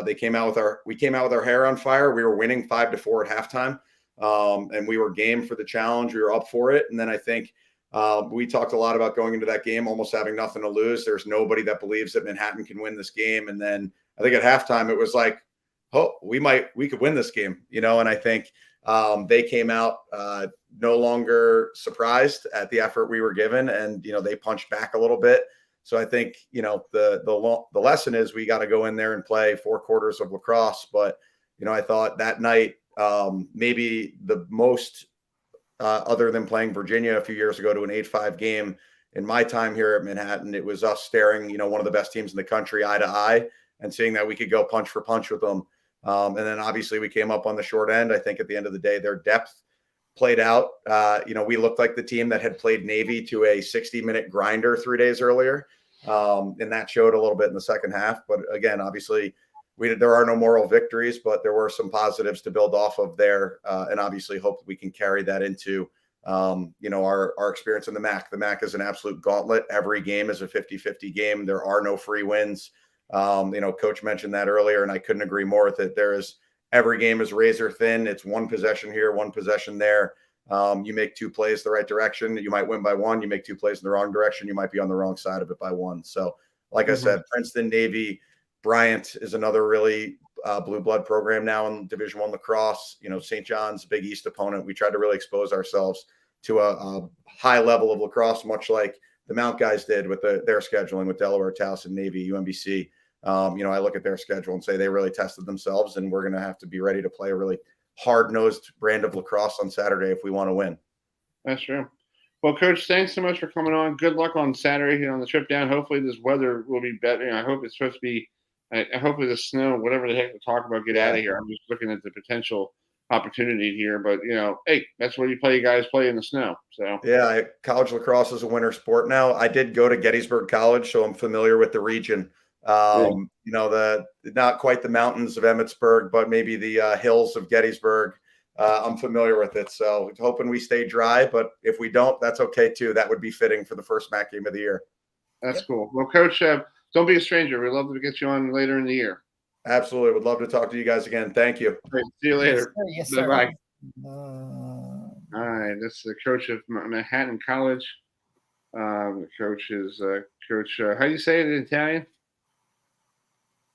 we came out with our hair on fire. We were winning 5-4 at halftime. And we were game for the challenge. We were up for it. And then I think we talked a lot about going into that game, almost having nothing to lose. There's nobody that believes that Manhattan can win this game. And then I think at halftime, it was like, oh, we could win this game, you know? And I think they came out no longer surprised at the effort we were given. And, you know, they punched back a little bit. So I think, you know, the lesson is we got to go in there and play 4 quarters of lacrosse. But, you know, I thought that night, maybe the most, other than playing Virginia a few years ago to an 8-5 game in my time here at Manhattan, it was us staring, you know, one of the best teams in the country eye to eye and seeing that we could go punch for punch with them. And then obviously we came up on the short end. I think at the end of the day, their depth played out. You know, we looked like the team that had played Navy to a 60-minute grinder 3 days earlier. And that showed a little bit in the second half. But again, obviously there are no moral victories, but there were some positives to build off of there. And obviously hope that we can carry that into, you know, our experience in the MAC. The MAC is an absolute gauntlet. Every game is a 50-50 game. There are no free wins. You know, Coach mentioned that earlier, and I couldn't agree more with it. Every game is razor thin. It's one possession here, one possession there. You make 2 plays the right direction, you might win by 1. You make 2 plays in the wrong direction, you might be on the wrong side of it by 1. So, like I said, Princeton, Navy, Bryant is another really blue blood program now in Division I lacrosse. You know, St. John's, Big East opponent. We tried to really expose ourselves to a high level of lacrosse, much like the Mount guys did with their scheduling with Delaware, Towson, Navy, UMBC. You know, I look at their schedule and say they really tested themselves, and we're going to have to be ready to play a really hard-nosed brand of lacrosse on Saturday if we want to win. That's true. Well, Coach, thanks so much for coming on. Good luck on Saturday here on the trip down. Hopefully this weather will be better. You know, I hope it's supposed to be hopefully the snow, whatever the heck to talk about, get out of here. I'm just looking at the potential opportunity here. But, you know, hey, that's where you guys play in the snow. So yeah, college lacrosse is a winter sport now. I did go to Gettysburg College, so I'm familiar with the region. You know, not quite the mountains of Emmitsburg, but maybe the hills of Gettysburg. I'm familiar with it. So hoping we stay dry, but if we don't, that's okay too. That would be fitting for the first MAC game of the year. That's cool. Well, Coach, don't be a stranger. We'd love to get you on later in the year. Absolutely. Would love to talk to you guys again. Thank you. Great. See you later. Yes, sir. Bye. All right. This is the coach of Manhattan College. The coach is Coach, how do you say it in Italian?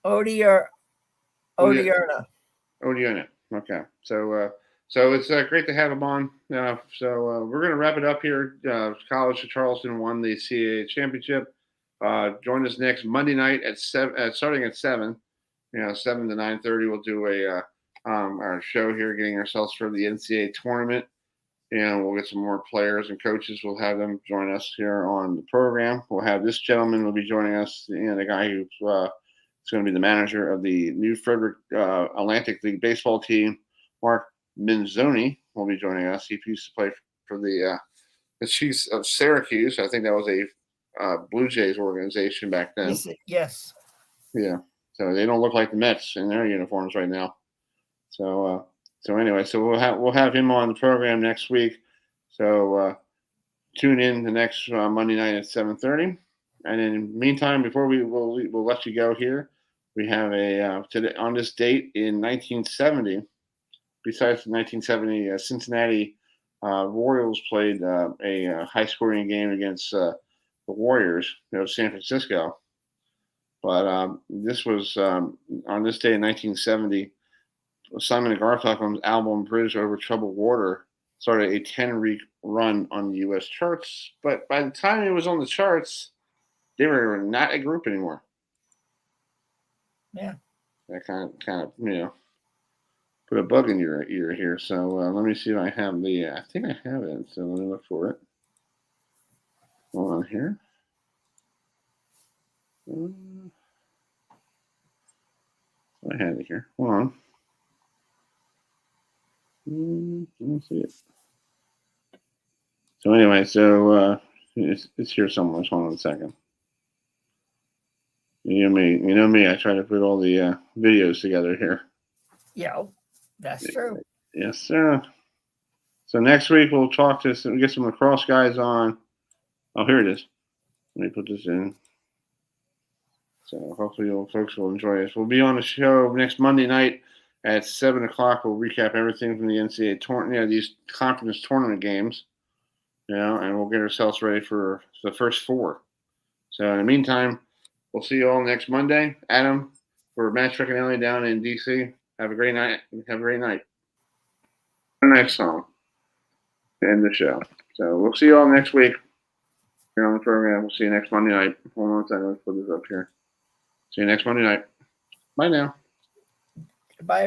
Odierna. Odierna. Okay. So it's great to have him on. So we're going to wrap it up here. College of Charleston won the CAA championship. Join us next Monday night at 7, starting at 7. You know, 7 to 9:30. We'll do our show here, getting ourselves for the NCAA tournament, and we'll get some more players and coaches. We'll have them join us here on the program. We'll have this gentleman will be joining us, and a guy who's going to be the manager of the New Frederick Atlantic League baseball team, Mark Minzoni, will be joining us. He used to play for the Chiefs of Syracuse. I think that was a Blue Jays organization back then. Yes. Yeah. So they don't look like the Mets in their uniforms right now. So anyway, so we'll have him on the program next week. So tune in the next Monday night at 7:30. And in the meantime, before we'll let you go here, we have today on this date in 1970. Besides the 1970 Cincinnati Royals played a high-scoring game against the Warriors, San Francisco. But this was on this day in 1970. Simon and Garfunkel's album "Bridge Over Troubled Water" started a 10-week run on the U.S. charts. But by the time it was on the charts, they were not a group anymore. Yeah, that kind of put a bug in your ear here. So let me see if I have I think I have it. So let me look for it. Hold on here. I have it here. Hold on. Let me see it. So anyway, it's here somewhere. Hold on a second. You know me. I try to put all the videos together here. Yeah, that's true. Yes, sir. So next week we'll get some lacrosse guys on. Oh, here it is. Let me put this in. So hopefully you folks will enjoy this. We'll be on the show next Monday night at 7:00. We'll recap everything from the NCAA tournament, these conference tournament games, and we'll get ourselves ready for the first four. So in the meantime, we'll see you all next Monday. Adam, for Matt Trecannelli down in DC. Have a great night. Have a great night. The next song to end the show. So we'll see you all next week here on the program. We'll see you next Monday night. Hold on a second. Let's put this up here. See you next Monday night. Bye now. Goodbye.